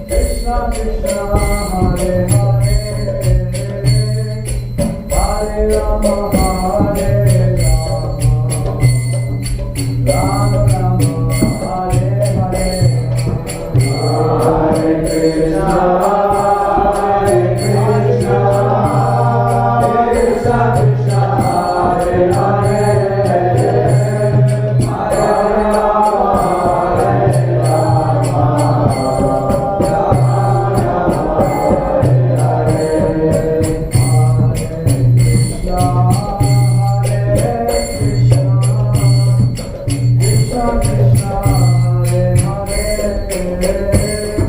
Krishna Krishna Hare Hare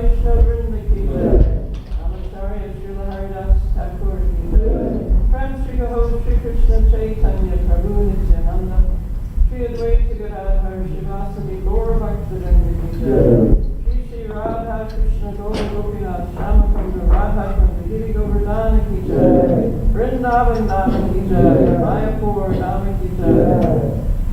Vaishnav Vrinda ki jai. Namacharya Srila Haridas Thakur ki jai. Friends Sri Gaho Sri Krishna Chaitanya Prabhu Nityananda. Sri Advaita Gadadhar Shivasadi Gaura Bhaktivedanta ki jai. Shri Radha Krishna Gaura Gopinath Shama Kunda Radha Kunda Giri Govardhana ki jai. Vrindavan Nama ki jai. Mayapur Nama ki jai.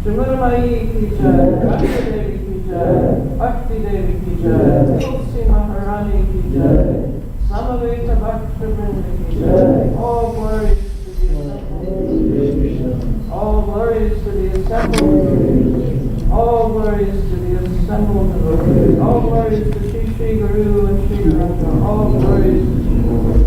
Jamuna ki jai. Radha Devi ki jai. Bhakti Devi ki jai. Tulsi Maharani ki jai. Samaveta Bhaktivinoda ki jai. All glories to the assembled. All glories to the assembled. All glories to the assembled devotees. All glories to Shri Shri Guru and Shri Ranga. All glories to Shri Guru.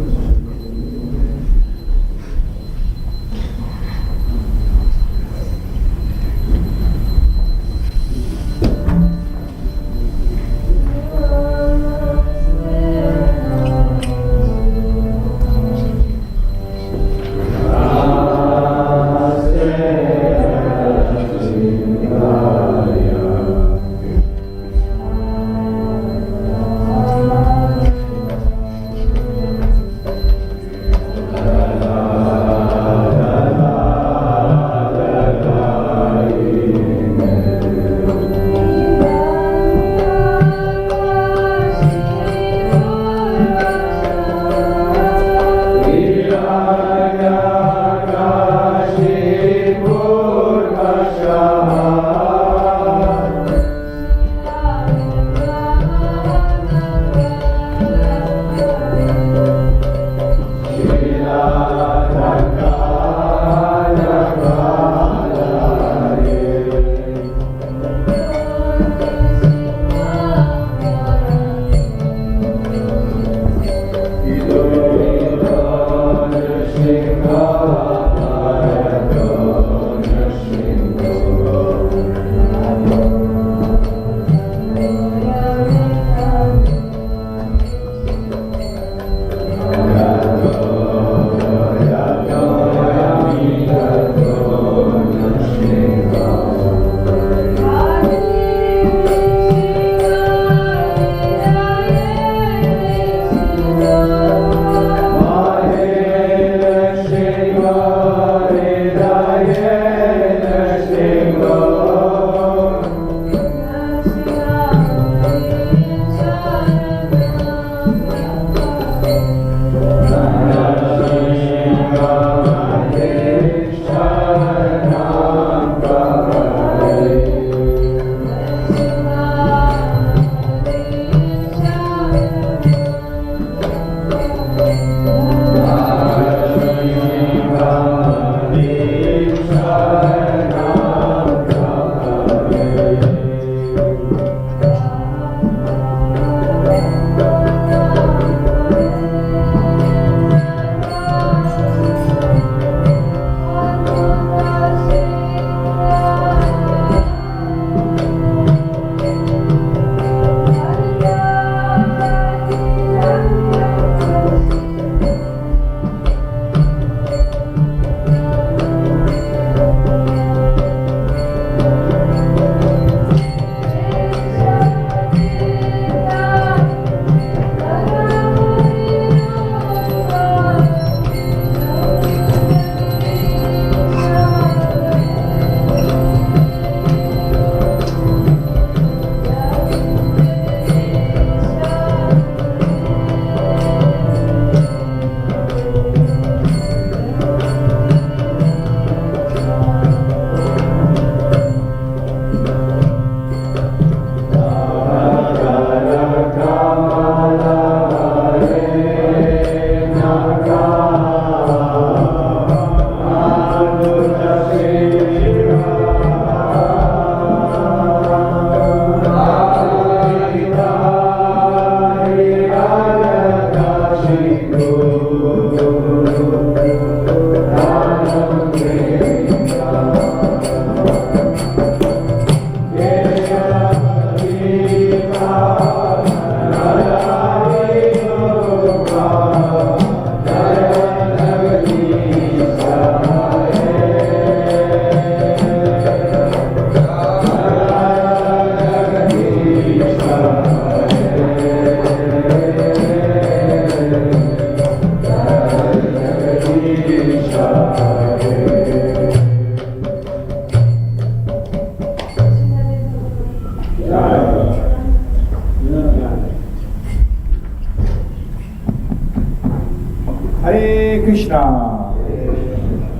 Hare Krishna.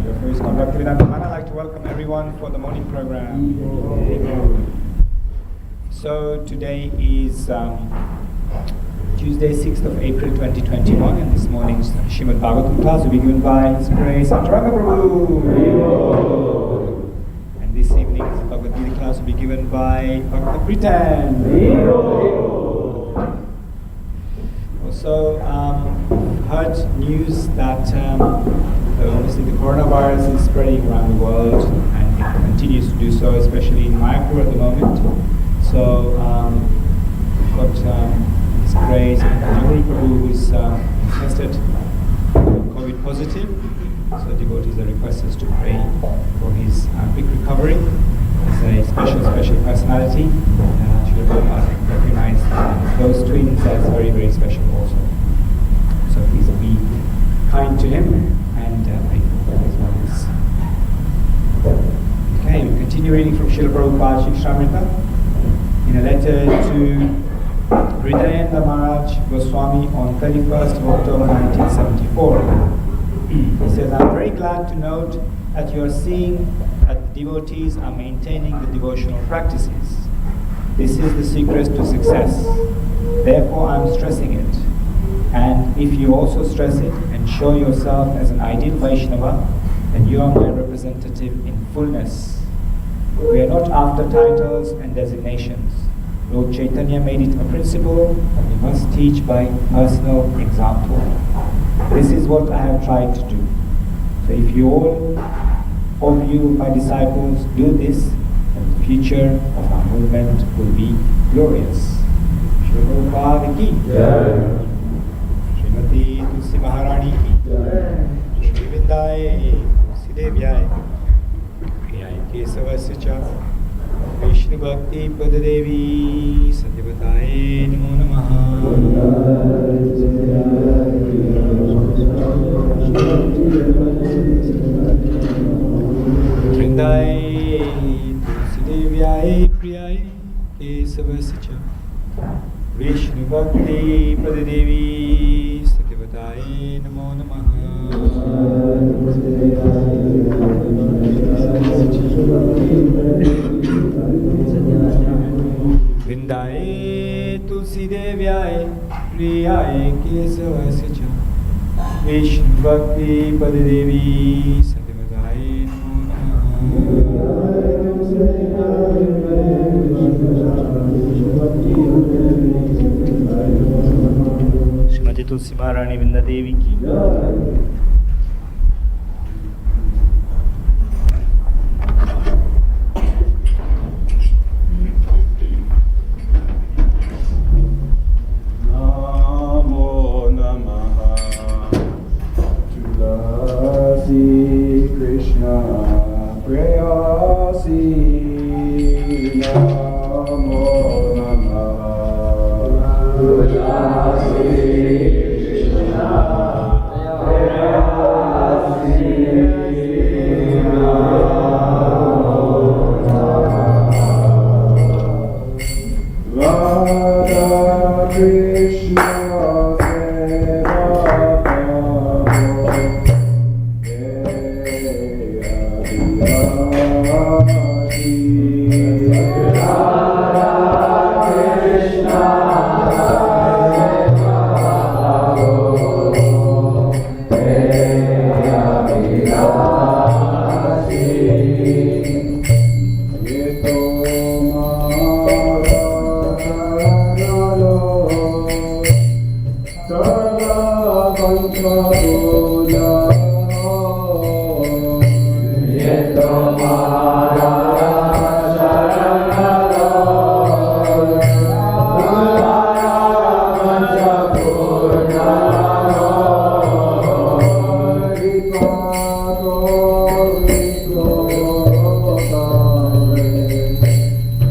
Your is Bhaktivedanta Manor. I'd like to welcome everyone for the morning program. So today is Tuesday, 6th of April 2021, and this morning's Srimad Bhagavatam class will be given by His Grace Antaranga Prabhu. And this evening's Bhagavad Gita class will be given by Bhakta Pritan. Also, heard news that obviously the coronavirus is spreading around the world, and it continues to do so, especially in Mayapur at the moment. So, got His Grace Antaranga Prabhu, who is tested COVID positive. So devotees are requested to pray for his quick recovery. He's a special personality. Srila Prabhupada recognized those twins as very, very special also. So please be kind to him and pray for his wellness. Okay, we continue reading from Srila Prabhupada Shikshamrita in a letter to Bhaktivedanta Manor Goswami on 31st of October 1974. He says, I'm very glad to note that you are seeing that devotees are maintaining the devotional practices. This is the secret to success. Therefore, I am stressing it. And if you also stress it and show yourself as an ideal Vaishnava, then you are my representative in fullness. We are not after titles and designations. Lord Chaitanya made it a principle that we must teach by personal example. This is what I have tried to do. So if you all of you, my disciples, do this, then the future of our movement will be glorious. Shri Prabhupada ki Jai. Srimati Tulsi Maharani ki Jai. Shri Vrindaye Tulsi Devyai Priyai Kesavasya cha Vishnu Bhakti Padadevi Satyavataye Namo Namaha. Vrindaye Tulsi Devyaye Priyaye Kesavasya cha Vishnu Bhakti Padadevi Satyavataye Namo Namaha. Vrindaye Tulsi Devyaye Priyaye Kesavasya cha Vishnu Bhakti Padadevi Satyavataye Namo Namaha. Srimati Tulsi Maharani Vrinda Devi ki Krishna Prayasi Namo Namaha Tulasi Krishna Prayasi Namo Namaha Krishna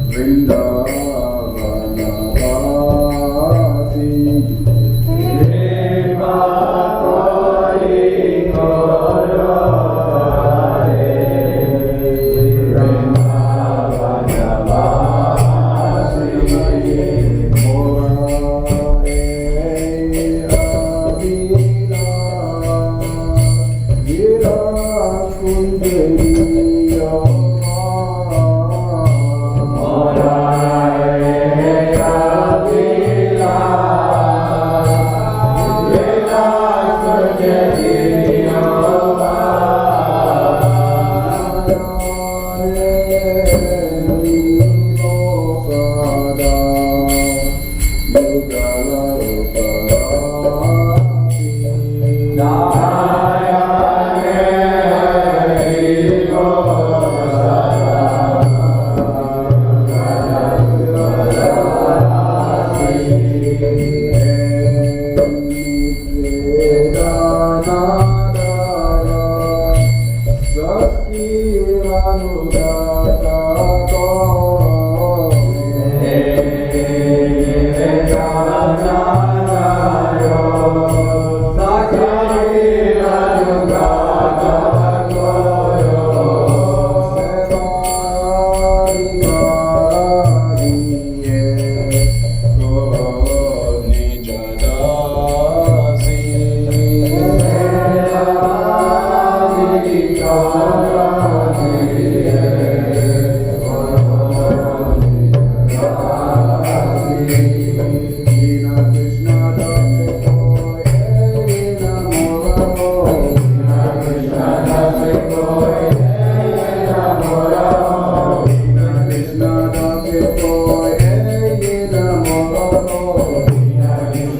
Vrindavanavasi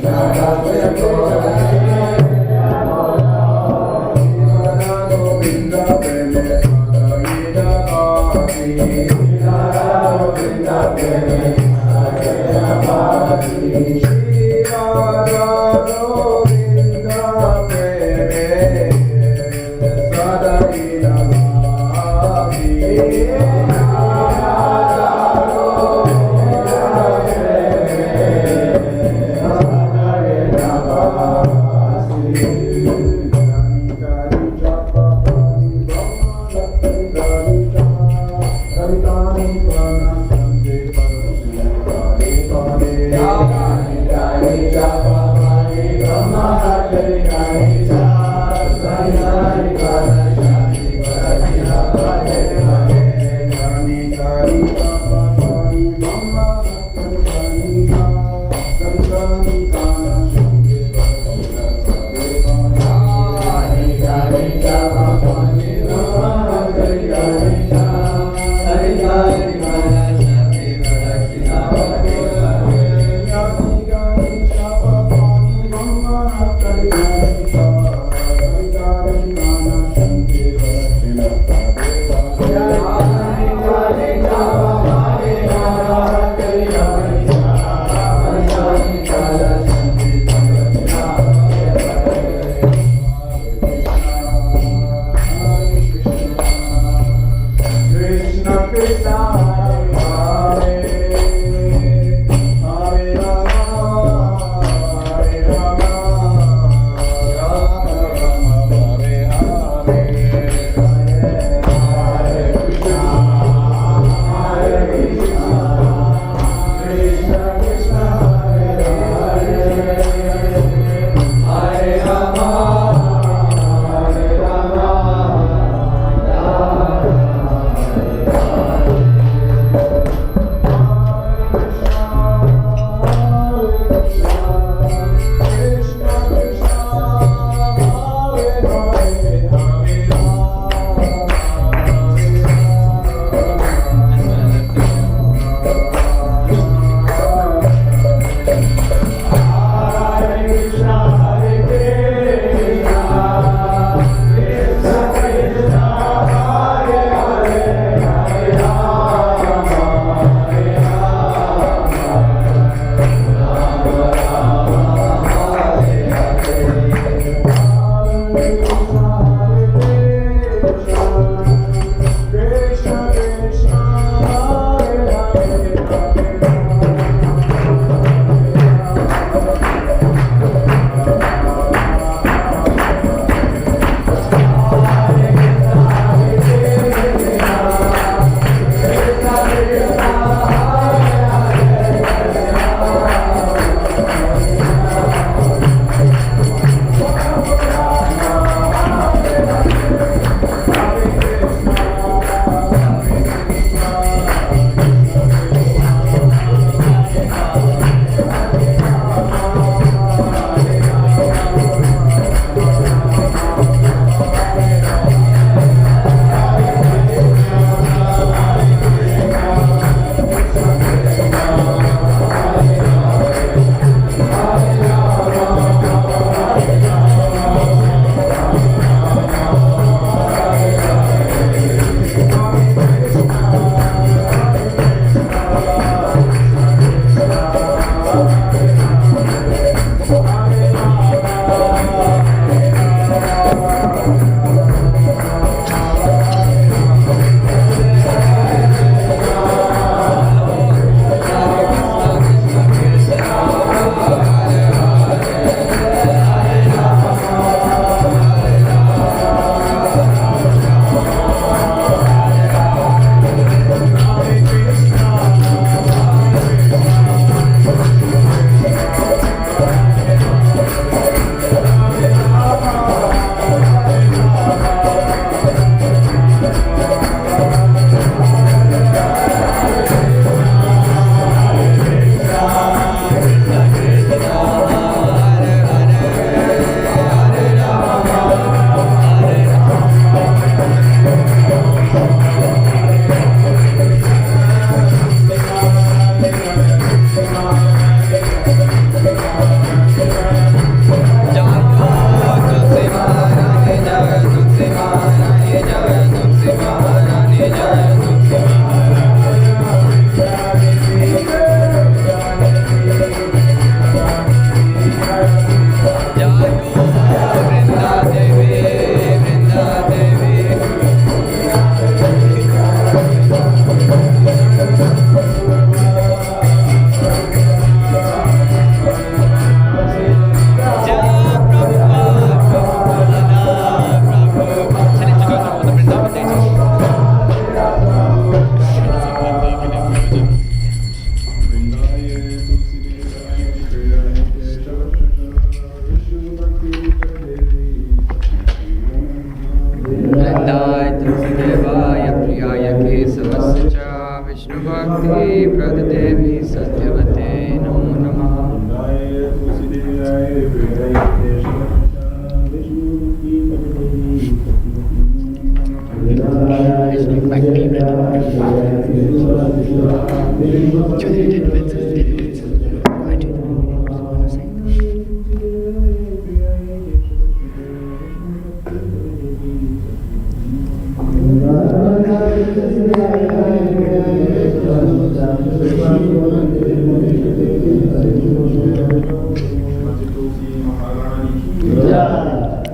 Namaste.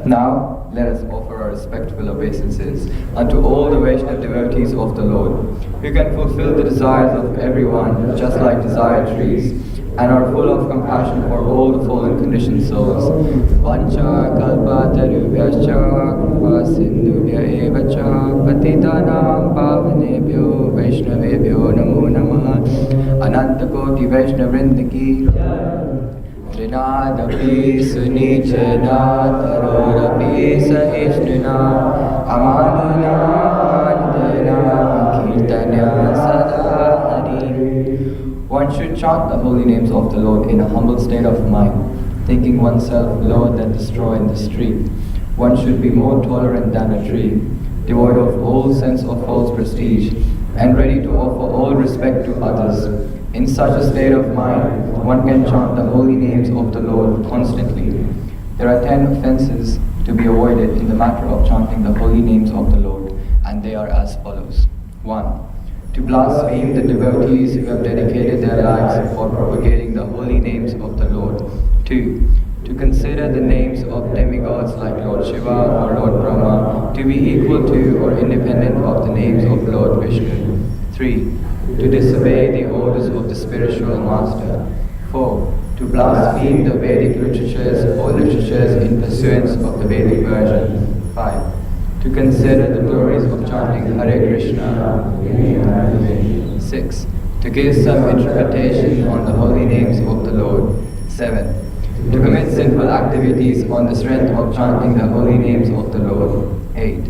Now, let us offer our respectful obeisances unto all the Vaishnava devotees of the Lord, who can fulfill the desires of everyone just like desire trees, and are full of compassion for all the fallen conditioned souls. Vancha kalpatarubhyascha kripa sindhubhya eva cha patitanam pavanebhyo vaishnavebhyo namo namaha. Anantakoti Vaishnavvrindaki Trinadapi sunichena tarorapi sahishnuna amanina andana kirtanya sada hari. One should chant the holy names of the Lord in a humble state of mind, thinking oneself lower than the straw in the street. One should be more tolerant than a tree, devoid of all sense of false prestige, and ready to offer all respect to others. In such a state of mind, one can chant the holy names of the Lord constantly. There are 10 offenses to be avoided in the matter of chanting the holy names of the Lord, and they are as follows. 1. To blaspheme the devotees who have dedicated their lives for propagating the holy names of the Lord. 2. To consider the names of demigods like Lord Shiva or Lord Brahma to be equal to or independent of the names of Lord Vishnu. 3. To disobey the orders of the spiritual master. 4. To blaspheme the Vedic literatures or literatures in pursuance of the Vedic version. 5. To consider the glories of chanting Hare Krishna. 6. To give some interpretation on the holy names of the Lord. 7. To commit sinful activities on the strength of chanting the holy names of the Lord. 8.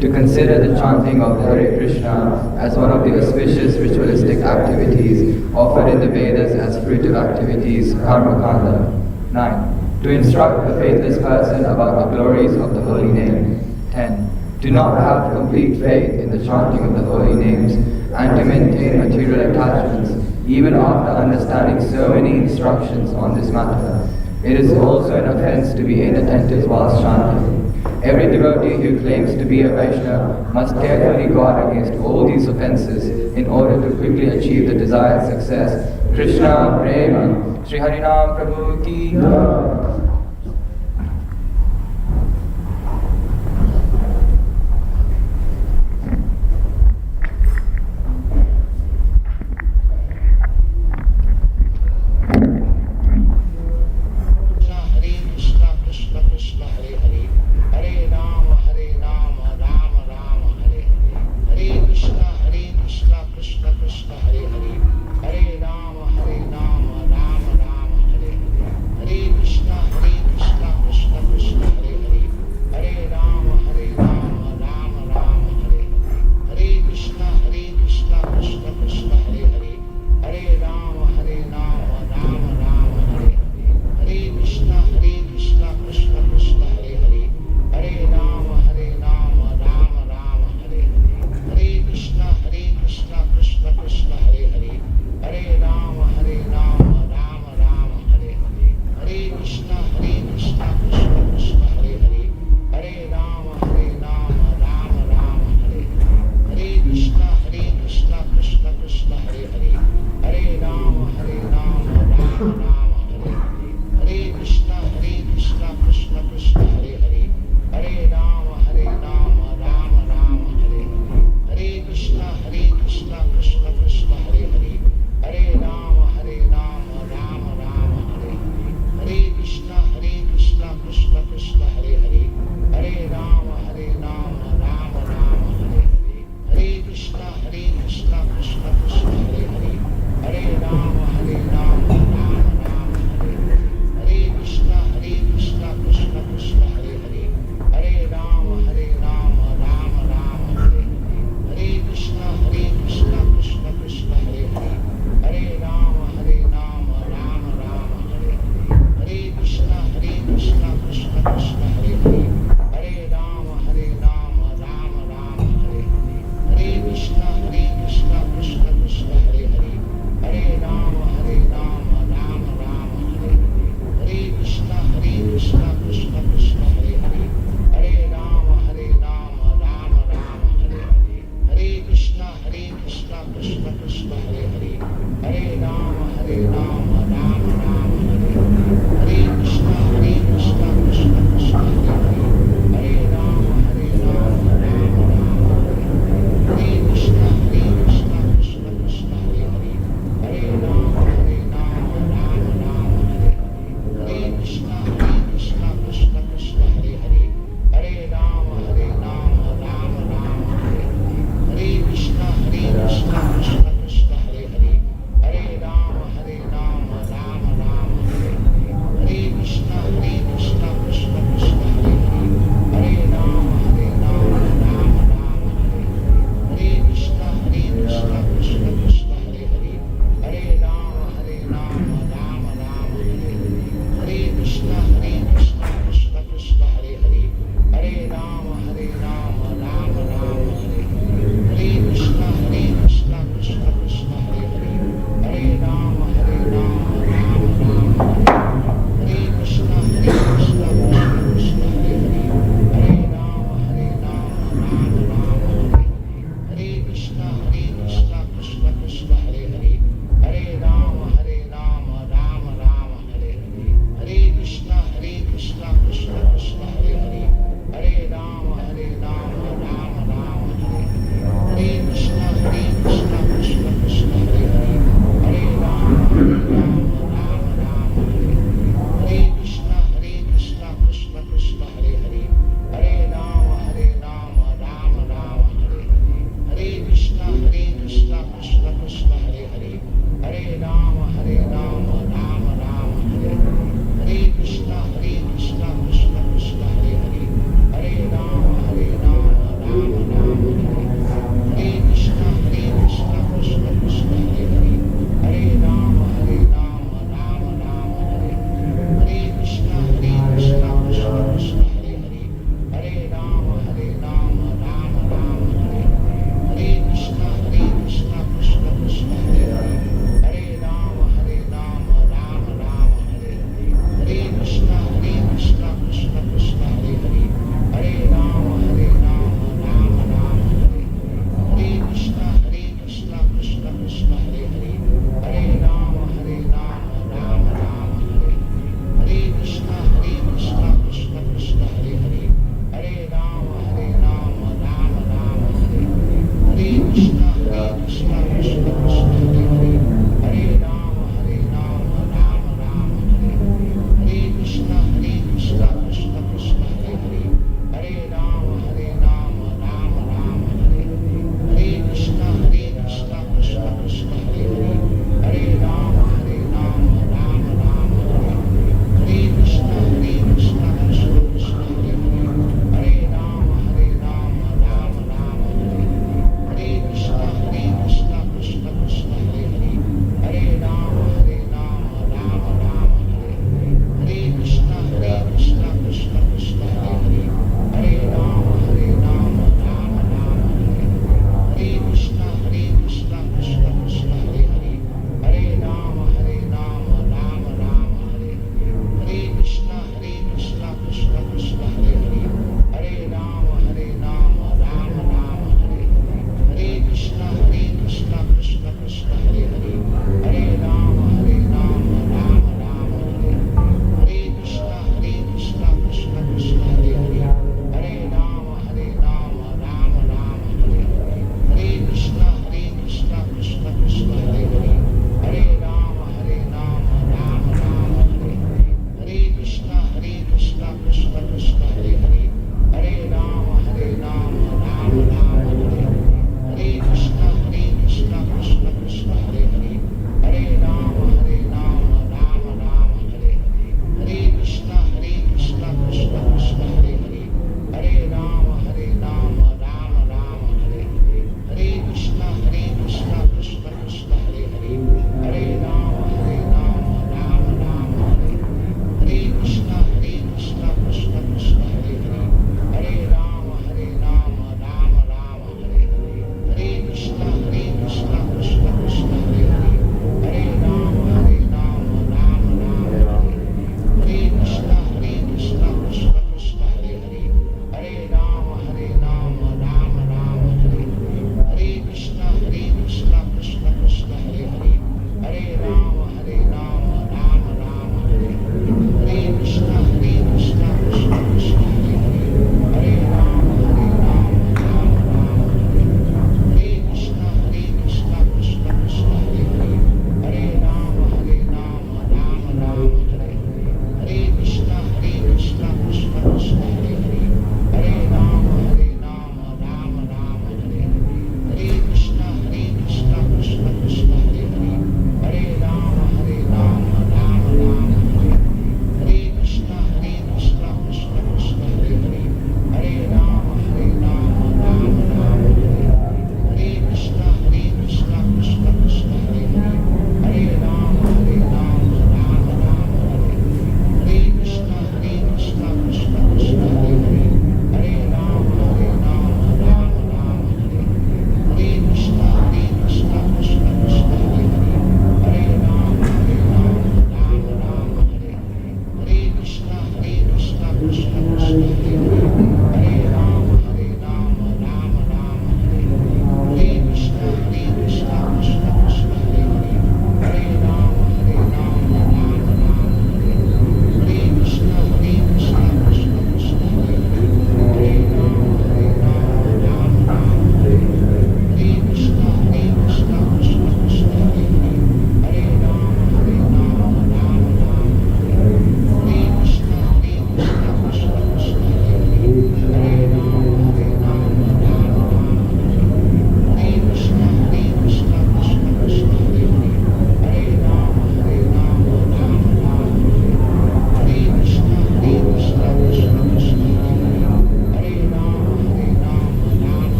To consider the chanting of Hare Krishna as one of the auspicious ritualistic activities offered in the Vedas as fruitive activities, karma kanda. 9. To instruct the faithless person about the glories of the holy name. 10. Do not have complete faith in the chanting of the holy names and to maintain material attachments even after understanding so many instructions on this matter. It is also an offense to be inattentive whilst chanting. Every devotee who claims to be a Vaishnava must carefully guard against all these offenses in order to quickly achieve the desired success. Krishna Prema Shri Harinam Prabhu Ki Krishna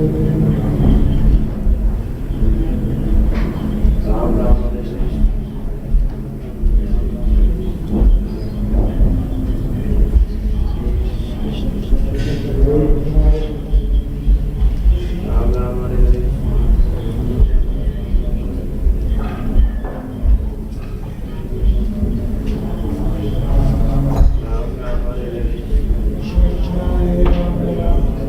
Ram Ram Hare Krishna. Ram Ram Hare Hare. Ram Ram Hare Hare Krishna. Ram Ram Hare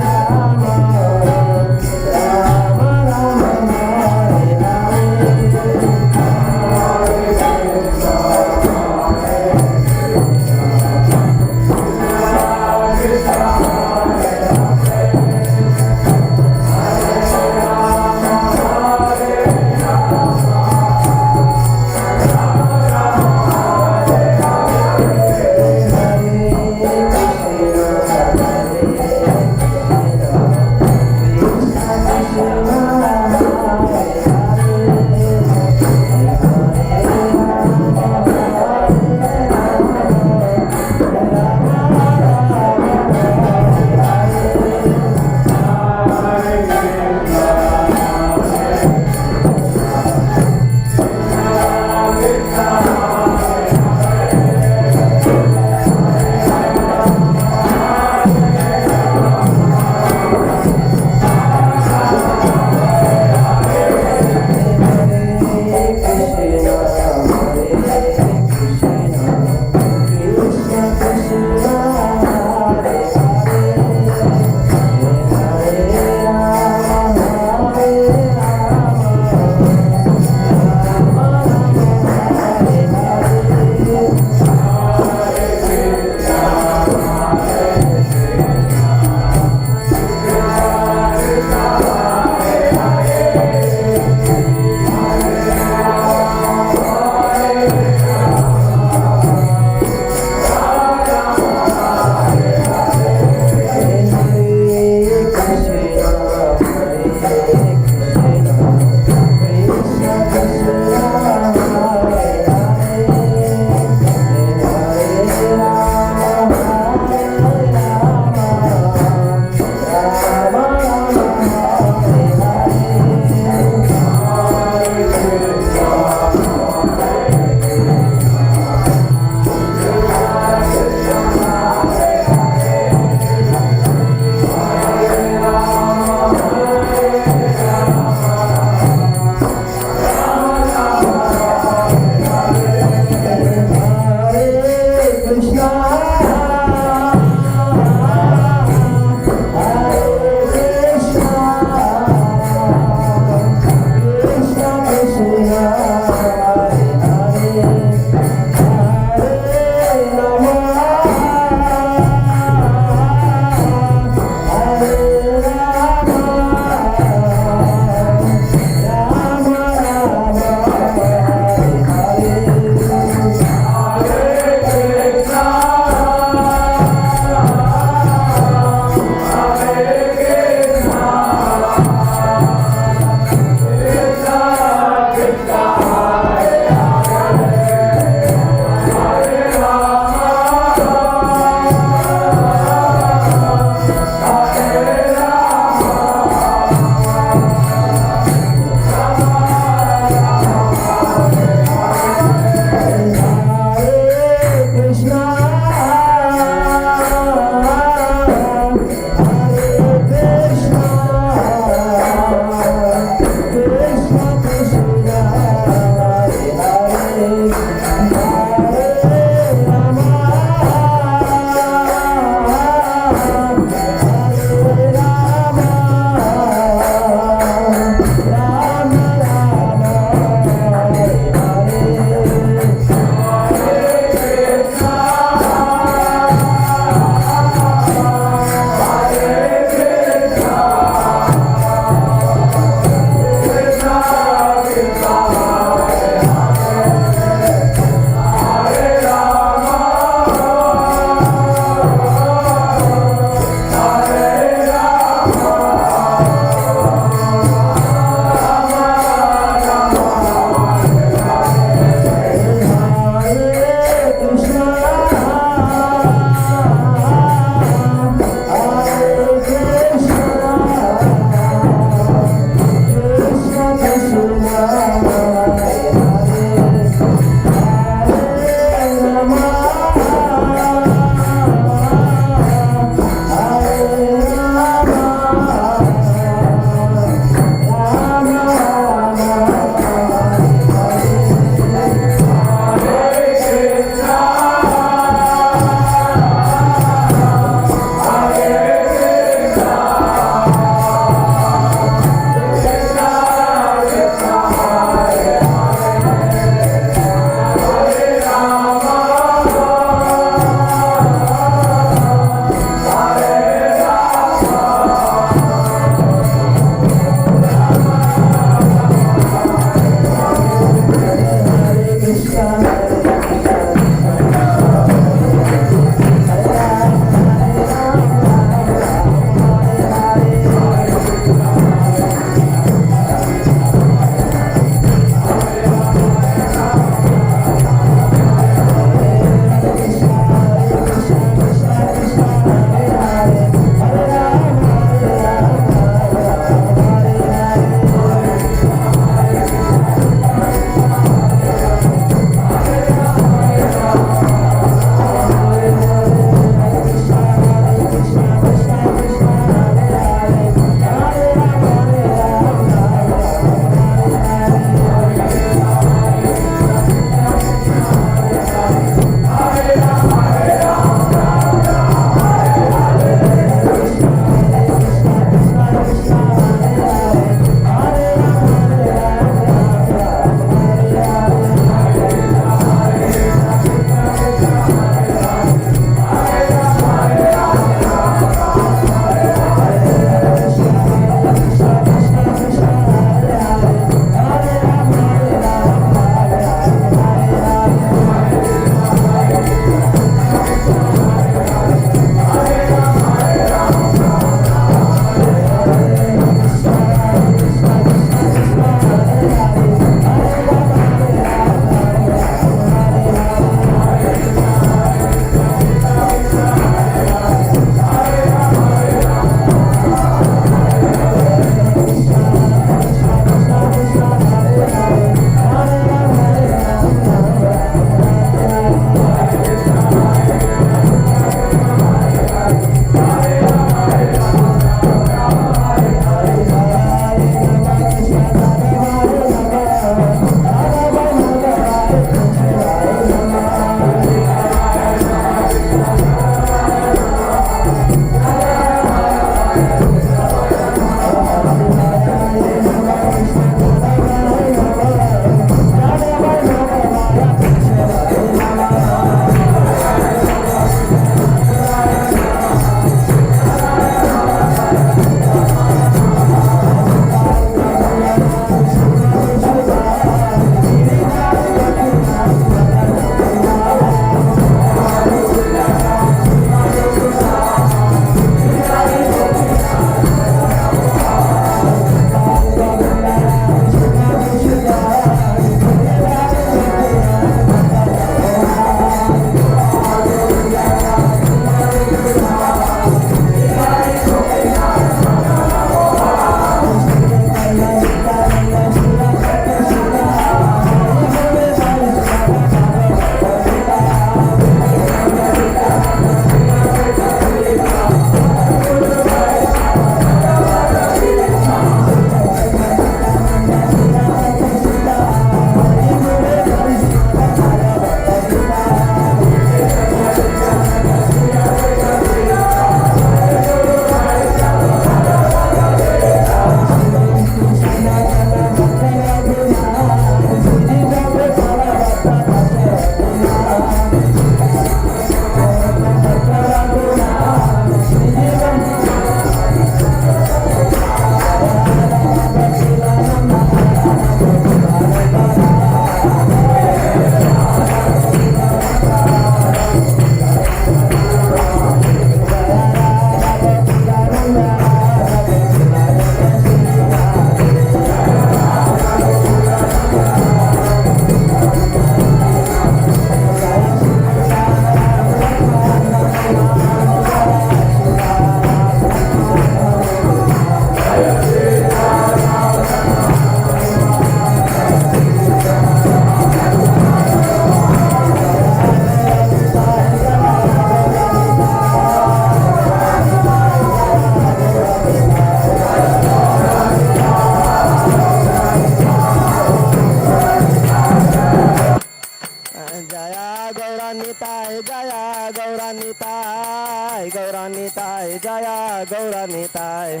Nitai Jaya Gaura Nitai Gaura Nitai Jaya Gaura Nitai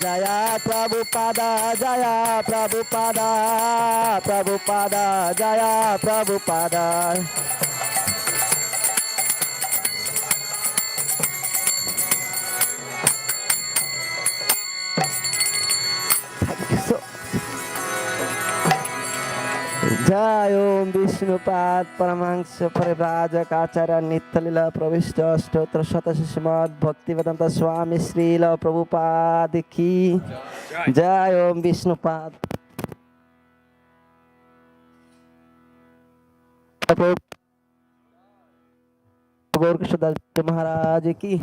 Jaya Prabhupada Jaya Prabhupada Prabhupada Jaya Prabhupada Jai Om Vishnupad Paramahansa Parivrajakacharya Nitya-lila Pravishta Stotra Shata Srimad Bhaktivedanta Swami Srila Prabhupada Ki Jai Om Vishnupad Gaur Krishnadas Maharaj Ki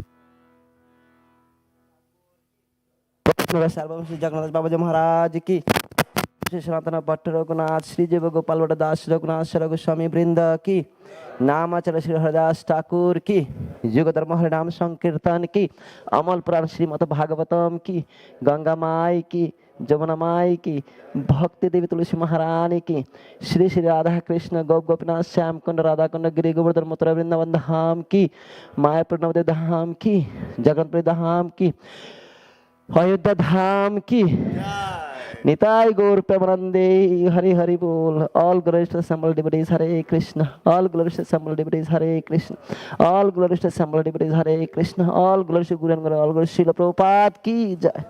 Sarvamshi Jagannath Babaji Maharaj Ki Shri Sanatana Bhatta Raghunath Shri Jiva Gopal Bhatta Das Raghunath Shri Goswami Brinda Ki Namachala Shri Haridas Thakur Ki Yuga Dharma Harinam Sankirtan Ki Amal Puran Srimad Bhagavatam Ki Ganga Mai Ki Jamuna Mai Ki Bhakti Devi Tulsi Maharani Ki Shri Shri Radha Krishna Gop Gopinath Syam Kunda Radha Kunda Giri Govardhan Mathura Vrindavan Dham Ki Mayapur Navadip Dham Ki Jagannath Dham Ki Ayodhya Dham Ki Nitai Gaur Premanande Hari Hari Bol. All glories to assembled devotees Hare Krishna. All glories to assembled devotees Hare Krishna. All glories to assembled devotees Hare Krishna. All glories to Guru and Guru. All glories to Srila Prabhupada Ki Jai.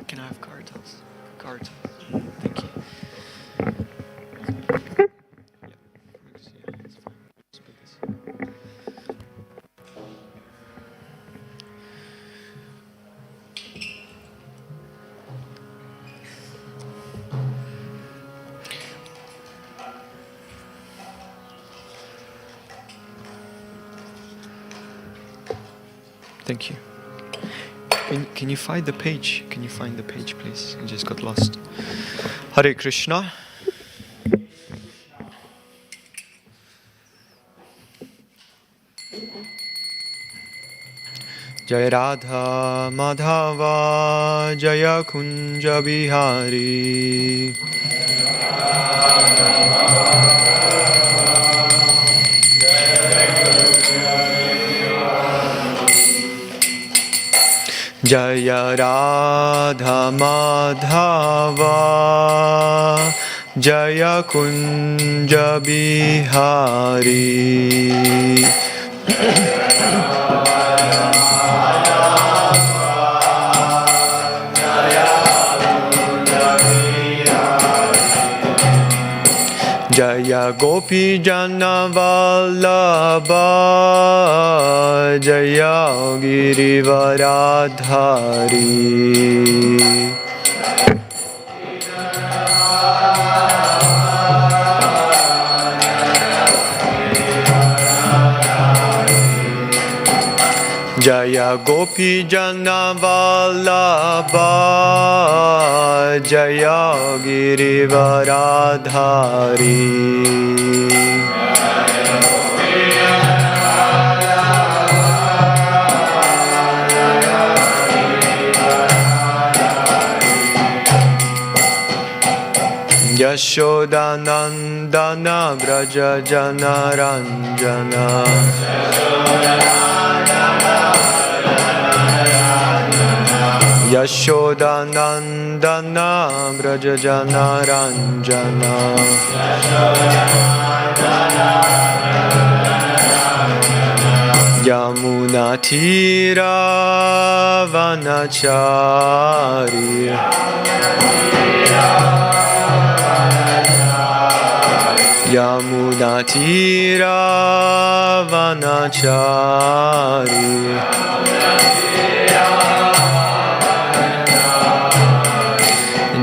Can I have cards? Cards. Thank you. Thank you. Can you find the page? Can you find the page, please? I just got lost. Hare Krishna. Jaya Radha Madhava Jaya Kunja Bihari Jaya Radha Madhava Jaya Kunja Bihari Jaya Gopi Jana Vallabha Jaya Girivaradhari Jaya Gopi Jana Vallabha Jaya Girivaradhari Yashodanandana Vraja Jana Ranjana Yashodanandana Vraja Jana Ranjana Yamuna Tira Vanachari Yamuna Tira Vanachari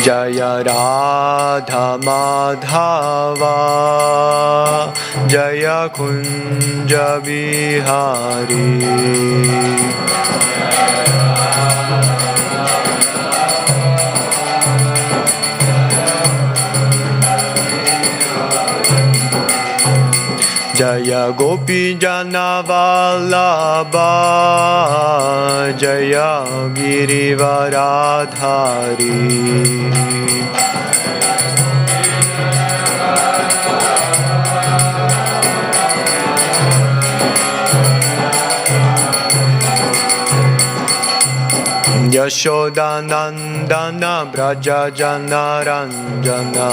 Jaya Radha Madhava Jaya Kunja Bihari Jaya Gopi Jana Vallabha Jaya Girivaradhari Yashodanandana Braja Jana Ranjana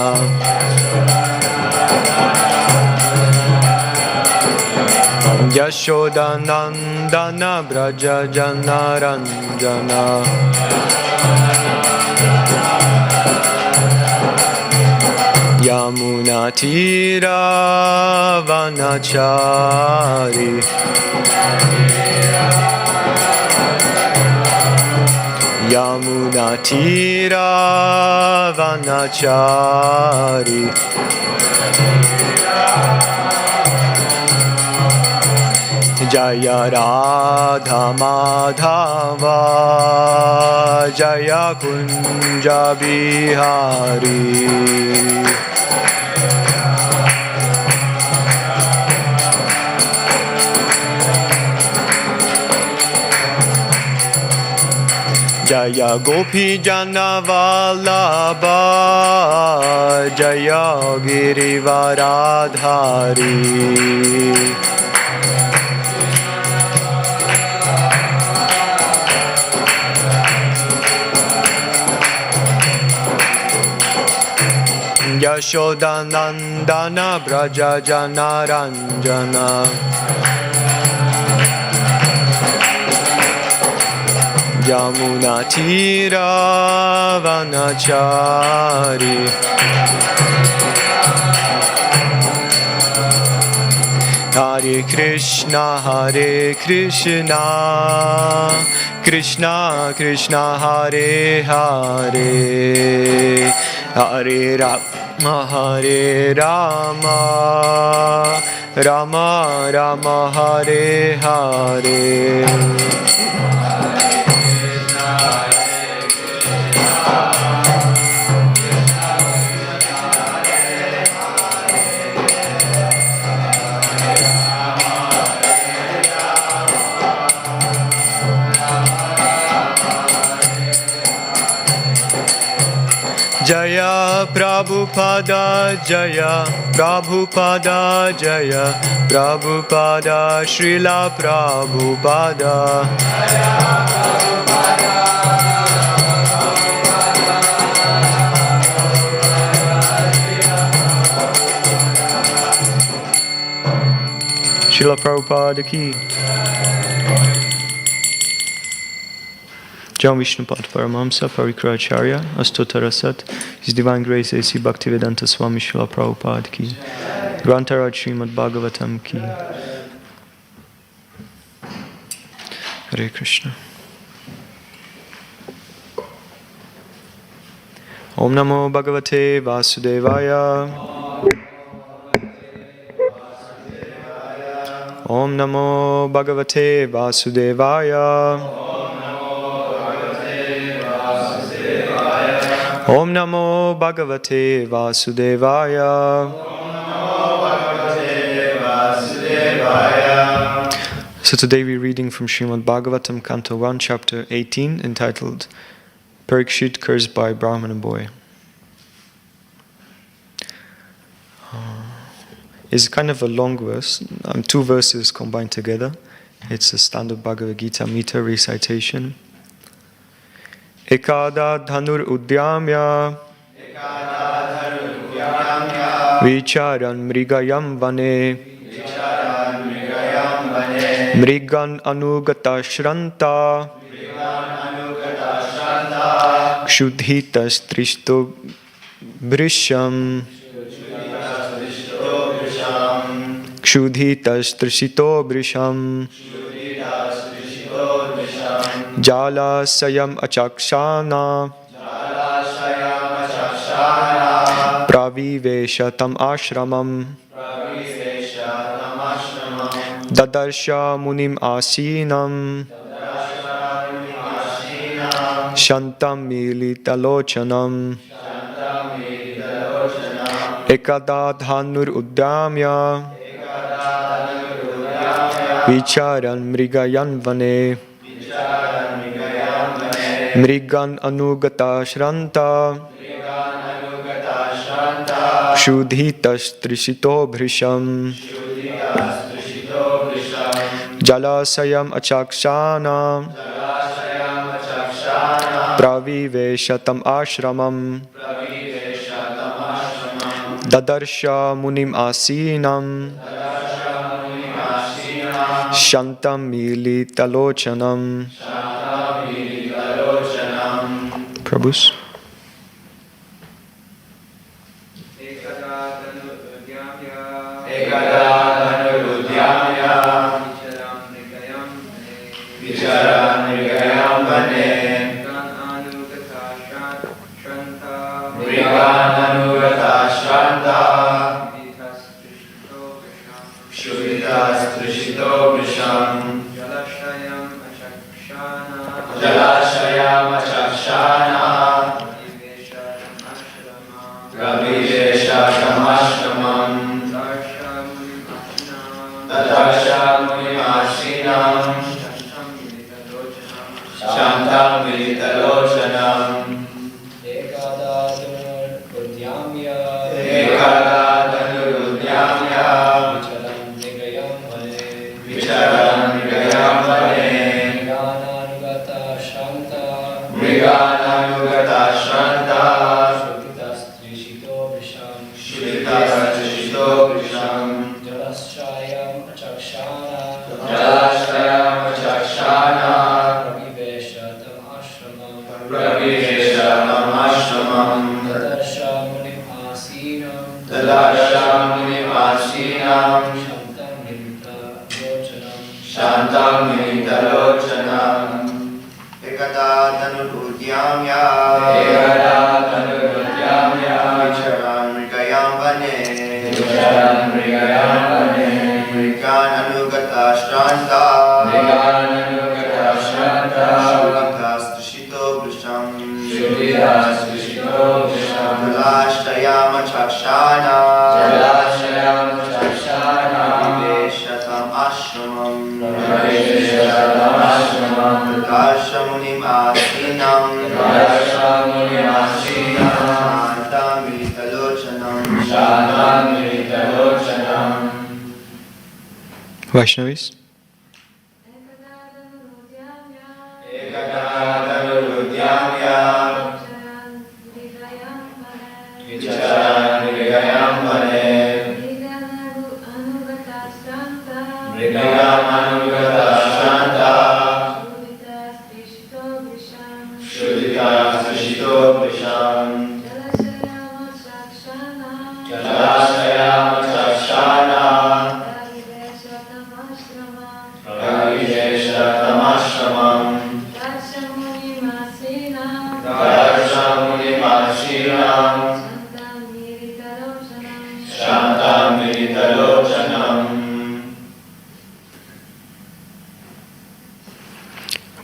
Yashodanandana Braja Jana Ranjana Yamuna Tira Vanachari Yamuna Tira Vanachari Jaya Radha Madhava Jaya Kunja Bihari Jaya Gopi Jana Vallabha Jaya Girivaradhari Yashodanandana Braja Jana Ranjana Yamuna Tira Vanachari Hare Krishna Krishna Krishna Hare Hare Hare Rama Rama Rama Hare Hare Prabhupada Jaya, Prabhupada Jaya, Prabhupada Srila Prabhupada. Srila Prabhupada ki. John Vishnupad Paramahamsa Parikracharya Astotarasat, His Divine Grace A.C. Bhaktivedanta Swami Srila Prabhupada ki. Grantaraj Srimad Bhagavatam ki. Hare Krishna. Om Namo Bhagavate Vasudevaya. Om Namo Bhagavate Vasudevaya. Om Namo Bhagavate Vasudevaya. So today we're reading from Srimad Bhagavatam, Canto 1, Chapter 18, entitled Parikshit Cursed by Brahmana Boy. It's kind of a long verse, two verses combined together. It's a standard Bhagavad Gita meter recitation. Ekada dhanur udyamya vicharan mrigayam vane mrigan anugata shranta kshudhitas trishto brisham kshudhitas trishito brisham Jala sayam achakshana Praviveshatam ashramam Dadarsha munim asinam Shantam militalochanam Ekada dhanur udyamya Vicharan mrigayan vane Mrigan anugata shranta Shudhitas trishito bhrisham Jalasayam achakshana Praviveshatam ashramam Dadarsha munim asinam Shantam militalochanam. Prabhus. Shantam Vaishnavis.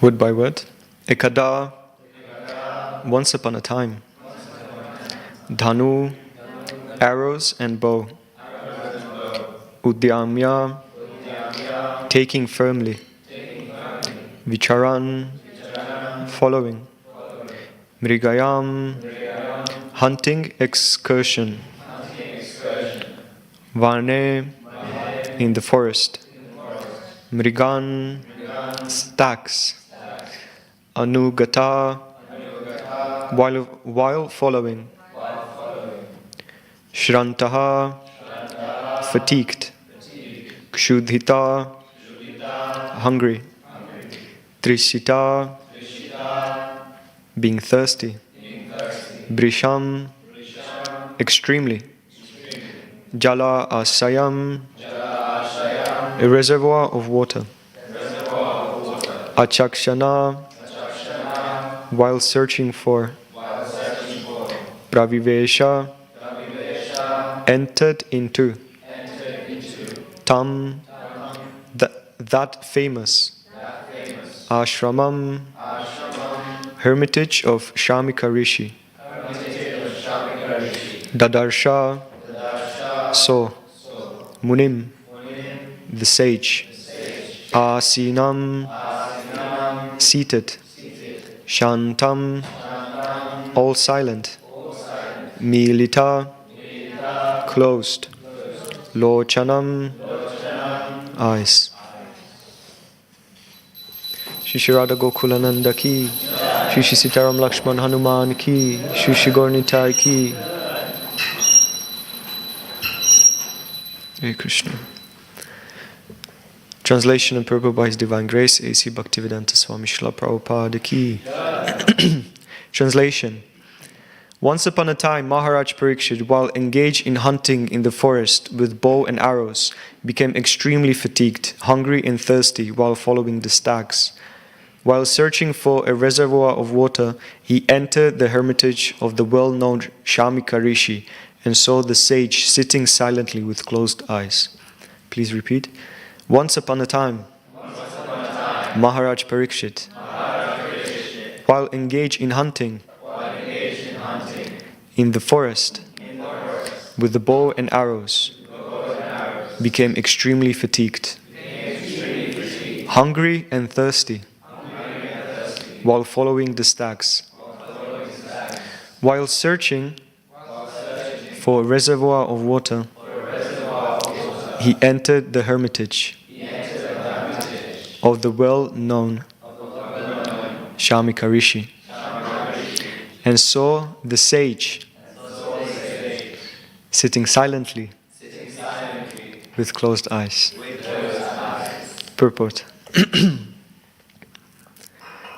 Word by word. Ekada, once upon a time. Dhanu, arrows and bow. Udyamya, taking firmly. Vicharan, following. Mrigayam, hunting excursion. Varne, in the forest. Mrigan, stacks. Anugata, while following. Shrantaha, fatigued. Kshudhita, hungry. Trishita, being thirsty. Brisham, extremely. Jala asayam, a reservoir of water. Achakshana, while searching for. Pravivesha, entered into. Tam, that famous. Ashramam, hermitage of Shamika Rishi. Dadarsha, saw. Munim, the sage. Asinam, seated. Shantam, all silent. Milita, closed. Lochanam, eyes. Shri Radha Gokulananda ki, Shri Sitaram Lakshman Hanuman ki, Shri Gornitai ki. Hare Krishna. Translation and purport by His Divine Grace, A.C. Bhaktivedanta Swami Srila Prabhupada ki. Translation. Once upon a time, Maharaj Parikshit, while engaged in hunting in the forest with bow and arrows, became extremely fatigued, hungry and thirsty while following the stags. While searching for a reservoir of water, he entered the hermitage of the well-known Shamika Rishi and saw the sage sitting silently with closed eyes. Please repeat. Once upon a time, Maharaj Parikshit, while engaged in hunting in the forest with the bow and arrows, became extremely fatigued, hungry and thirsty while following the stags. While searching for a reservoir of water, he entered the hermitage of the well-known Shamika Rishi and saw the sage sitting silently with closed eyes. Purport.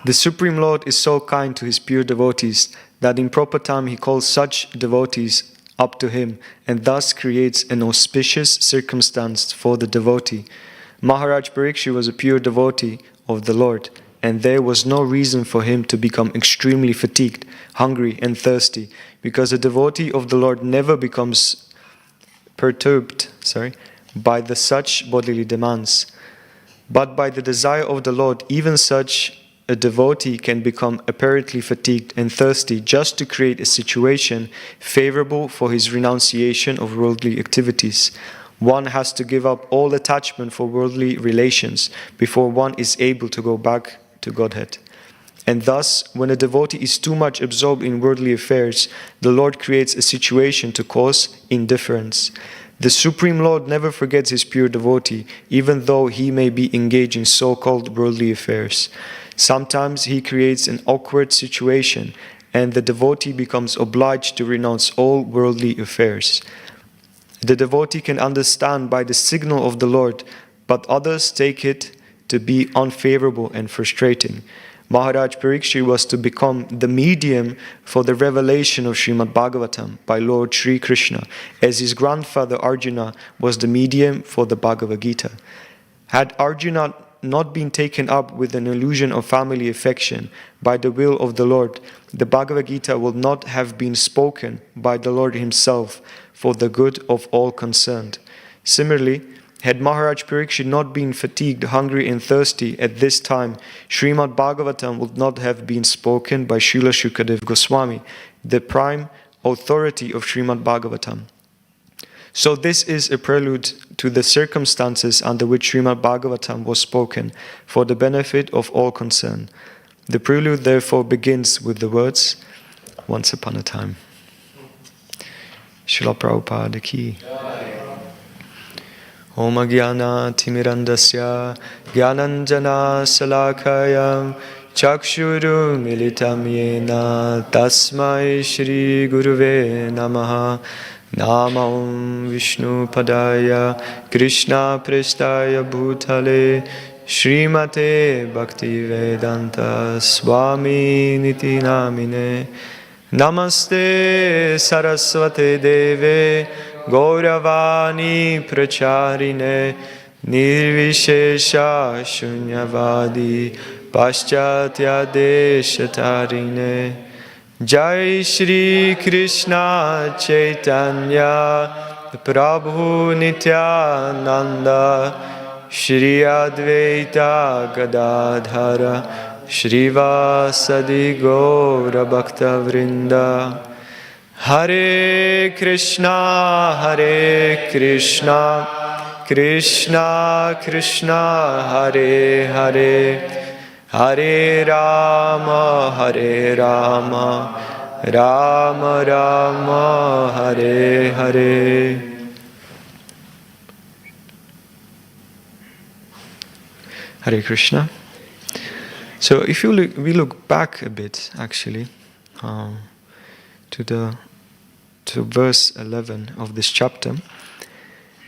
The Supreme Lord is so kind to His pure devotees that in proper time He calls such devotees up to Him and thus creates an auspicious circumstance for the devotee. Maharaj Parikshit was a pure devotee of the Lord, and there was no reason for him to become extremely fatigued, hungry and thirsty, because a devotee of the Lord never becomes perturbed by such bodily demands. But by the desire of the Lord, even such a devotee can become apparently fatigued and thirsty just to create a situation favorable for his renunciation of worldly activities. One has to give up all attachment for worldly relations before one is able to go back to Godhead. And thus, when a devotee is too much absorbed in worldly affairs, the Lord creates a situation to cause indifference. The Supreme Lord never forgets his pure devotee, even though he may be engaged in so-called worldly affairs. Sometimes he creates an awkward situation, and the devotee becomes obliged to renounce all worldly affairs. The devotee can understand by the signal of the Lord, but others take it to be unfavorable and frustrating. Maharaj Parikshit was to become the medium for the revelation of Srimad Bhagavatam by Lord Sri Krishna, as his grandfather Arjuna was the medium for the Bhagavad Gita. Had Arjuna not been taken up with an illusion of family affection by the will of the Lord, the Bhagavad Gita would not have been spoken by the Lord himself for the good of all concerned. Similarly, had Maharaj Parikshit not been fatigued, hungry and thirsty at this time, Srimad Bhagavatam would not have been spoken by Srila Shukadev Goswami, the prime authority of Srimad Bhagavatam. So this is a prelude to the circumstances under which Srimad Bhagavatam was spoken for the benefit of all concerned. The prelude therefore begins with the words, "Once upon a time." Srila Prabhupada ki. Om Agyana Timirandasya Gyananjana Salakaya Chakshuru Militam Yena Tasmai Shri Guruve Namaha Namam Vishnu Padaya Krishna Prestaya Bhutale Srimate Bhaktivedanta Swami Niti Namine Namaste Saraswate Deve Gauravani Pracharine Nirvishesha Shunyavadi Paschatya Deshatarine Jai Shri Krishna Chaitanya Prabhu Nityananda Shri Advaita Gadadhara Shrivasadi Gaura Bhakta Vrinda Hare Krishna, Krishna Krishna, Hare Hare, Hare Rama, Rama Rama, Hare Hare. Hare Krishna. So if we look back a bit, actually, to verse 11 of this chapter,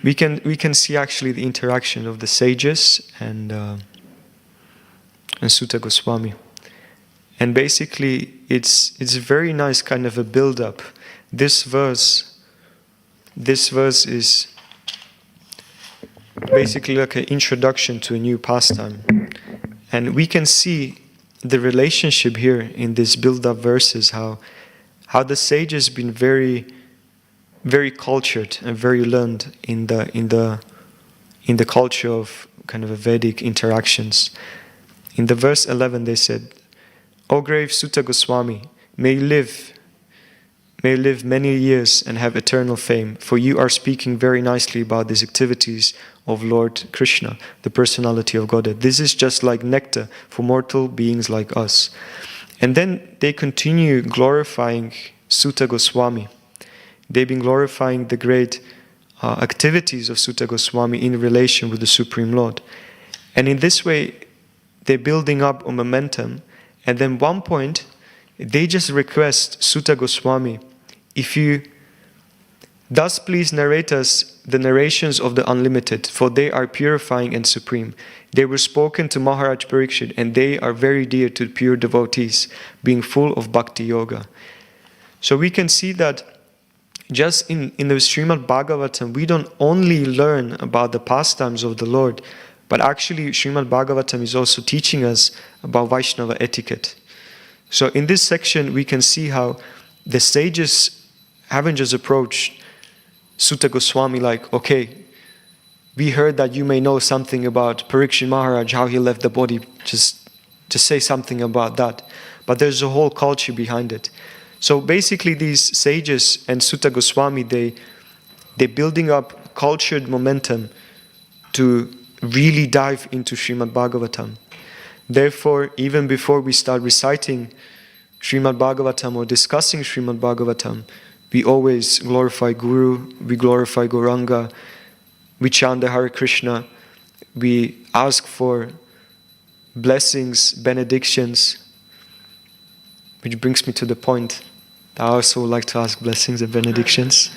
we can see actually the interaction of the sages and Sutta Goswami, and basically it's a very nice kind of a build-up. This verse is basically like an introduction to a new pastime, and we can see the relationship here in these build-up verses, how the sages been very, very cultured and very learned in the culture of kind of a Vedic interactions. In the verse 11 they said, "O grave Sutta Goswami, may you live many years and have eternal fame, for you are speaking very nicely about these activities of Lord Krishna, the personality of Godhead. This is just like nectar for mortal beings like us." And then they continue glorifying Sutta Goswami. They've been glorifying the great activities of Sutta Goswami in relation with the Supreme Lord. And in this way, they're building up a momentum. And then one point, they just request Sutta Goswami, if you thus please narrate us the narrations of the unlimited, for they are purifying and supreme. They were spoken to Maharaj Parikshit, and they are very dear to pure devotees, being full of bhakti yoga. So we can see that just in the Srimad Bhagavatam, we don't only learn about the pastimes of the Lord, but actually Srimad Bhagavatam is also teaching us about Vaishnava etiquette. So in this section, we can see how the sages haven't just approached Sutta Goswami like, okay, we heard that you may know something about Parikshit Maharaj, how he left the body, just say something about that. But there's a whole culture behind it. So basically these sages and Sutta Goswami, they're building up cultured momentum to really dive into Srimad Bhagavatam. Therefore, even before we start reciting Srimad Bhagavatam or discussing Srimad Bhagavatam, we always glorify Guru, we glorify Gauranga, we chant the Hare Krishna, we ask for blessings, benedictions, which brings me to the point that I also would like to ask blessings and benedictions.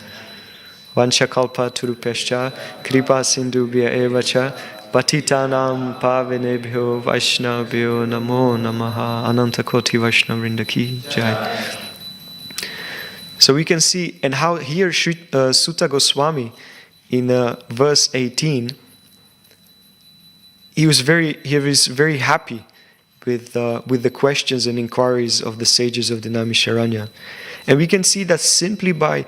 Vanchakalpa turupescha, kripa sindhubhya evacha, patitanam pavinebhyo vaishnavyo namo namaha, anantakoti vaishnavrinda ki jai. So we can see, and how here Sutta Goswami in verse 18, he was very happy with the questions and inquiries of the sages of the Naimisharanya. And we can see that simply by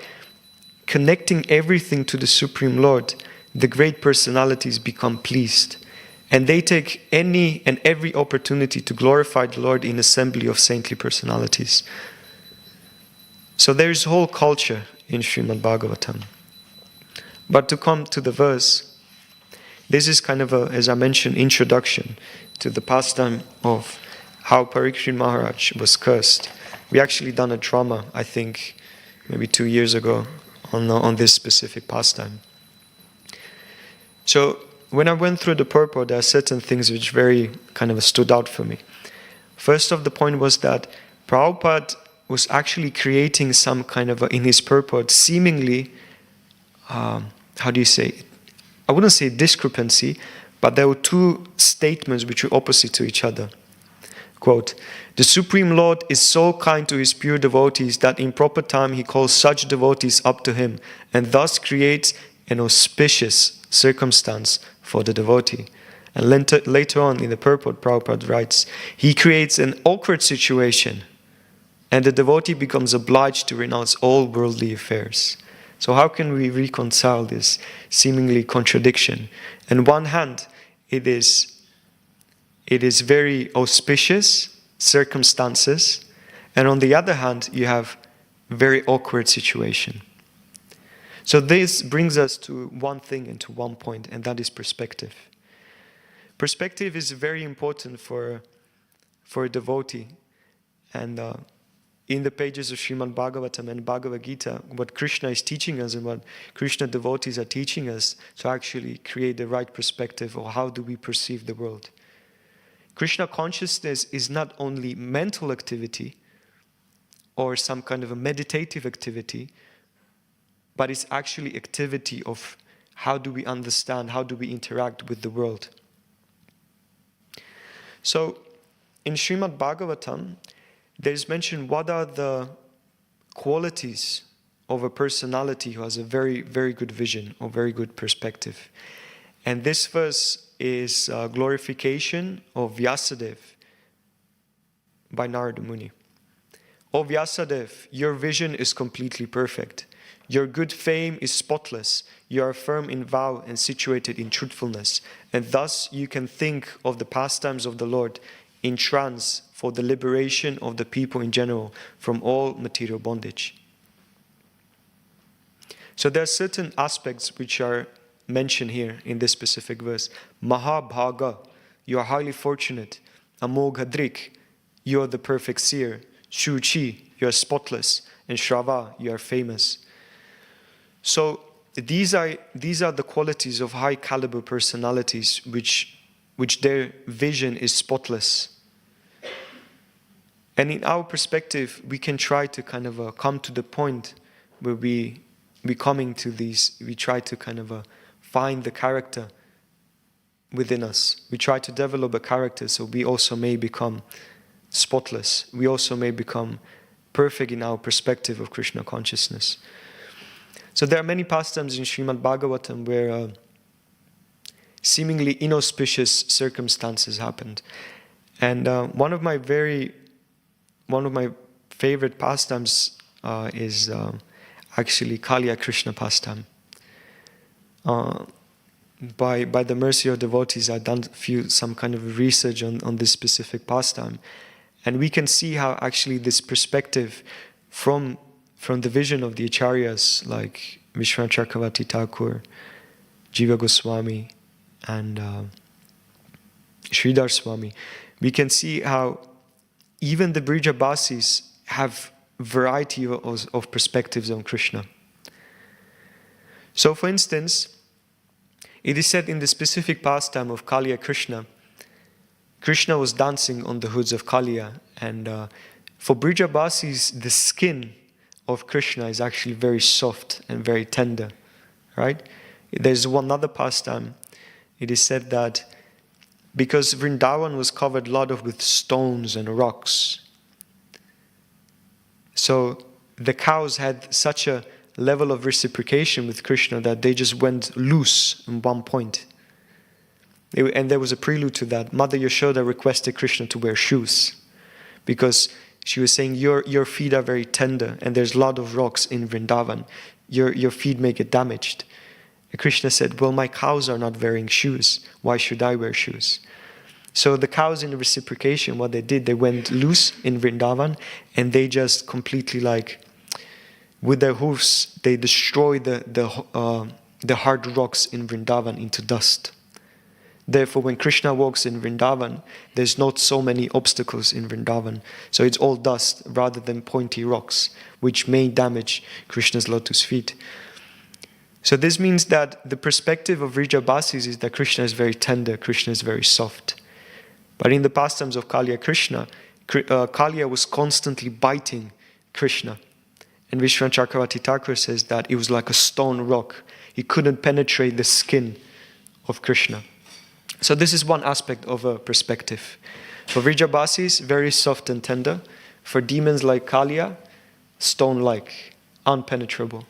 connecting everything to the Supreme Lord, the great personalities become pleased. And they take any and every opportunity to glorify the Lord in assembly of saintly personalities. So there is whole culture in Srimad Bhagavatam. But to come to the verse, this is kind of a, as I mentioned, introduction to the pastime of how Parikshit Maharaj was cursed. We actually done a drama, I think, maybe 2 years ago on this specific pastime. So when I went through the purport, there are certain things which very kind of stood out for me. First of the point was that Prabhupada was actually creating some kind of, in his purport, seemingly, how do you say it? I wouldn't say discrepancy, but there were two statements which were opposite to each other. Quote, "The Supreme Lord is so kind to his pure devotees that in proper time he calls such devotees up to him and thus creates an auspicious circumstance for the devotee." And later on in the purport, Prabhupada writes, "He creates an awkward situation and the devotee becomes obliged to renounce all worldly affairs." So how can we reconcile this seemingly contradiction? On one hand, it is very auspicious circumstances, and on the other hand, you have very awkward situation. So this brings us to one thing and to one point, and that is perspective. Perspective is very important for a devotee, and in the pages of Srimad Bhagavatam and Bhagavad Gita, what Krishna is teaching us and what Krishna devotees are teaching us to actually create the right perspective of how do we perceive the world. Krishna consciousness is not only mental activity or some kind of a meditative activity, but it's actually activity of how do we understand, how do we interact with the world. So in Srimad Bhagavatam, there is mentioned what are the qualities of a personality who has a very, very good vision or very good perspective. And this verse is glorification of Vyasadeva by Narada Muni. "O Vyasadeva, your vision is completely perfect. Your good fame is spotless. You are firm in vow and situated in truthfulness. And thus you can think of the pastimes of the Lord in trance for the liberation of the people in general from all material bondage." So there are certain aspects which are mentioned here in this specific verse. Mahabhaga, you are highly fortunate. Amoghadrik, you are the perfect seer. Shuchi, you are spotless. And Shrava, you are famous. So these are the qualities of high caliber personalities which their vision is spotless. And in our perspective, we can try to kind of come to the point where we try to kind of find the character within us. We try to develop a character so we also may become spotless. We also may become perfect in our perspective of Krishna consciousness. So there are many pastimes in Srimad Bhagavatam where seemingly inauspicious circumstances happened. And one of my favorite pastimes is actually Kaliya Krishna pastime. By the mercy of devotees, I've done some kind of research on this specific pastime, and we can see how actually this perspective from the vision of the acharyas like Vishwanath Chakravarti Thakur, Jiva Goswami, and Sridhar Swami, we can see how even the Vrijabasis have variety of perspectives on Krishna. So for instance, it is said in the specific pastime of Kaliya Krishna, Krishna was dancing on the hoods of Kaliya, and for Vrijabasis, the skin of Krishna is actually very soft and very tender, right? There's one other pastime. It is said that because Vrindavan was covered a lot with stones and rocks, so the cows had such a level of reciprocation with Krishna that they just went loose in one point. And there was a prelude to that. Mother Yashoda requested Krishna to wear shoes because she was saying, your feet are very tender and there's a lot of rocks in Vrindavan. Your feet may get damaged. And Krishna said, well, my cows are not wearing shoes. Why should I wear shoes? So the cows, in reciprocation, what they did, they went loose in Vrindavan and they just completely, like, with their hoofs, they destroyed the hard rocks in Vrindavan into dust. Therefore, when Krishna walks in Vrindavan, there's not so many obstacles in Vrindavan. So it's all dust rather than pointy rocks, which may damage Krishna's lotus feet. So this means that the perspective of Vrijabasis is that Krishna is very tender, Krishna is very soft. But in the pastimes of Kaliya Krishna, Kaliya was constantly biting Krishna. And Vishwanath Chakravarti Thakur says that it was like a stone rock. He couldn't penetrate the skin of Krishna. So this is one aspect of a perspective. For Vrijabasis, very soft and tender. For demons like Kaliya, stone-like, unpenetrable.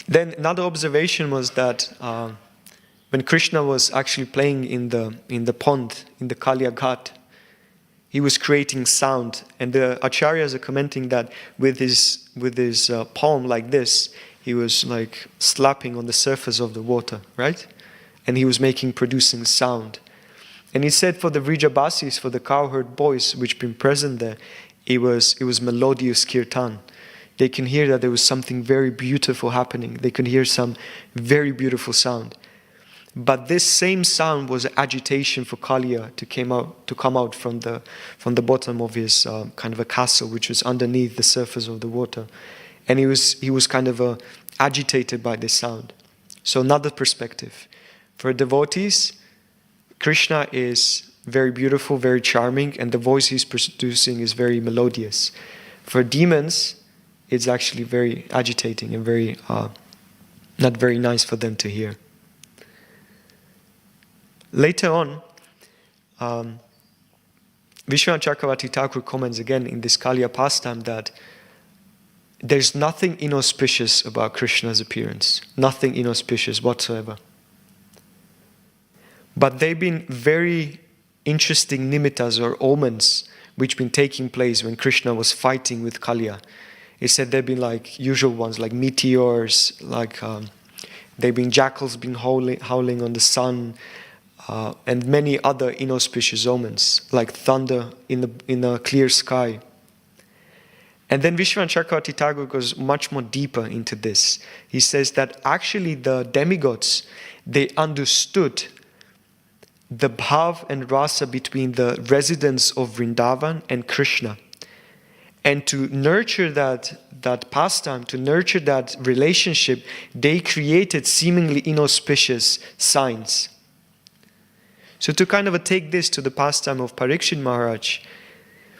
Then another observation was that when Krishna was actually playing in the pond, in the Kaliya Ghat, he was creating sound. And the acharyas are commenting that with his palm like this, he was like slapping on the surface of the water, right? And he was producing sound. And he said for the Vrijabasis, for the cowherd boys which been present there, it was melodious kirtan. They can hear that there was something very beautiful happening. They could hear some very beautiful sound. But this same sound was agitation for Kaliya to come out from the bottom of his kind of a castle, which was underneath the surface of the water. And he was kind of agitated by this sound. So another perspective. For devotees, Krishna is very beautiful, very charming, and the voice he's producing is very melodious. For demons, it's actually very agitating and very not very nice for them to hear. Later on, Vishwanath Chakravarti Thakur comments again in this Kaliya pastime that there's nothing inauspicious about Krishna's appearance. Nothing inauspicious whatsoever. But they've been very interesting nimittas or omens which been taking place when Krishna was fighting with Kaliya. It said they've been like usual ones, like meteors, like they've been jackals been howling on the sun, and many other inauspicious omens, like thunder in a clear sky. And then Vishwanath Chakravarti Thakur goes much more deeper into this. He says that actually the demigods, they understood the bhav and rasa between the residents of Vrindavan and Krishna. And to nurture that pastime, to nurture that relationship, they created seemingly inauspicious signs. So to kind of take this to the pastime of Parikshit Maharaj,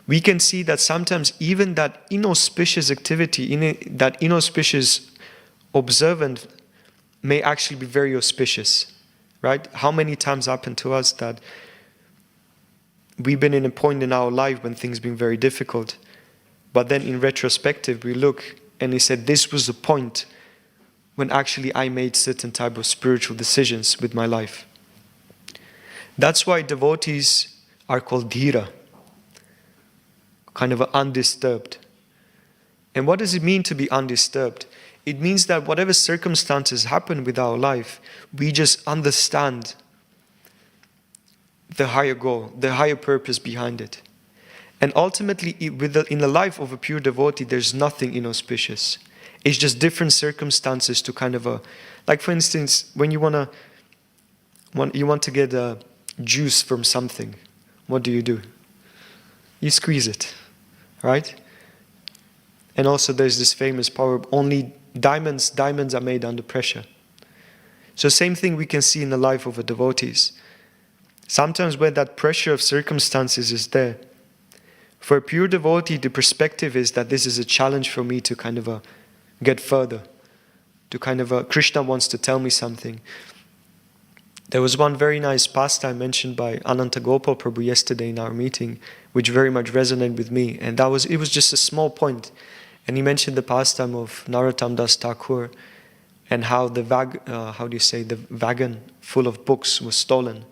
we can see that sometimes even that inauspicious activity, that inauspicious observant may actually be very auspicious. Right? How many times happened to us that we've been in a point in our life when things have been very difficult, but then in retrospective we look and he said, this was the point when actually I made certain type of spiritual decisions with my life. That's why devotees are called dhira, kind of undisturbed. And what does it mean to be undisturbed? It means that whatever circumstances happen with our life, we just understand the higher goal, the higher purpose behind it. And ultimately, in the life of a pure devotee, there's nothing inauspicious. It's just different circumstances to kind of like for instance, when you want to get juice from something, what do? You squeeze it, right? And also there's this famous proverb, only diamonds are made under pressure. So same thing we can see in the life of the devotees. Sometimes when that pressure of circumstances is there, for a pure devotee, the perspective is that this is a challenge for me to kind of get further. To kind of, Krishna wants to tell me something. There was one very nice pastime mentioned by Ananta Gopal Prabhu yesterday in our meeting, which very much resonated with me. And it was just a small point. And he mentioned the pastime of Narottam Das Thakur and how the wagon full of books was stolen.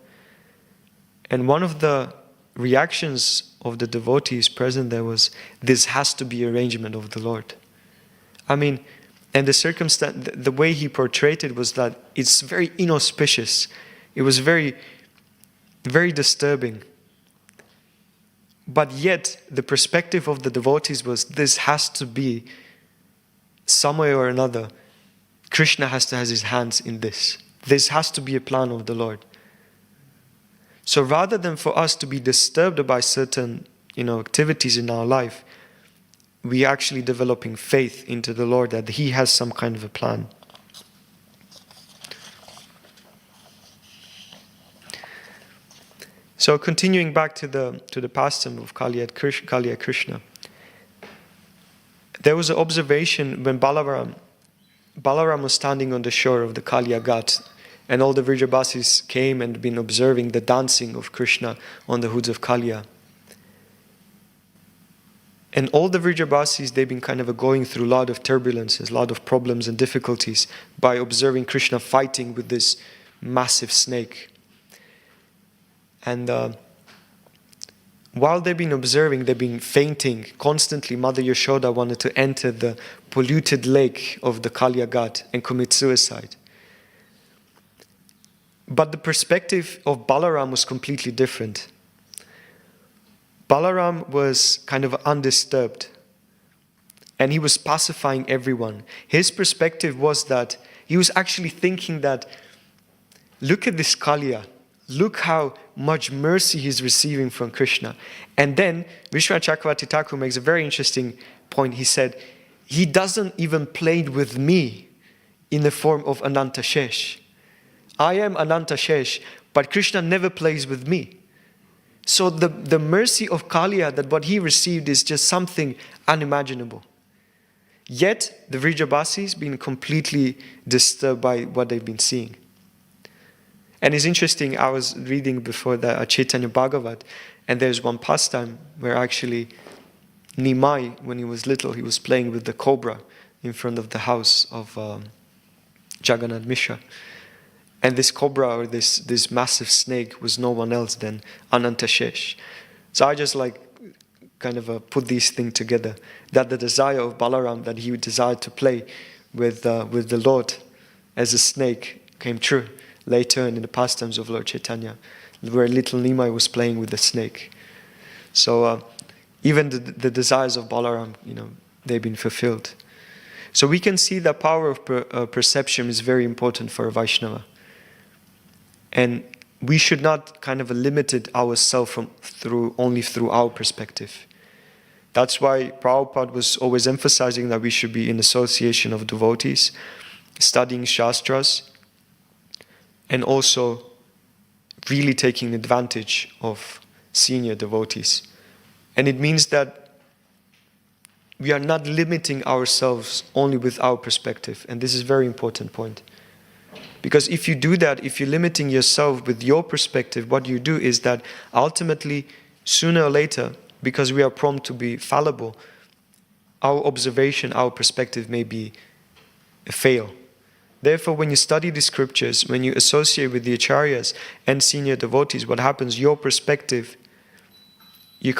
And one of the reactions of the devotees present there was, this has to be arrangement of the Lord. I mean, and the circumstance, the way he portrayed it was that it's very inauspicious. It was very, very disturbing. But yet, the perspective of the devotees was, this has to be, some way or another, Krishna has to have his hands in this. This has to be a plan of the Lord. So rather than for us to be disturbed by certain, activities in our life, we are actually developing faith into the Lord that He has some kind of a plan. So continuing back to the pastime of Kaliya Krishna, there was an observation when Balaram was standing on the shore of the Kaliya Ghat, and all the Vrijabasis came and been observing the dancing of Krishna on the hoods of Kaliya. And all the Vrijabasis, they've been kind of going through a lot of turbulences, a lot of problems and difficulties by observing Krishna fighting with this massive snake. And while they've been observing, they've been fainting constantly. Mother Yashoda wanted to enter the polluted lake of the Kaliya Ghat and commit suicide. But the perspective of Balaram was completely different. Balaram was kind of undisturbed, and he was pacifying everyone. His perspective was that he was actually thinking that, look at this Kaliya, look how much mercy he's receiving from Krishna. And then Vishwanath Chakravarti Thakur makes a very interesting point. He said, he doesn't even play with me in the form of Ananta Shesh. I am Ananta Shesh, but Krishna never plays with me. So the mercy of Kaliya, that what he received is just something unimaginable. Yet the Vrijabasis been completely disturbed by what they've been seeing. And it's interesting, I was reading before the Chaitanya Bhagavat, and there's one pastime where actually Nimai, when he was little, he was playing with the cobra in front of the house of Jagannath Mishra. And this cobra, or this massive snake, was no one else than Ananta Shesh. So I just put these things together. That the desire of Balaram, that he desired to play with the Lord as a snake, came true later in the pastimes of Lord Chaitanya, where little Nimai was playing with the snake. So even the desires of Balaram, they've been fulfilled. So we can see the power of perception is very important for a Vaishnava. And we should not kind of limit it ourselves only through our perspective. That's why Prabhupada was always emphasizing that we should be in association of devotees, studying Shastras, and also really taking advantage of senior devotees. And it means that we are not limiting ourselves only with our perspective. And this is a very important point. Because if you do that, if you're limiting yourself with your perspective, what you do is that ultimately, sooner or later, because we are prone to be fallible, our observation, our perspective may be a fail. Therefore, when you study the scriptures, when you associate with the acharyas and senior devotees, what happens, your perspective, you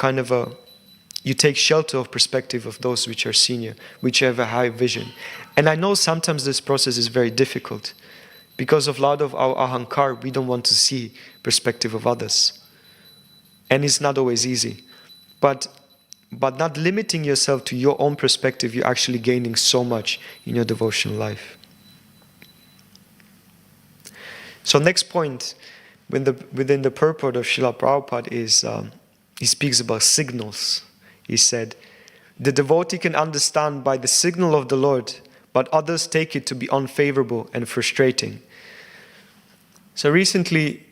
you take shelter of perspective of those which are senior, which have a high vision. And I know sometimes this process is very difficult. Because of a lot of our ahankar, we don't want to see perspective of others. And it's not always easy. But not limiting yourself to your own perspective, you're actually gaining so much in your devotional life. So next point, within the purport of Srila Prabhupada is, he speaks about signals. He said, the devotee can understand by the signal of the Lord, but others take it to be unfavorable and frustrating. So recently,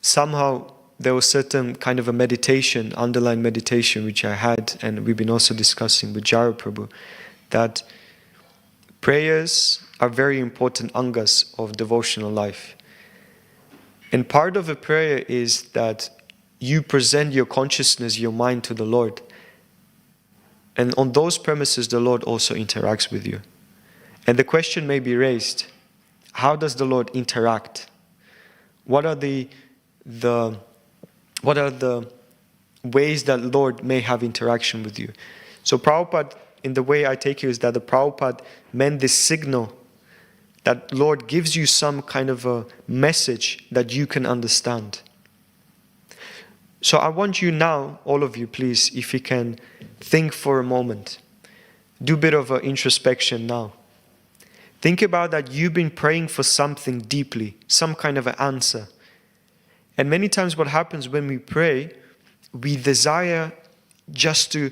somehow there was certain kind of a meditation, underlying meditation, which I had, and we've been also discussing with Jara Prabhu, that prayers are very important angas of devotional life. And part of a prayer is that you present your consciousness, your mind to the Lord. And on those premises, the Lord also interacts with you. And the question may be raised, how does the Lord interact? What are the ways that Lord may have interaction with you? So Prabhupada, in the way I take you, is that the Prabhupada meant this signal that Lord gives you some kind of a message that you can understand. So I want you now, all of you, please, if you can think for a moment. Do a bit of introspection now. Think about that you've been praying for something deeply, some kind of an answer. And many times what happens when we pray, we desire just to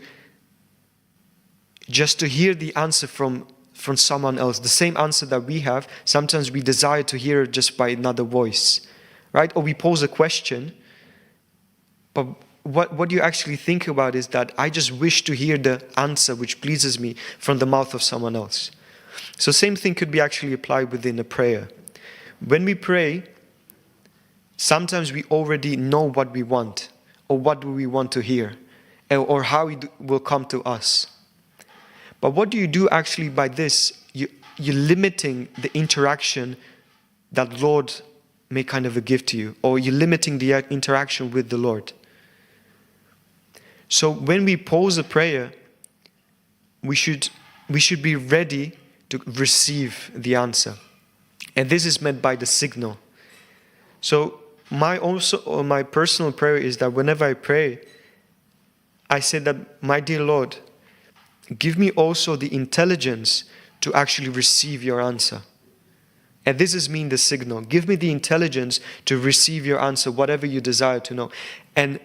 hear the answer from someone else. The same answer that we have, sometimes we desire to hear it just by another voice. Right? Or we pose a question, but what you actually think about is that I just wish to hear the answer which pleases me from the mouth of someone else. So same thing could be actually applied within a prayer. When we pray, sometimes we already know what we want, or what do we want to hear, or how it will come to us. But what do you do actually by this? You're limiting the interaction that Lord may kind of give to you, or you're limiting the interaction with the Lord. So when we pose a prayer, we should be ready to receive the answer. And this is meant by the signal. So my personal prayer is that whenever I pray, I say that, my dear Lord, give me also the intelligence to actually receive your answer. And this is mean the signal. Give me the intelligence to receive your answer, whatever you desire to know. And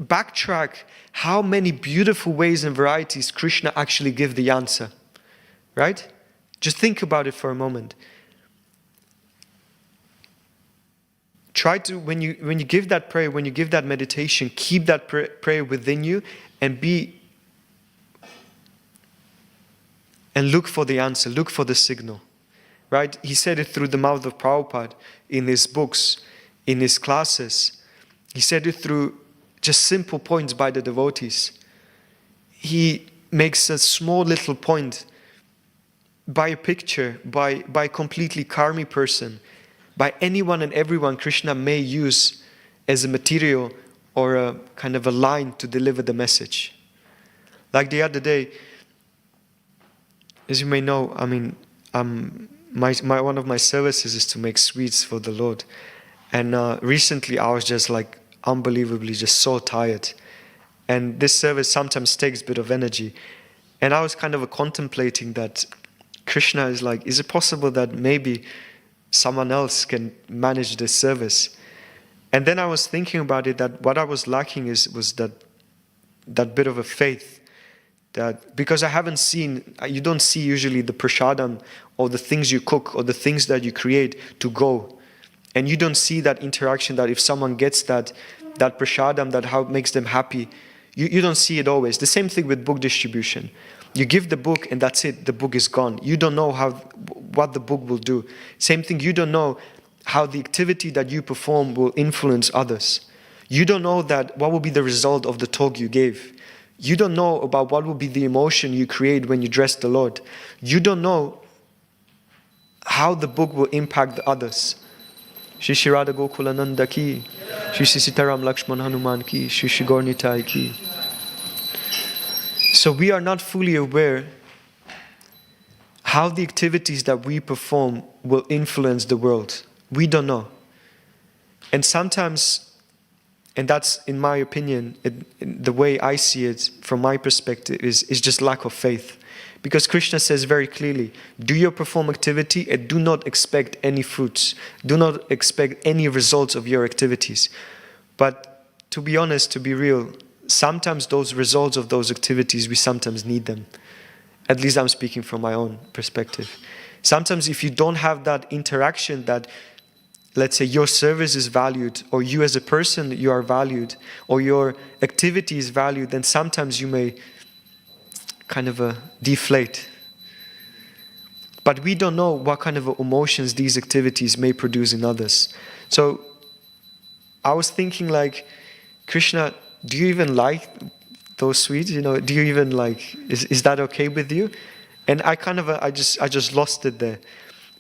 backtrack how many beautiful ways and varieties Krishna actually give the answer. Right? Just think about it for a moment. Try to, when you give that prayer, when you give that meditation, keep that prayer within you and look for the answer, look for the signal. Right? He said it through the mouth of Prabhupada in his books, in his classes. He said it through just simple points by the devotees. He makes a small little point by a picture, by a completely karmi person, by anyone and everyone Krishna may use as a material or a kind of a line to deliver the message. Like the other day, as you may know, I mean, one of my services is to make sweets for the Lord. And recently I was just like unbelievably just so tired. And this service sometimes takes a bit of energy. And I was kind of contemplating that Krishna is like, is it possible that maybe someone else can manage this service? And then I was thinking about it, that what I was lacking was that bit of a faith. That because I haven't seen, you don't see usually the prasadam or the things you cook or the things that you create to go. And you don't see that interaction, that if someone gets that prasadam, that how it makes them happy. You don't see it always. The same thing with book distribution. You give the book and that's it, the book is gone. You don't know what the book will do. Same thing, you don't know how the activity that you perform will influence others. You don't know that what will be the result of the talk you gave. You don't know about what will be the emotion you create when you dress the Lord. You don't know how the book will impact the others. Shri Shri Radha Gokulananda ki, Shri Shri Sitaram Lakshman Hanuman ki, Shri Shri Gaur Nitai ki. So we are not fully aware how the activities that we perform will influence the world. We don't know. And sometimes, and that's in my opinion, the way I see it from my perspective is just lack of faith. Because Krishna says very clearly, do your perform activity and do not expect any fruits. Do not expect any results of your activities. But to be honest, to be real, sometimes those results of those activities, we sometimes need them. At least I'm speaking from my own perspective. Sometimes if you don't have that interaction that, let's say, your service is valued, or you as a person, you are valued, or your activity is valued, then sometimes you may kind of deflate. But we don't know what kind of emotions these activities may produce in others. So I was thinking like, Krishna, do you even like those sweets? You know, do you even like, is that okay with you? And I kind of, I just lost it there.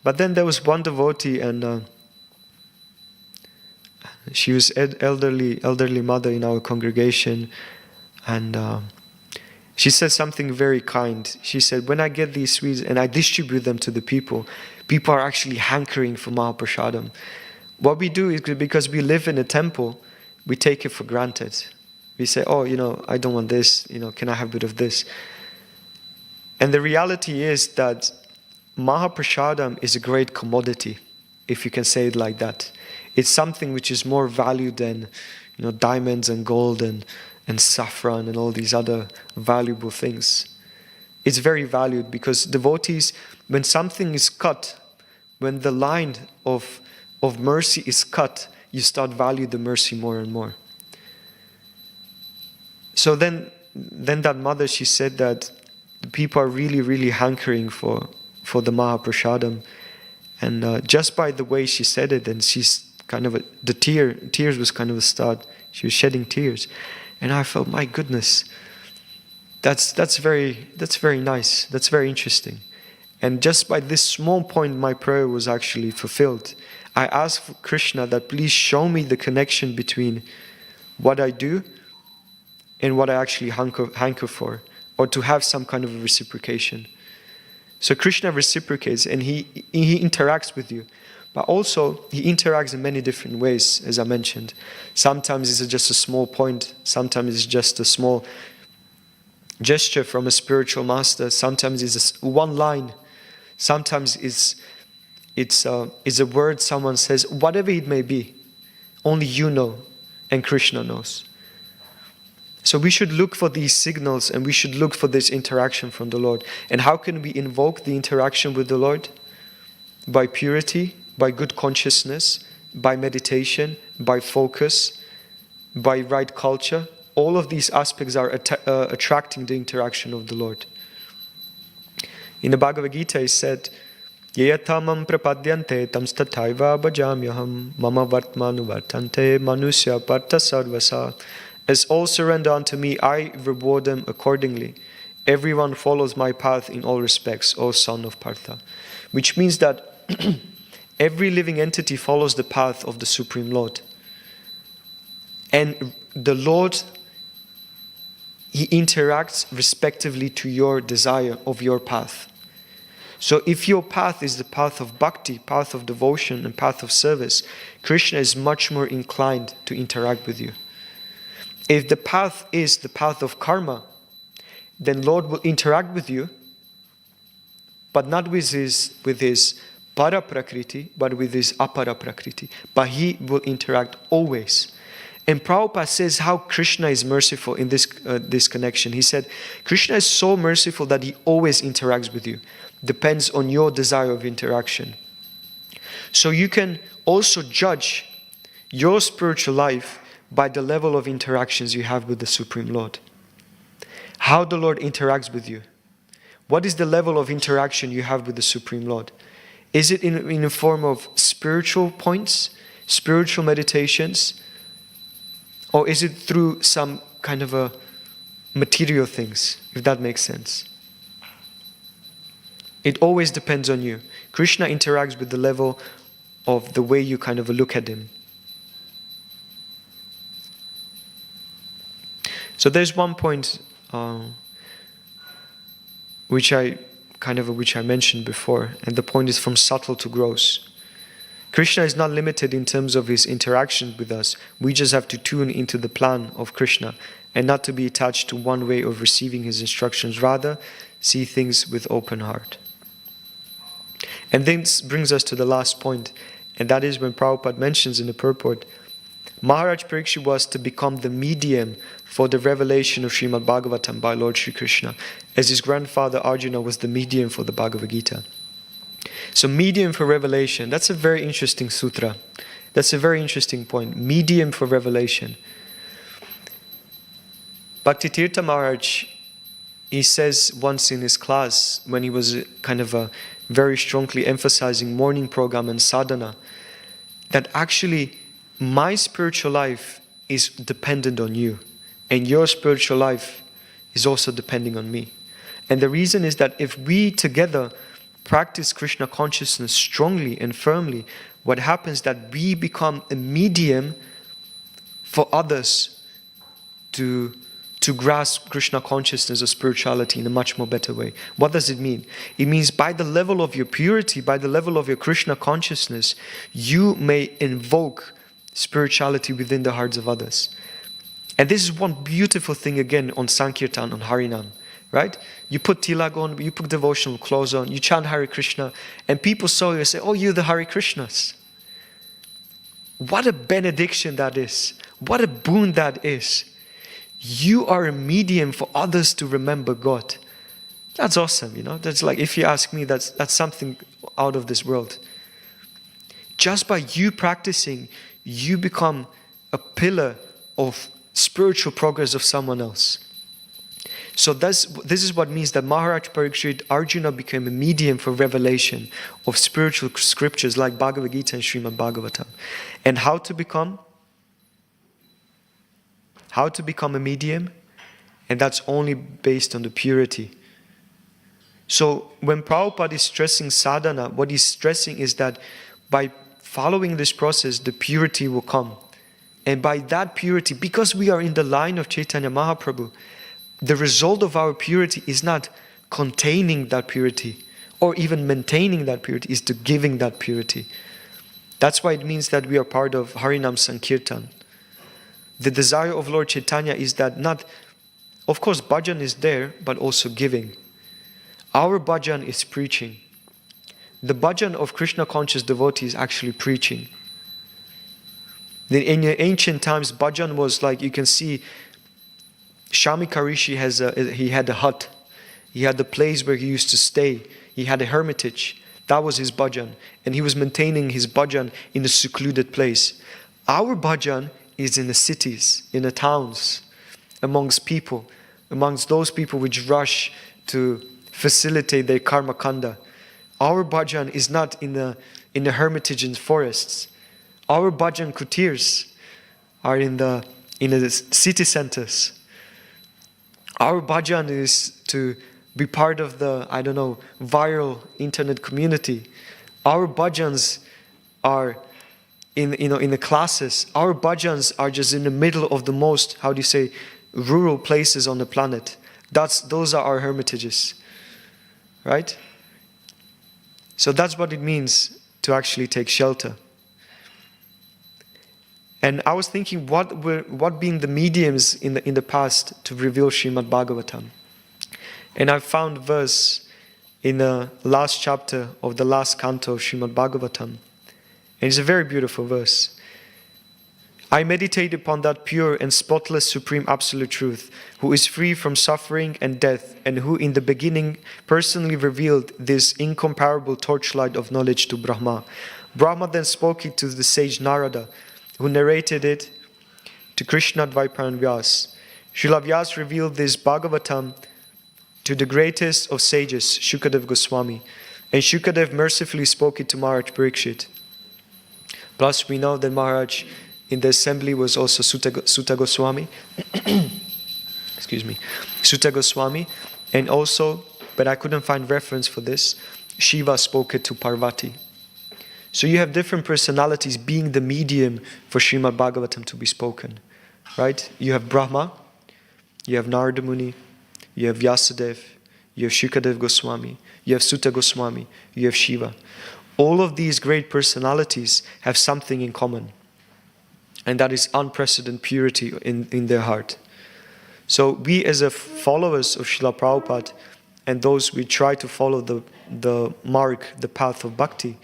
But then there was one devotee, and she was elderly mother in our congregation, and she said something very kind. She said, when I get these sweets and I distribute them to the people, people are actually hankering for Mahaprasadam. What we do is, because we live in a temple, we take it for granted. We say, oh, you know, I don't want this, you know, can I have a bit of this? And the reality is that Mahaprasadam is a great commodity, if you can say it like that. It's something which is more valued than, you know, diamonds and gold and saffron and all these other valuable things. It's very valued because devotees, when something is cut, when the line of mercy is cut, you start value the mercy more and more. So then that mother, she said that the people are really, really hankering for the Mahaprasadam. And just by the way she said it, and she's kind of, the tears was kind of a start. She was shedding tears. And I felt, my goodness, that's very nice. That's very interesting. And just by this small point, my prayer was actually fulfilled. I asked Krishna that please show me the connection between what I do and what I actually hanker for, or to have some kind of a reciprocation. So Krishna reciprocates, and he interacts with you. But also, he interacts in many different ways, as I mentioned. Sometimes it's just a small point. Sometimes it's just a small gesture from a spiritual master. Sometimes it's one line. Sometimes it's a word someone says, whatever it may be. Only you know, and Krishna knows. So we should look for these signals, and we should look for this interaction from the Lord. And how can we invoke the interaction with the Lord? By purity, by good consciousness, by meditation, by focus, by right culture. All of these aspects are attracting the interaction of the Lord. In the Bhagavad Gita it said, Yeyatamam prapadyante tam stataiva bhajamyaham mama vartmanu vartante manusya parta sarvasa. As all surrender unto me, I reward them accordingly. Everyone follows my path in all respects, O son of Partha. Which means that every living entity follows the path of the Supreme Lord. And the Lord, He interacts respectively to your desire of your path. So if your path is the path of bhakti, path of devotion, and path of service, Krishna is much more inclined to interact with you. If the path is the path of karma, then Lord will interact with you, but not with his para prakriti, but with his apara prakriti. But he will interact always. And Prabhupada says how Krishna is merciful in this connection. He said, Krishna is so merciful that he always interacts with you. Depends on your desire of interaction. So you can also judge your spiritual life by the level of interactions you have with the Supreme Lord. How the Lord interacts with you. What is the level of interaction you have with the Supreme Lord? Is it in a form of spiritual points, spiritual meditations, or is it through some kind of a material things, if that makes sense? It always depends on you. Krishna interacts with the level of the way you kind of look at him. So there's one point which I mentioned before, and the point is from subtle to gross. Krishna is not limited in terms of his interaction with us. We just have to tune into the plan of Krishna and not to be attached to one way of receiving his instructions. Rather, see things with open heart. And this brings us to the last point, and that is when Prabhupada mentions in the purport, Maharaj Parikshit was to become the medium for the revelation of Srimad Bhagavatam by Lord Sri Krishna, as his grandfather Arjuna was the medium for the Bhagavad Gita. So medium for revelation, that's a very interesting sutra. That's a very interesting point. Medium for revelation. Bhaktivedanta Maharaj, he says once in his class, when he was kind of very strongly emphasizing morning program and sadhana, that actually my spiritual life is dependent on you, and your spiritual life is also depending on me. And the reason is that if we together practice Krishna consciousness strongly and firmly, what happens is that we become a medium for others to grasp Krishna consciousness or spirituality in a much more better way. What does it mean? It means by the level of your purity, by the level of your Krishna consciousness, you may invoke spirituality within the hearts of others. And this is one beautiful thing again on Sankirtan, on Harinam, right? You put tilak on, you put devotional clothes on, you chant Hare Krishna, and people saw you and say, oh, you're the Hare Krishnas. What a benediction that is. What a boon that is. You are a medium for others to remember God. That's awesome, you know. That's like, if you ask me, that's something out of this world. Just by you practicing, you become a pillar of spiritual progress of someone else. So this is what means that Maharaj Parikshit, Arjuna became a medium for revelation of spiritual scriptures like Bhagavad Gita and Srimad Bhagavatam. And how to become a medium? And that's only based on the purity. So when Prabhupada is stressing sadhana, what he's stressing is that by following this process, the purity will come. And by that purity, because we are in the line of Chaitanya Mahaprabhu, the result of our purity is not containing that purity or even maintaining that purity, is to giving that purity. That's why it means that we are part of Harinam Sankirtan. The desire of Lord Chaitanya is that not, of course, bhajan is there, but also giving. Our bhajan is preaching. The bhajan of Krishna conscious devotee is actually preaching. In ancient times, bhajan was like, you can see, Shamika Rishi he had a hut. He had the place where he used to stay. He had a hermitage. That was his bhajan. And he was maintaining his bhajan in a secluded place. Our bhajan is in the cities, in the towns, amongst people, amongst those people which rush to facilitate their karma kanda. Our bhajan is not in the hermitage in forests. Our bhajan kutirs are in the city centers. Our bhajan is to be part of the, viral internet community. Our bhajans are in the classes. Our bhajans are just in the middle of the most, rural places on the planet. Those are our hermitages, right? So that's what it means to actually take shelter. And I was thinking, what being the mediums in the past to reveal Srimad Bhagavatam? And I found a verse in the last chapter of the last canto of Srimad Bhagavatam. And it's a very beautiful verse. I meditate upon that pure and spotless supreme absolute truth, who is free from suffering and death, and who in the beginning personally revealed this incomparable torchlight of knowledge to Brahma. Brahma then spoke it to the sage Narada, who narrated it to Krishna Dvaipayan Vyas. Srila Vyas revealed this Bhagavatam to the greatest of sages, Shukadev Goswami, and Shukadev mercifully spoke it to Maharaj Parikshit. Plus, we know that Maharaj in the assembly was also Sutta Goswami. Excuse me. Sutta Goswami. And also, but I couldn't find reference for this, Shiva spoke it to Parvati. So you have different personalities being the medium for Srimad Bhagavatam to be spoken. Right? You have Brahma, you have Narada Muni, you have Vyasadeva, you have Shukadev Goswami, you have Sutta Goswami, you have Shiva. All of these great personalities have something in common. And that is unprecedented purity in their heart. So we as followers of Srila Prabhupada and those we try to follow the mark, the path of bhakti,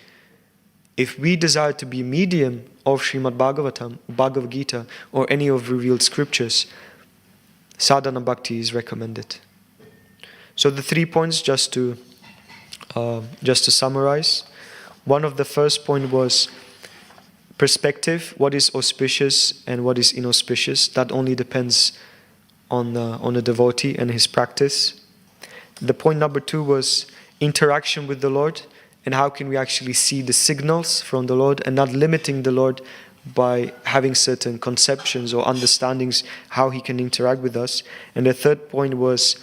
if we desire to be medium of Srimad Bhagavatam, Bhagavad Gita, or any of revealed scriptures, sadhana bhakti is recommended. So the 3 points, just to summarize. One of the first point was perspective, what is auspicious and what is inauspicious. That only depends on the devotee and his practice. The point number 2 was interaction with the Lord, and how can we actually see the signals from the Lord and not limiting the Lord by having certain conceptions or understandings how he can interact with us. And the third point was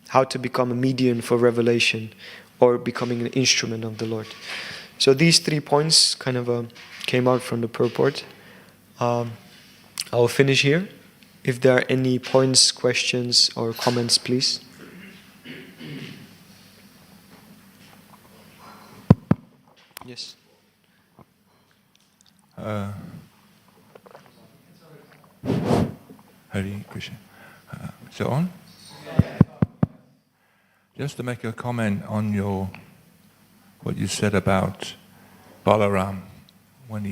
how to become a medium for revelation or becoming an instrument of the Lord. So these 3 points kind of came out from the purport. I'll finish here. If there are any points, questions or comments, please. Yes. Hare Krishna. Is it on? Just to make a comment on what you said about Balaram, when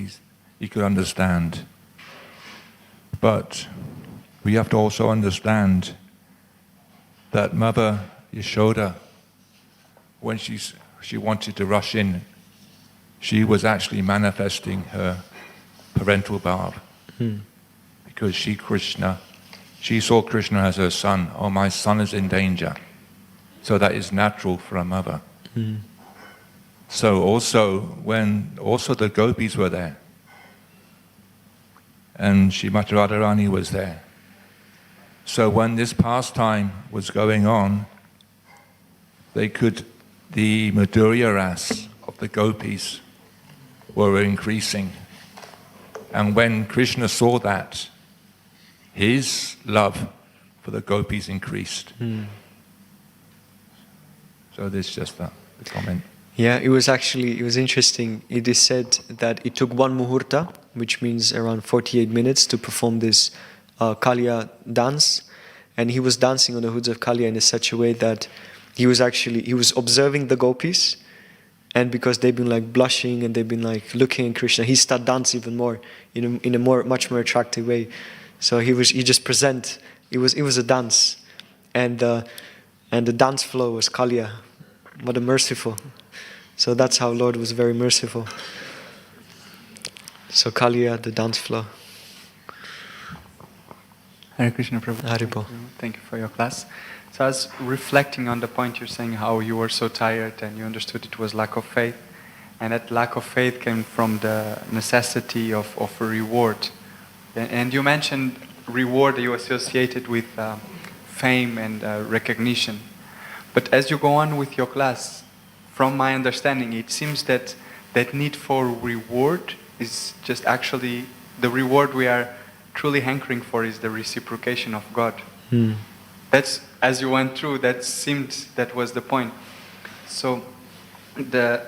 he could understand. But we have to also understand that Mother Yashoda, when she wanted to rush in, she was actually manifesting her parental bhav. Because she saw Krishna as her son. Oh, my son is in danger. So that is natural for a mother. So when the gopis were there, and Srimati Radharani was there. So when this pastime was going on, the Madhurya ras of the gopis were increasing. And when Krishna saw that, his love for the gopis increased. So this is just the comment. Yeah, it was interesting. It is said that it took 1 muhurta, which means around 48 minutes, to perform this Kaliya dance. And he was dancing on the hoods of Kaliya in such a way that he was observing the gopis, and because they've been like blushing and they've been like looking at Krishna, he started dancing even more in a much more attractive way. So he just present. It was a dance, and the dance flow was Kaliya. What a merciful. So that's how Lord was very merciful. So Kaliya, the dance flow. Hare Krishna Prabhu. Haribol. Thank you for your class. So I was reflecting on the point you're saying, how you were so tired and you understood it was lack of faith. And that lack of faith came from the necessity of a reward. And you mentioned reward you associated with fame and recognition. But as you go on with your class, from my understanding, it seems that need for reward is just actually the reward we are truly hankering for is the reciprocation of God. That's, as you went through, that was the point. So the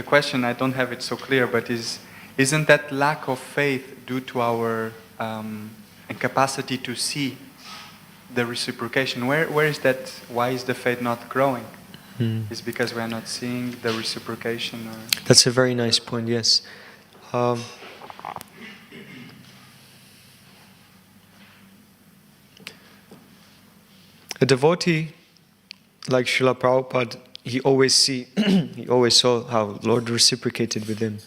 question, I don't have it so clear, but isn't that lack of faith due to our incapacity to see the reciprocation? Where is that? Why is the faith not growing? Is because we are not seeing the reciprocation? Or? That's a very nice point, yes. A devotee like Srila Prabhupada, he always saw how Lord reciprocated with him.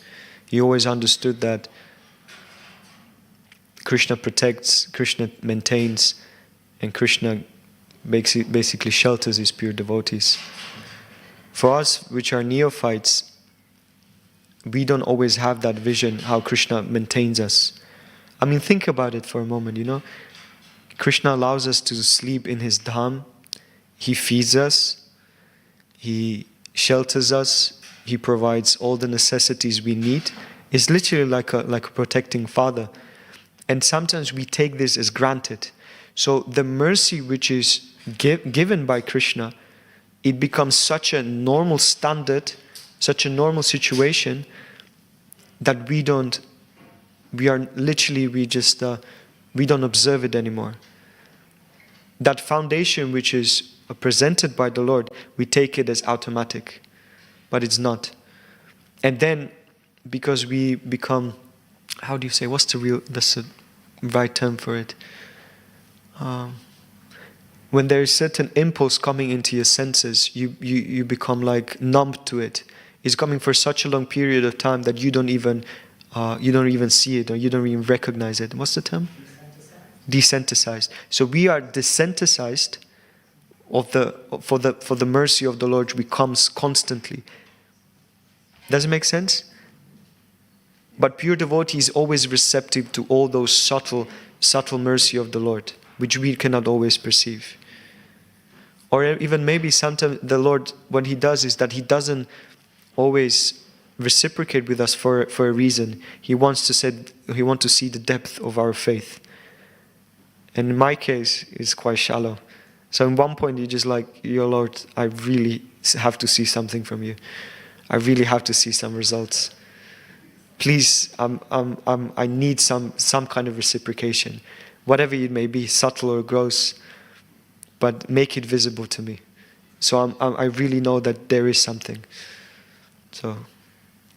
He always understood that Krishna protects, Krishna maintains, and Krishna basically shelters his pure devotees. For us, which are neophytes, we don't always have that vision, how Krishna maintains us. I mean, think about it for a moment, Krishna allows us to sleep in his dham. He feeds us. He shelters us. He provides all the necessities we need. It's literally like a protecting father. And sometimes we take this as granted. So the mercy which is given by Krishna, it becomes such a normal standard, such a normal situation that we don't observe it anymore. That foundation which is presented by the Lord, we take it as automatic. But it's not. And then, because we become, how do you say, that's the right term for it? When there is certain impulse coming into your senses, you become like numb to it. It's coming for such a long period of time that you don't even see it, or you don't even recognize it. What's the term? Desensitized. So we are desensitized for the mercy of the Lord, which comes constantly. Does it make sense? But pure devotee is always receptive to all those subtle mercy of the Lord, which we cannot always perceive. Or even maybe sometimes the Lord, what He does is that He doesn't always reciprocate with us for a reason. He wants to see the depth of our faith. And in my case, it's quite shallow. So in one point, you're just like, "Your Lord, I really have to see something from you. I really have to see some results. Please, I need some kind of reciprocation, whatever it may be, subtle or gross, but make it visible to me. So I really know that there is something." So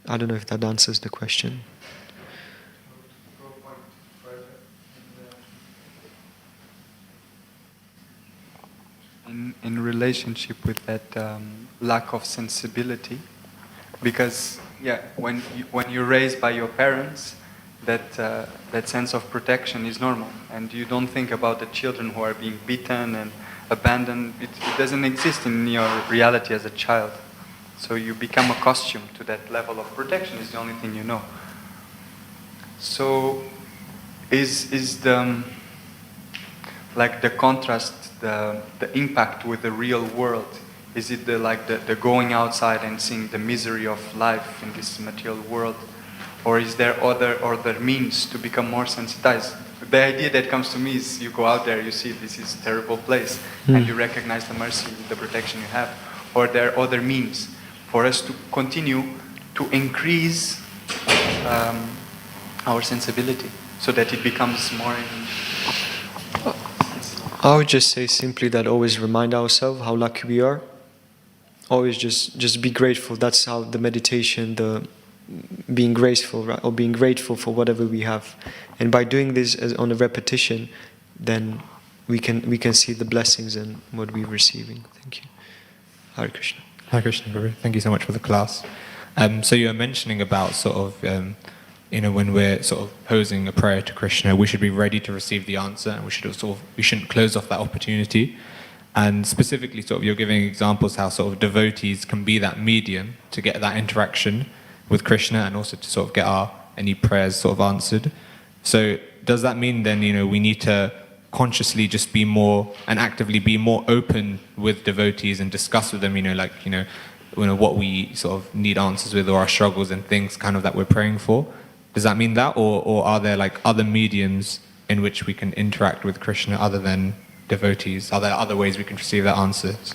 I don't know if that answers the question. In relationship with that lack of sensibility, because when you're raised by your parents, that sense of protection is normal, and you don't think about the children who are being beaten and abandoned. It doesn't exist in your reality as a child, so you become accustomed to that level of protection. Is the only thing you know. So is the contrast, the impact with the real world, is it the going outside and seeing the misery of life in this material world, or is there other means to become more sensitized? The idea that comes to me is you go out there, you see this is a terrible place, and you recognize the mercy, the protection you have, or there are other means for us to continue to increase our sensibility so that it becomes more. I would just say simply that always remind ourselves how lucky we are. Always just be grateful. That's how the meditation, the being graceful, right? Or being grateful for whatever we have. And by doing this on a repetition, then we can see the blessings and what we're receiving. Thank you. Hare Krishna. Hare Krishna, Guru. Thank you so much for the class. So you were mentioning about sort of when we're sort of posing a prayer to Krishna, we should be ready to receive the answer, and we shouldn't close off that opportunity. And specifically, sort of, you're giving examples how sort of devotees can be that medium to get that interaction with Krishna, and also to sort of get any prayers sort of answered. So does that mean then we need to consciously just be more and actively be more open with devotees and discuss with them, what we sort of need answers with, or our struggles and things kind of that we're praying for? Does that mean that, or are there other mediums in which we can interact with Krishna other than devotees? Are there other ways we can receive that answers?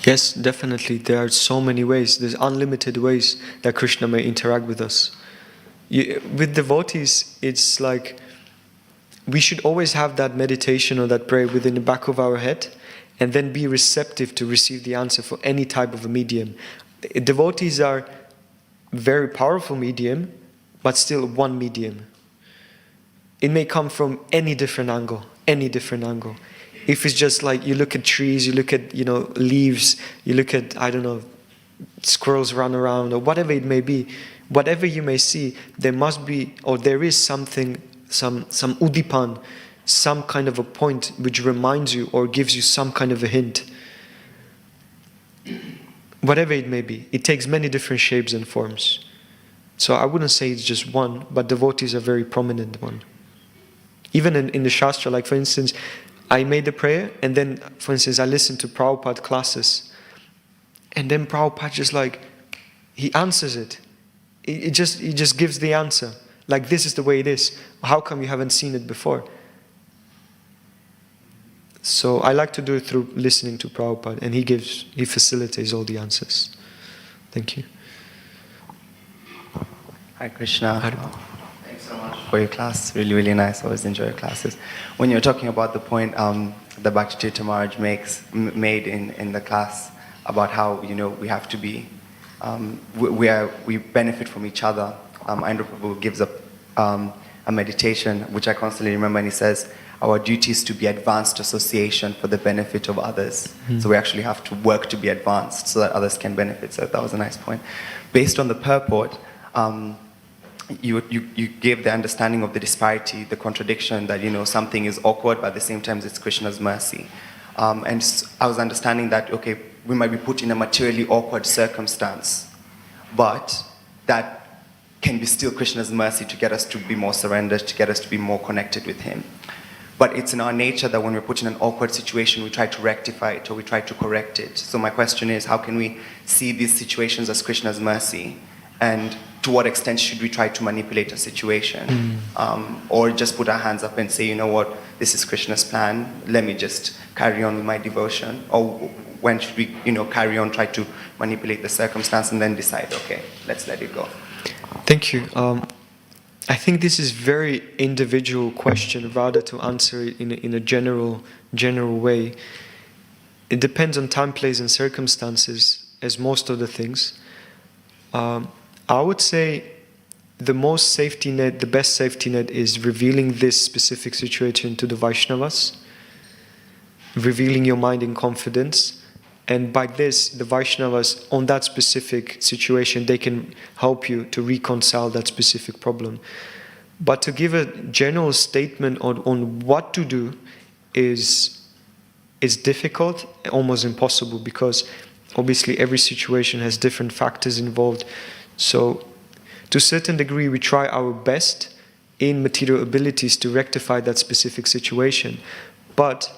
Yes, definitely. There are so many ways. There's unlimited ways that Krishna may interact with us. With devotees, it's like we should always have that meditation or that prayer within the back of our head, and then be receptive to receive the answer for any type of a medium. Devotees are very powerful medium, but still one medium. It may come from any different angle. If it's just like you look at trees, you look at leaves, you look at squirrels run around, or whatever it may be, whatever you may see, there must be, or there is something, some udipan, some kind of a point which reminds you or gives you some kind of a hint. Whatever it may be, it takes many different shapes and forms. So I wouldn't say it's just one, but devotees are a very prominent one. Even in the Shastra, like for instance, I made the prayer, and then, for instance, I listened to Prabhupada classes, and then Prabhupada just he answers it. He just gives the answer. Like, this is the way it is. How come you haven't seen it before? So I like to do it through listening to Prabhupada, and he facilitates all the answers. Thank you. Hare Krishna. Hare. Thanks so much. for your class. Really, really nice. Always enjoy your classes. When you're talking about the point that Bhaktivedanta Manor made in the class about how, you know, we have to be, we benefit from each other. Andrew Prabhu gives a meditation, which I constantly remember, and he says, our duty is to be advanced association for the benefit of others. So we actually have to work to be advanced so that others can benefit. So that was a nice point. Based on the purport, you gave the understanding of the disparity, the contradiction, that, you know, something is awkward, but at the same time it's Krishna's mercy. And I was understanding that, okay, we might be put in a materially awkward circumstance, but that can be still Krishna's mercy to get us to be more surrendered, to get us to be more connected with Him. But it's in our nature that when we're put in an awkward situation, we try to rectify it or we try to correct it. So my question is, how can we see these situations as Krishna's mercy? And to what extent should we try to manipulate a situation? Or just put our hands up and say, you know what, this is Krishna's plan, let me just carry on with my devotion? Or when should we, you know, carry on, try to manipulate the circumstance and then decide, okay, let's let it go? Thank you. I think this is very individual question, rather to answer it in a general way. It depends on time, place, and circumstances, as most of the things. I would say the most safety net, the best safety net, is revealing this specific situation to the Vaishnavas, revealing your mind in confidence. And by this, the Vaishnavas, on that specific situation, they can help you to reconcile that specific problem. But to give a general statement on what to do is difficult, almost impossible, because obviously every situation has different factors involved. So to a certain degree, we try our best in material abilities to rectify that specific situation. But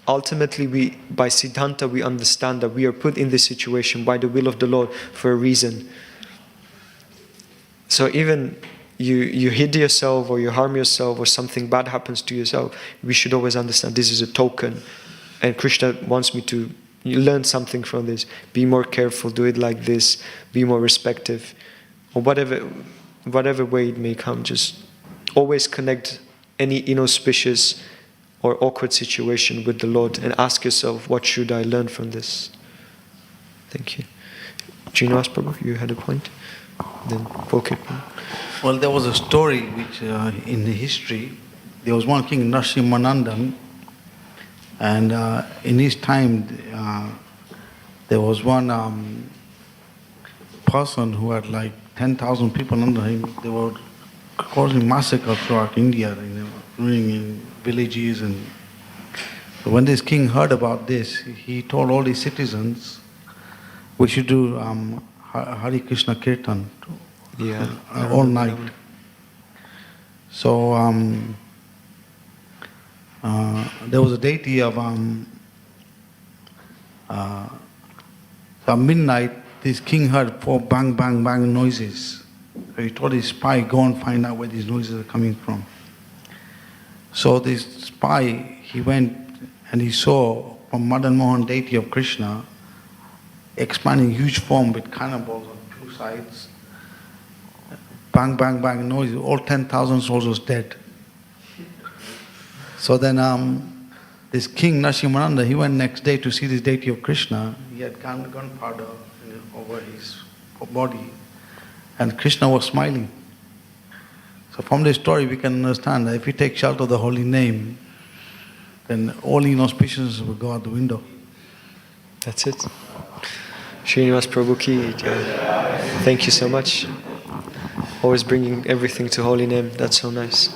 ultimately, by Siddhanta, we understand that we are put in this situation by the will of the Lord for a reason. So even you hit yourself or you harm yourself or something bad happens to yourself, we should always understand this is a token. And Krishna wants me to learn something from this. Be more careful, do it like this, be more respectful. Or whatever way it may come, just always connect any inauspicious or awkward situation with the Lord and ask yourself, what should I learn from this? Thank you. Srinivas Prabhu, you had a point? Then Pulkit. Well, there was a story which in the history, there was one king, Narasimhanandan, and in his time there was one person who had like 10,000 people under him. They were causing massacres throughout India, ruining villages. And so when this king heard about this, he told all his citizens, we should do Hare Krishna Kirtan all night. So there was a deity of at midnight, this king heard 4 bang, bang, bang noises. So he told his spy, go and find out where these noises are coming from. So this spy, he went and he saw from Madan Mohan, deity of Krishna, expanding huge form with cannonballs on 2 sides. Bang, bang, bang noises, all 10,000 souls was dead. So then this king Narasimhananda, he went next day to see this deity of Krishna. He had gunpowder over his body, and Krishna was smiling. So from this story we can understand that if we take shelter of the holy name, then all inauspiciousness will go out the window. That's it. Srinivas Prabhu ki jai. Thank you so much. Always bringing everything to holy name. That's so nice.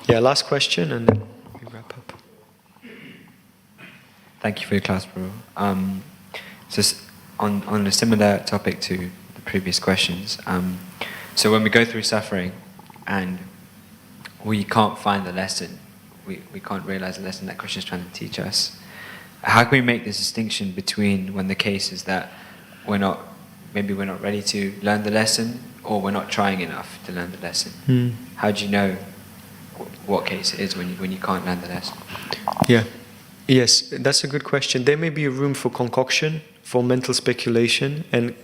Yeah, last question and then we wrap up. Thank you for your class, Prabhu. Just on a similar topic to the previous questions. So when we go through suffering and we can't find the lesson, we can't realize the lesson that Krishna is trying to teach us, how can we make this distinction between when the case is that maybe we're not ready to learn the lesson, or we're not trying enough to learn the lesson? How do you know what case it is when you can't learn the lesson? Yeah. Yes, that's a good question. There may be a room for concoction, for mental speculation, and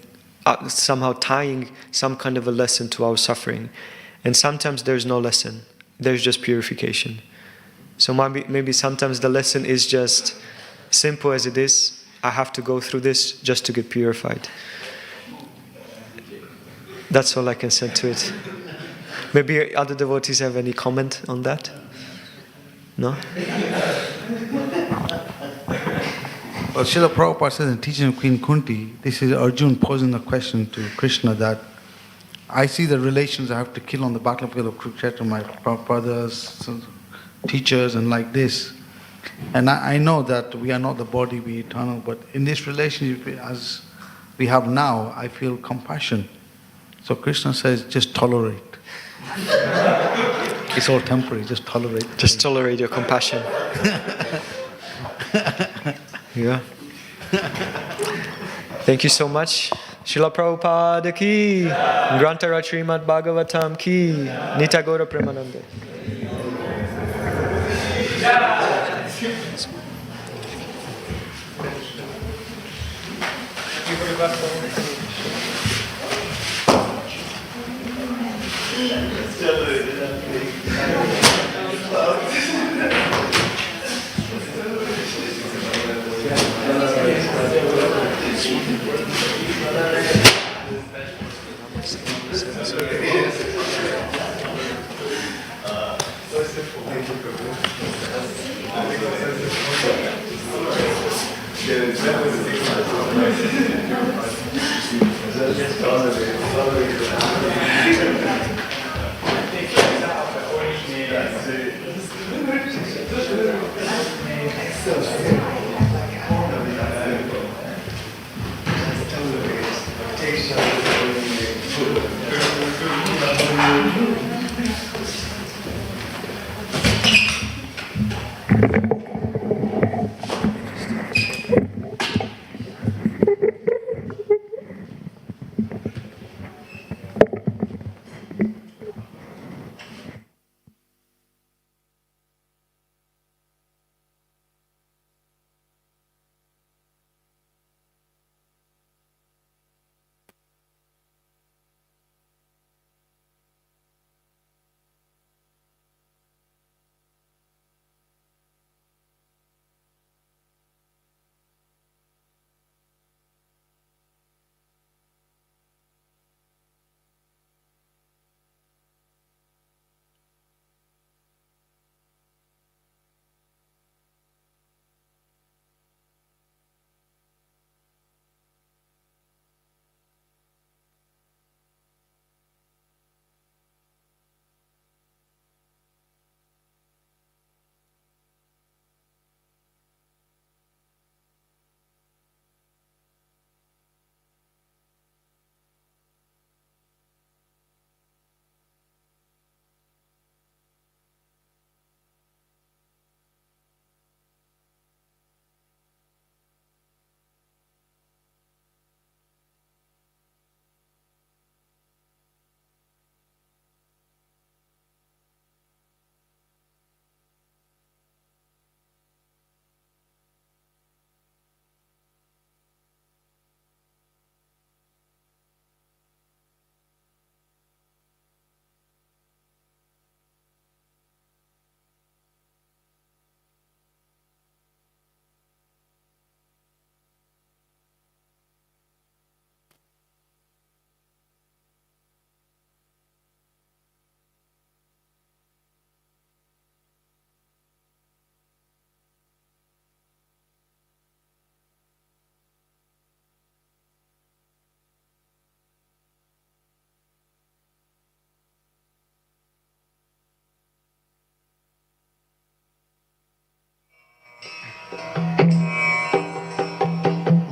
somehow tying some kind of a lesson to our suffering. And sometimes there's no lesson, there's just purification. So maybe sometimes the lesson is just simple as it is. I have to go through this just to get purified. That's all I can say to it. Maybe other devotees have any comment on that? No? Well, Srila Prabhupada says in teaching of Queen Kunti, this is Arjun posing the question to Krishna that I see the relations I have to kill on the battlefield of Kurukshetra, my brothers, teachers, and like this. And I know that we are not the body, we eternal, but in this relationship as we have now, I feel compassion. So Krishna says, just tolerate. It's all temporary, just tolerate. Just tolerate your compassion. Yeah. Thank you so much. Srila Prabhupada ki, Grantara Srimad Bhagavatam ki, Nitagora Premanande.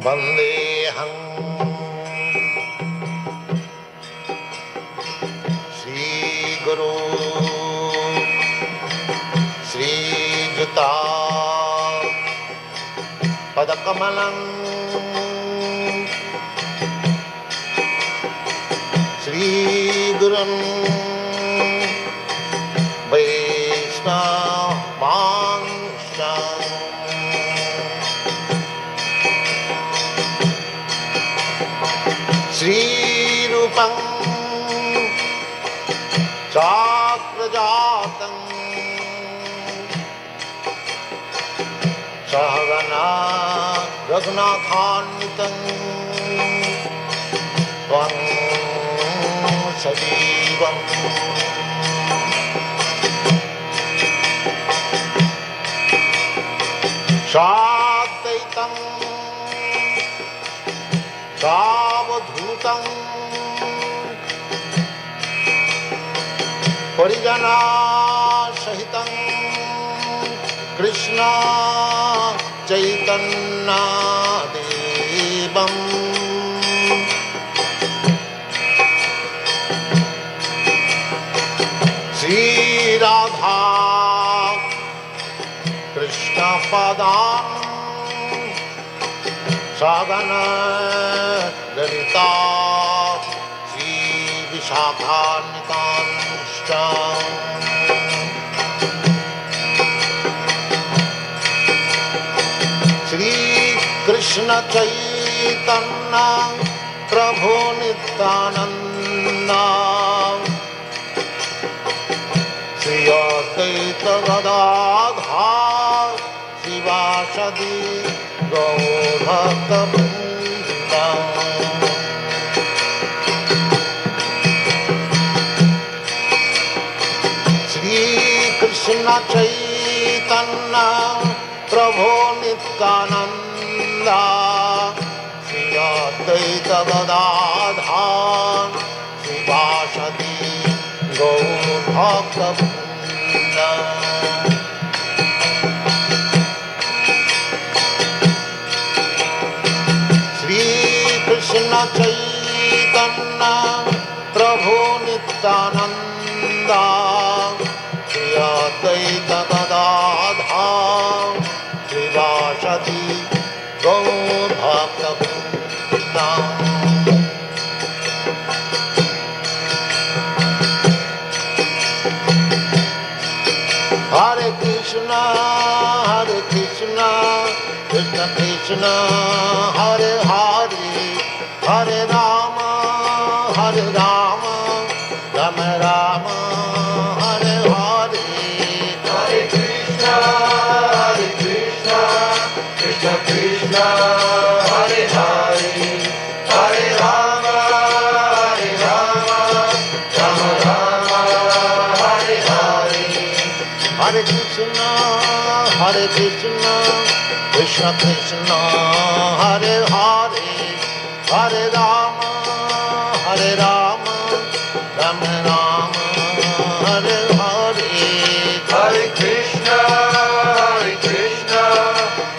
Vandeham Shri Guru Shri Juta Padakamalam Shri Gurun Vaishnavang Shri रूपं चाक्रजातं सहगना रघुनाथान्वितं त्वं सजीवम् साद्वैतं सावधूतं परिजनासहितं कृष्ण चैतन्यदेवम् श्रीराधा कृष्णपदान् सगन ललिता श्रीविशाखान्वितांश्च श्रीकृष्ण चैतन्य प्रभु नित्यानन्द श्री अद्वैत गदाधर शिवासदि गौरभक्तवृन्द श्रीकृष्ण चैतन्य प्रभु नित्यानन्द श्री अद्वैत गदाधर शिवासदि गौरभक्तवृन्द श्रीकृष्ण चैतन्य प्रभु Nityanand Shri Advaita Gadadhar श्रीवासदि गौरभक्तवृन्द Hare Krishna, Krishna Krishna, Hare Hare, Hare Rama, Rama Rama, Hare Hare. Hare Krishna, Krishna Krishna, Hare Hare, Hare Rama, Rama Rama, Hare Hare. Hare Krishna, Krishna Krishna, Hare Hare, Hare Rama, Rama Rama, Hare Hare. Hare Krishna,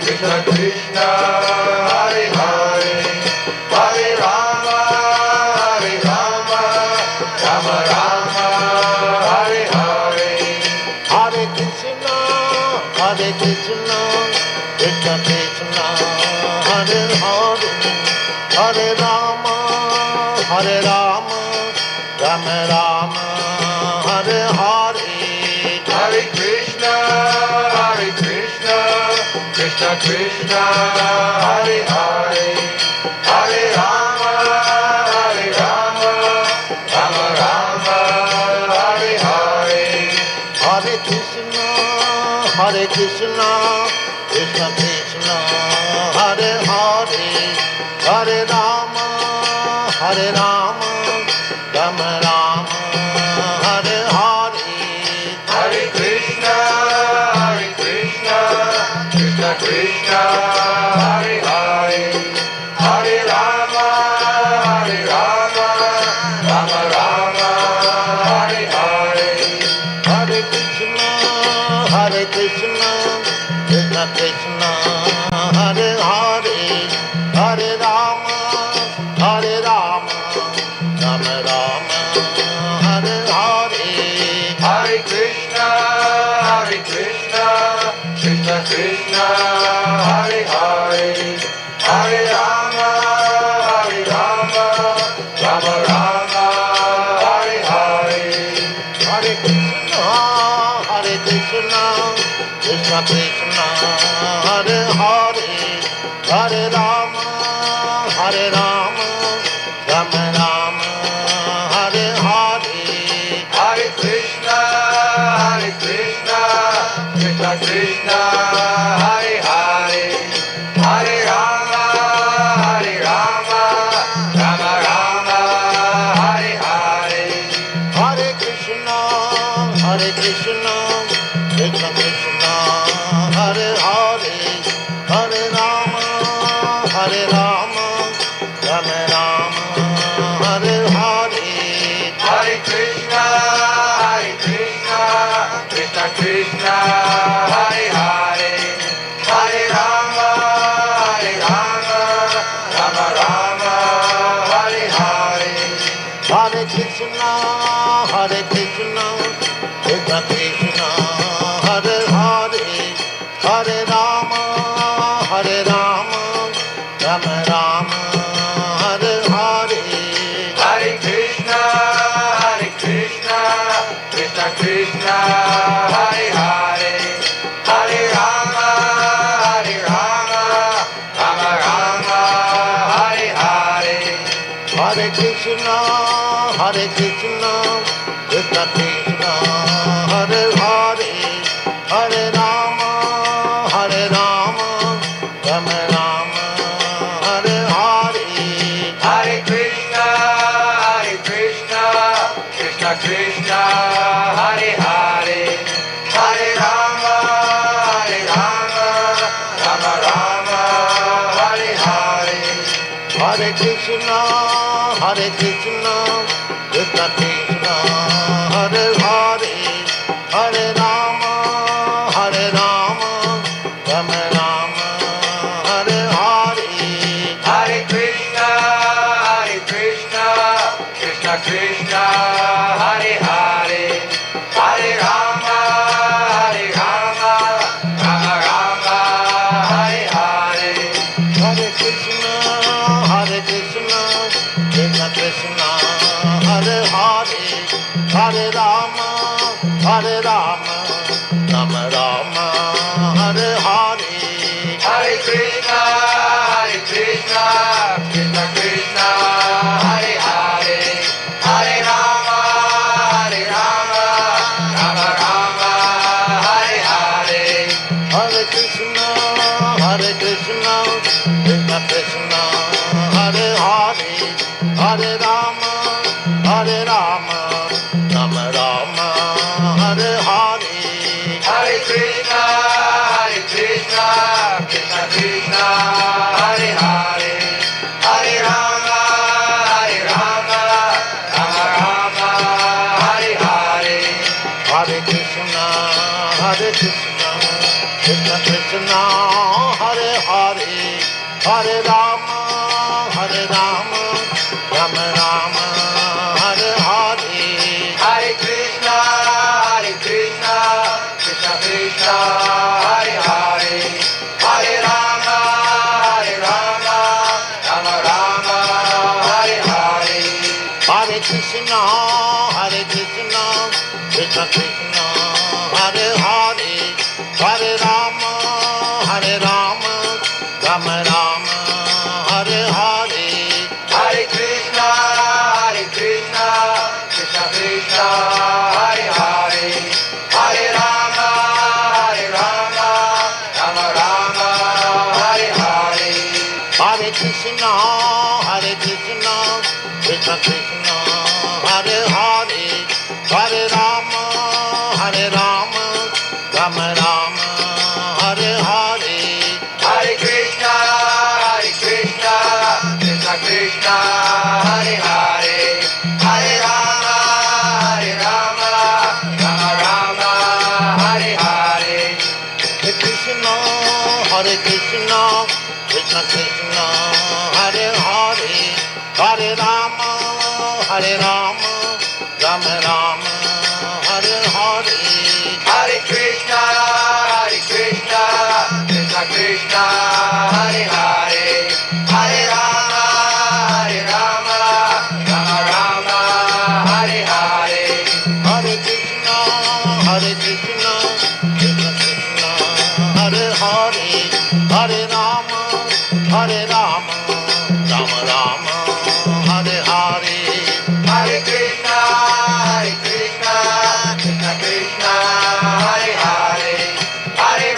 Krishna Krishna, Hare Hare, Hare Rama, Rama Rama, Hare Hare. Hare Krishna, Krishna Krishna, Hare Hare, Hare Rama, Rama Rama, Hare Hare. Hare Krishna, Krishna Krishna, Hare Hare, Hare Rama, Rama Rama, Hare Hare. Hare Krishna, Krishna Krishna, Hare Hare, Hare Rama, Rama Rama, Hare Hare. Hare Krishna, Krishna Krishna, Hare Hare, Hare Rama, Rama Rama, Hare Hare. Hare Krishna, Krishna Krishna, Hare Hare, Hare Rama, Rama Rama, Hare Hare. Hare Krishna, Krishna Krishna, Hare Hare, Hare Rama, Rama Rama, Hare Hare. Hare Krishna, Krishna Krishna, Hare Hare, Hare Rama, Rama Rama, Krishna, Hare Hare, Hare Rama, Rama Rama, Hare Hare. Hare Krishna, Krishna Krishna, Hare Hare, Hare Rama, Rama Rama, Hare Hare. Hare Krishna, Krishna Krishna, Hare Hare, Hare Rama, Rama Rama, Hare Hare. Hare Krishna, Krishna Krishna, Hare Hare, Hare Rama, Rama Rama, Hare Hare. Hare Krishna, Krishna Krishna, Hare Hare, Hare Rama, Rama Rama, Hare Hare. Hare Krishna, Krishna Krishna, Hare Hare, Hare Rama, Rama Rama, Hare Hare. Hare Krishna, Krishna Krishna, Hare Hare, Hare Rama, Rama Rama, Hare Hare. Hare Krishna, Krishna Krishna, Hare Hare, Hare Rama, Rama Rama, Hare Hare. Hare Krishna, Krishna Krishna, Hare Hare, Hare Rama, Rama Rama, Hare Hare. Hare Krishna, Krishna Krishna, Hare Hare, Hare Rama, Rama Rama, Hare Hare. Hare Krishna, Krishna Krishna, Hare Hare, Hare Rama, Rama Rama, Hare Hare. Hare Krishna, Krishna Krishna, Hare Hare, Hare Rama, Rama Rama, Hare Hare. Hare Krishna, Krishna Krishna, Hare Hare, Hare Rama, Rama Rama, Hare Hare. Hare Krishna, Krishna Krishna, Hare Hare, Hare Rama, Rama Rama, Hare Hare. Hare Krishna, Krishna Krishna, Hare Hare, Hare Rama, Rama Rama, Hare Hare. Hare Krishna, Krishna Krishna, Hare Hare, Hare Rama, Rama Rama, Hare Hare. Hare Krishna, Krishna Krishna, Hare Hare, Hare Rama, Rama Rama, Hare Hare. Hare Krishna, Krishna Krishna, Hare Hare, Hare Rama, Rama Rama, Hare Hare. Hare Krishna, Krishna Krishna, Hare Hare, Hare Rama, Rama Rama, Hare Hare. Hare Krishna, Krishna Krishna, Hare Hare, Hare Rama, Rama Rama, Hare Hare. Hare Krishna, Krishna Krishna, Hare Hare, Hare Rama, Rama Hare Hare. Hare Krishna, Krishna Krishna, Hare Hare, Hare Rama, Rama Rama, Hare Hare. Hare Krishna, Krishna Krishna, Hare Hare, Hare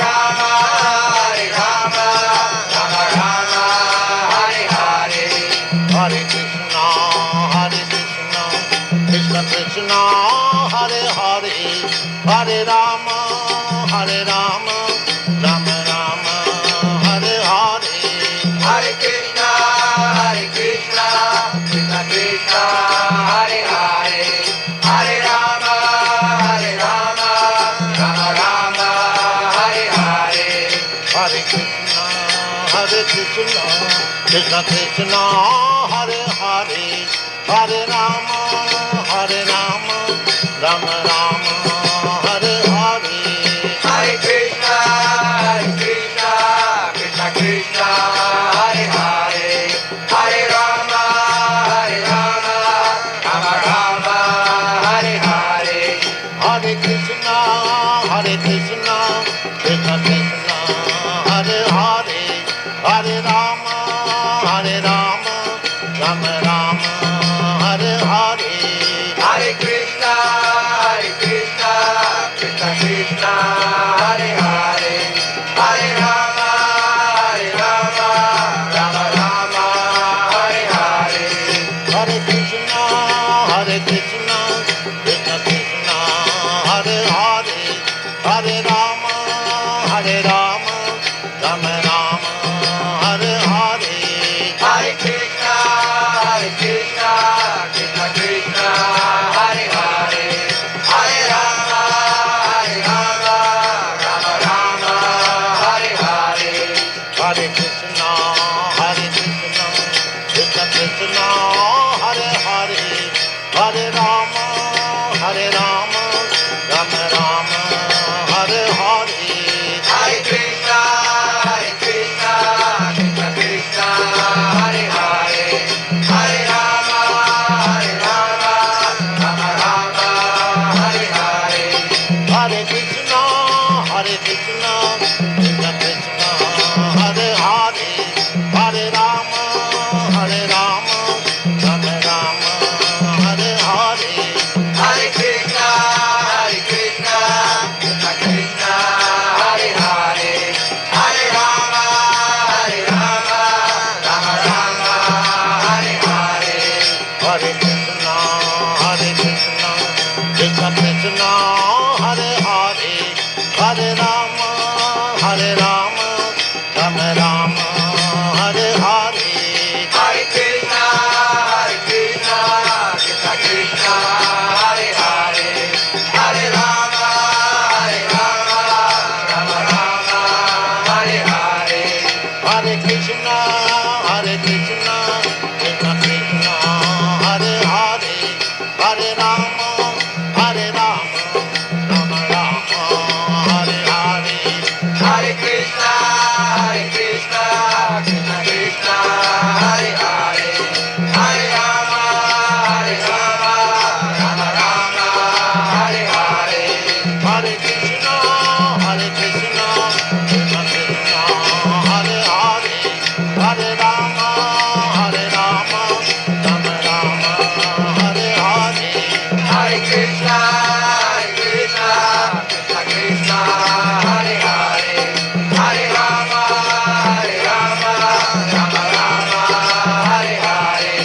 Krishna, Hare Hare, Hare Rama, Rama Rama, Hare Hare. Hare Krishna, Krishna Krishna, Hare Hare, Hare Rama, Rama Rama, Hare Hare. Hare Krishna, Krishna Krishna, Hare Hare, Hare Rama, Rama Rama, Hare Hare. Hare Krishna, Krishna Krishna, Hare Hare, Hare Rama, Rama Rama, Hare Hare. Hare Krishna, Krishna Krishna, Hare Hare, Hare Rama, Rama Rama, Hare Hare. Hare Krishna, Krishna Krishna, Hare Hare, Hare Rama, Rama Rama, Hare Hare. Hare Krishna, Krishna Krishna, Hare Hare, Hare Rama, Rama Rama, Hare Hare. Hare Krishna, Krishna Krishna, Hare Hare, Hare Rama, Rama Rama, Hare Hare. Hare Krishna, Krishna Krishna, Hare Hare, Hare Rama, Rama Rama, Hare Hare. Hare Krishna, Krishna Krishna, Hare Hare, Hare Rama, Rama Rama, Hare Hare. Hare Krishna, Krishna Krishna, Hare Hare, Hare Rama, Rama Rama, Hare Hare. Hare Krishna, Krishna Krishna, Hare Hare, Hare Rama, Rama Rama, Hare Hare. Hare Krishna, Krishna Krishna, Hare Hare, Hare Rama, Rama Rama, Hare Hare. Hare Krishna, Krishna Krishna, Hare Hare, Hare Rama, Rama Rama, Hare Hare. Hare Krishna, Krishna Krishna, Hare Hare, Hare Rama, Rama Rama, Hare Hare. Hare Krishna, Krishna Krishna, Hare Hare, Hare Rama, Rama Rama, Hare Hare. Hare Krishna, Krishna Krishna, Hare Hare, Hare Rama, Rama Rama, Hare Hare. Hare Krishna, Krishna Krishna, Hare Hare, Hare Rama, Rama Rama, Hare Hare.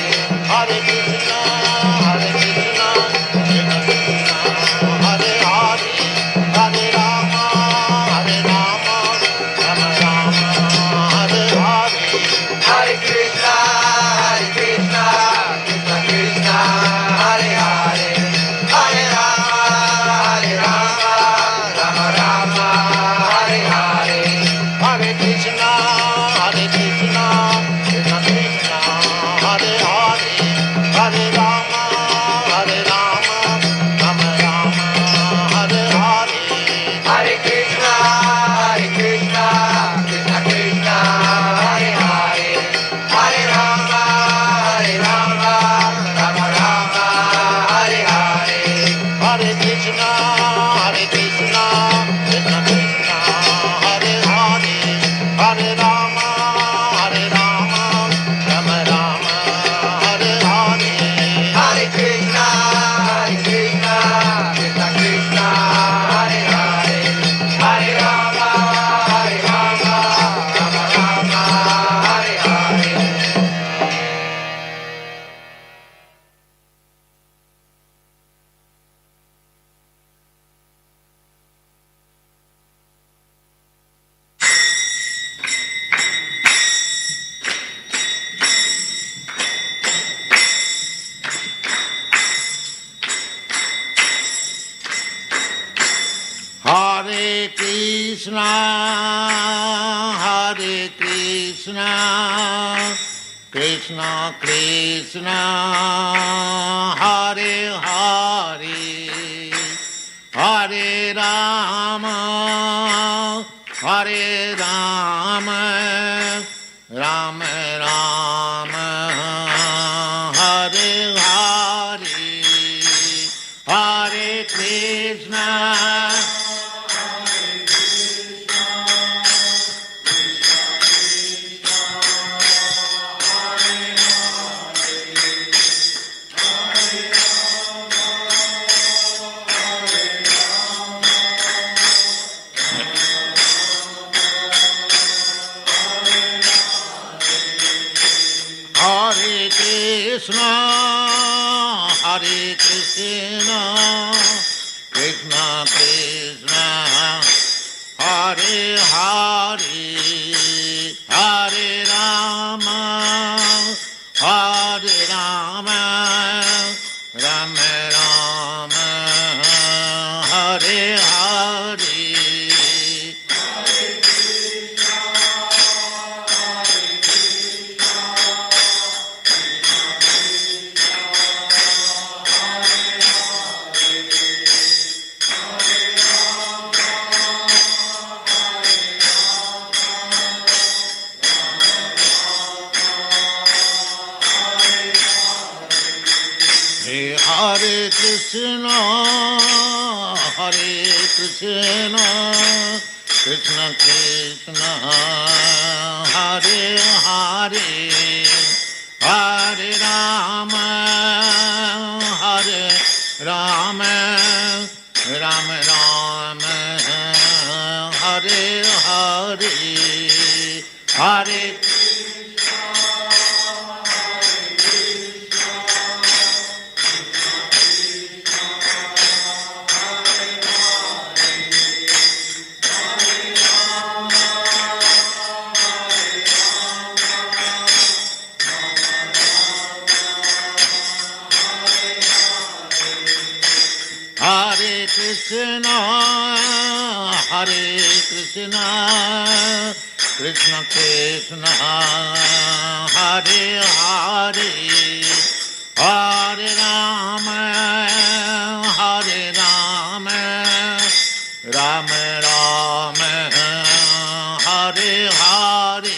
Hare Krishna, Krishna Krishna, Hare Hare, Hare Rama, Rama Rama, Hare Hare. Hare Krishna, Krishna Krishna, Hare Hare, Hare Rama, Hare Krishna, Krishna Krishna, Hare Hare, Hare Rama, Hare Rama, Rama Rama, Hare Hare, Hare Krishna. Hare Krishna, Krishna Krishna, Hare Hare, Hare Rama, Hare Rama, Rama Rama, Hare Hare. Hare Krishna, Krishna Krishna, Hare Hare, Hare Rama, Hare Rama, Rama Rama, Hare Hare, Hare Krishna, Krishna Krishna, Hare Hare, Hare Rama, Hare Rama, Rama Rama, Hare Hare.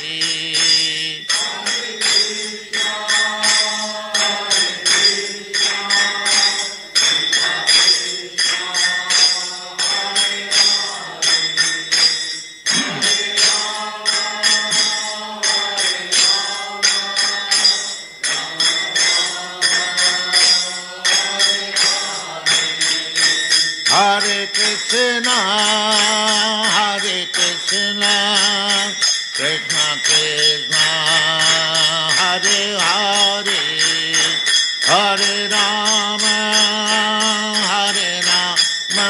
Hare Krishna, Krishna Krishna, Hare Hare, Hare Rama, Hare Rama,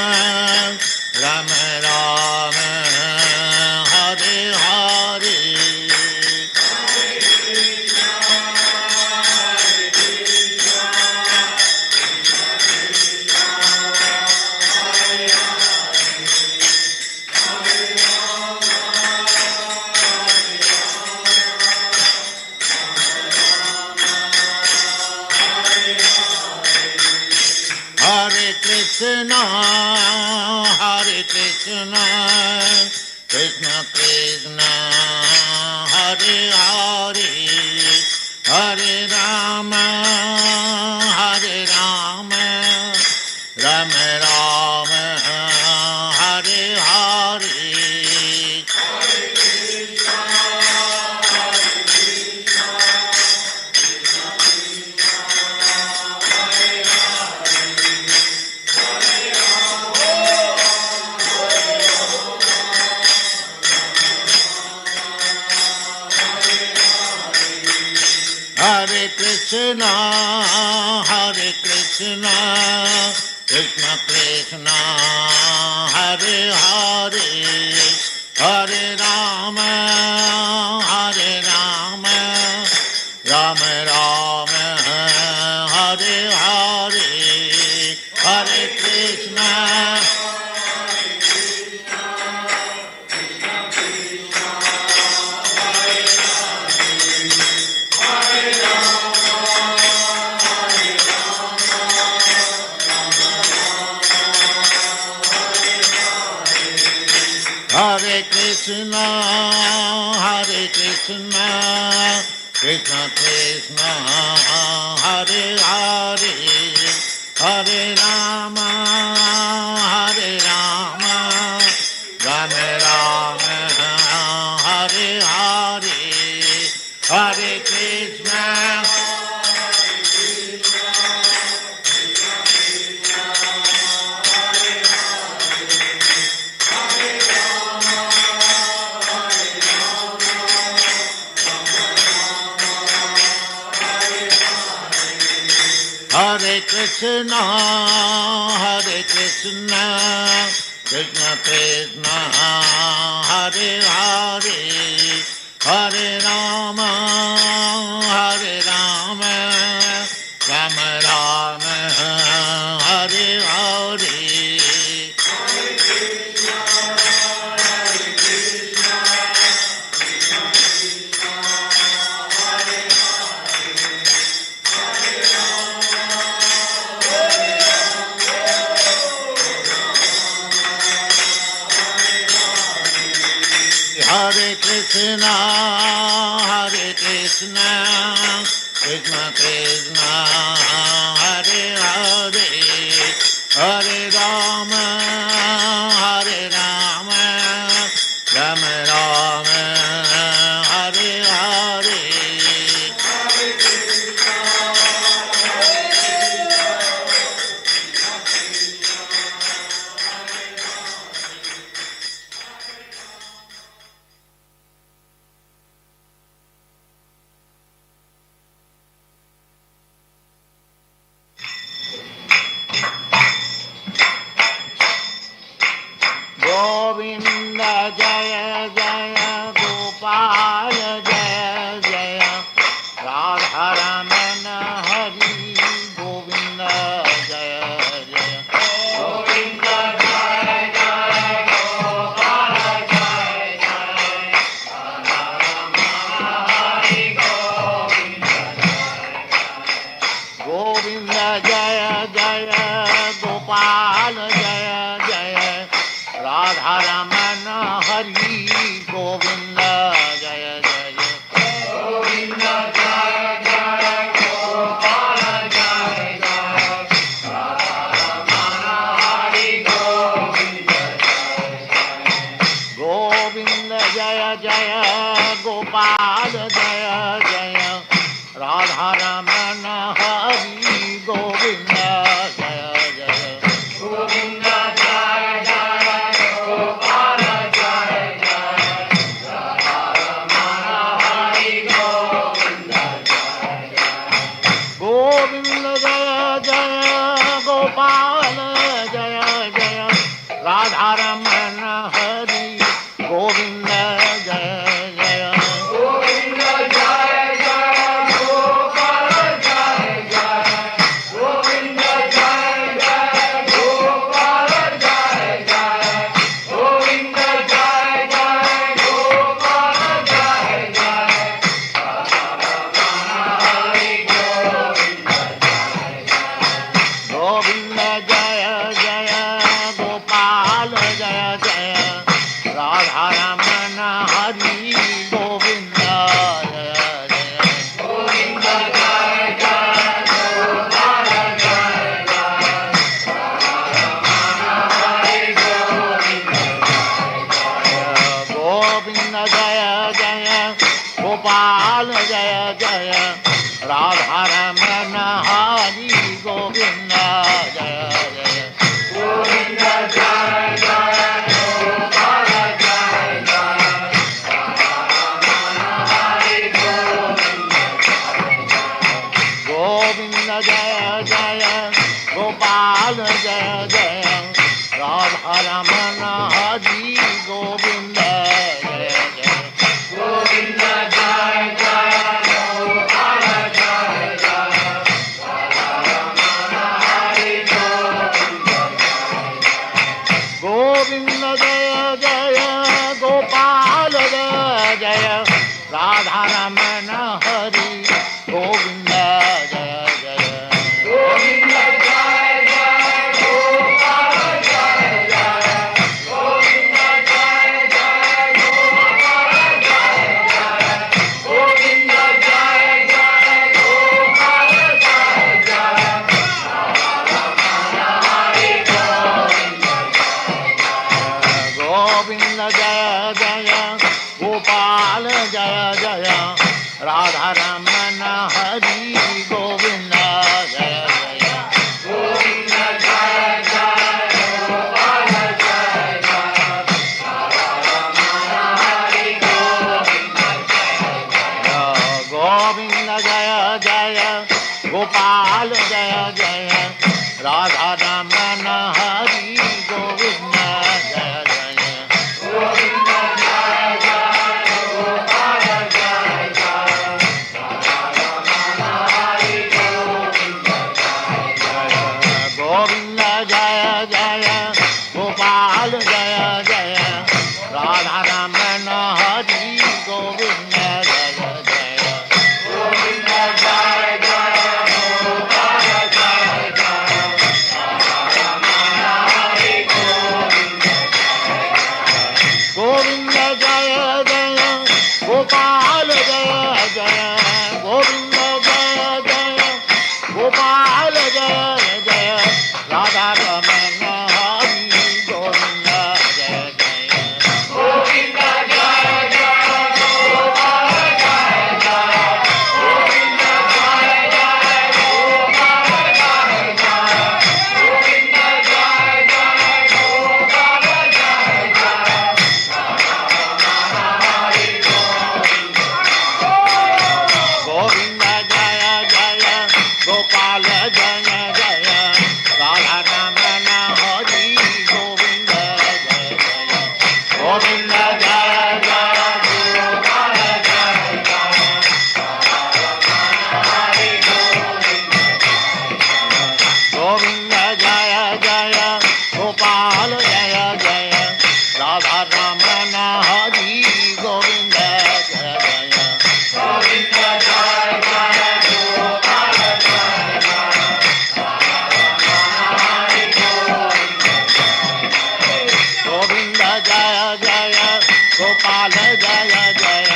Rama Rama, Hare Hare. Hare Krishna, Krishna Krishna, Hare Hare, Hare Rama, Hare Rama, Rama Rama, Hare Hare. Hare Krishna, Krishna Krishna, Hare Hare, Hare Rama, Hare Rama, Rama Rama, Hare Hare, Hare Krishna. Hare Krishna, Krishna Krishna, Hare Hare, Hare Rama, Rama Rama, Hare Hare, Hare Krishna. Hare Krishna, Krishna Krishna, Hare Hare, Hare Rama, Rama Rama, Hare Hare. Hare Krishna, Krishna Krishna, Hare Hare, Hare Rama, Rama Rama, Hare Hare. Govinda Jaya Jaya Gopal Jaya Jaya Radha Ramana Hari Govinda Jaya Jaya Govinda Jaya Jaya Gopal Jaya Jaya Radha Ramana Hari Govinda Jaya Jaya Gopal Jaya Jaya Radha Ramana Hari Govinda Jaya Jaya Govinda Jaya Jaya Gopal Jaya Jaya Radha Ramana Hari Govinda Jaya Jaya Gopal Jaya Jaya Radha Ramana Hari Govinda Jaya Jaya Govinda Jaya Jaya Gopal Jaya Jaya Radha Ramana Hari Govinda Jaya Jaya Govinda Jaya Jaya Gopal Jaya Jaya Radha Ramana Hari Govinda Jaya Jaya Govinda Jaya Jaya Gopal Jaya Jaya Govinda Jaya Jaya Gopal Jaya Jaya Govinda Jaya Jaya Gopal Jaya Jaya Radha Ramana Hari Govinda Jaya Jaya Govinda Jaya Jaya Gopal Jaya Jaya Radha Ramana Hari Govinda Jaya Jaya Govinda Jaya Jaya Gopal Jaya Jaya Radha Ramana Hari Govinda Jaya Govinda Jaya Jaya Gopal Jaya Jaya Radha Ramana Hari Govinda Jaya Jaya Govinda Jaya Jaya Gopal Jaya Jaya Radha Ramana Hari Govinda Govinda Jaya Jaya Gopal Jaya Jaya Radha Ramana Hari Govinda Jaya Jaya Govinda Jaya Jaya Gopal Jaya Jaya Radha Ramana Hari Govinda Govinda Jaya Jaya Gopal Jaya Jaya Radha Ramana Hari Govinda Jaya Jaya Govinda Jaya Jaya Gopal Jaya Jaya Govinda Jaya Jaya Rama Hari Govinda Jaya Jaya Govinda Jaya Jaya Gopala Jaya Jaya Radha Hari Govinda Jaya Jaya Govinda Jaya Jaya Gopala Jaya Jaya Radha Ramana Hari Govinda Jaya Jaya Govinda Jaya Jaya Gopala Jaya Jaya Radha Ramana Hari Govinda Jaya Jaya Gopala Jaya Jaya Govinda Jaya Jaya Gopala Jaya Jaya Radha Ramana Hari Govinda Jaya Jaya Govinda Jaya Jaya Gopala Jaya Jaya Govinda Jaya Jaya Gopala Jaya Jaya Govinda Jaya Jaya Gopala Jaya Jaya Govinda Jaya Jaya Gopala Jaya Jaya Radha Ramana Hari Govinda Jaya Jaya Govinda Jaya Jaya Gopala Jaya Jaya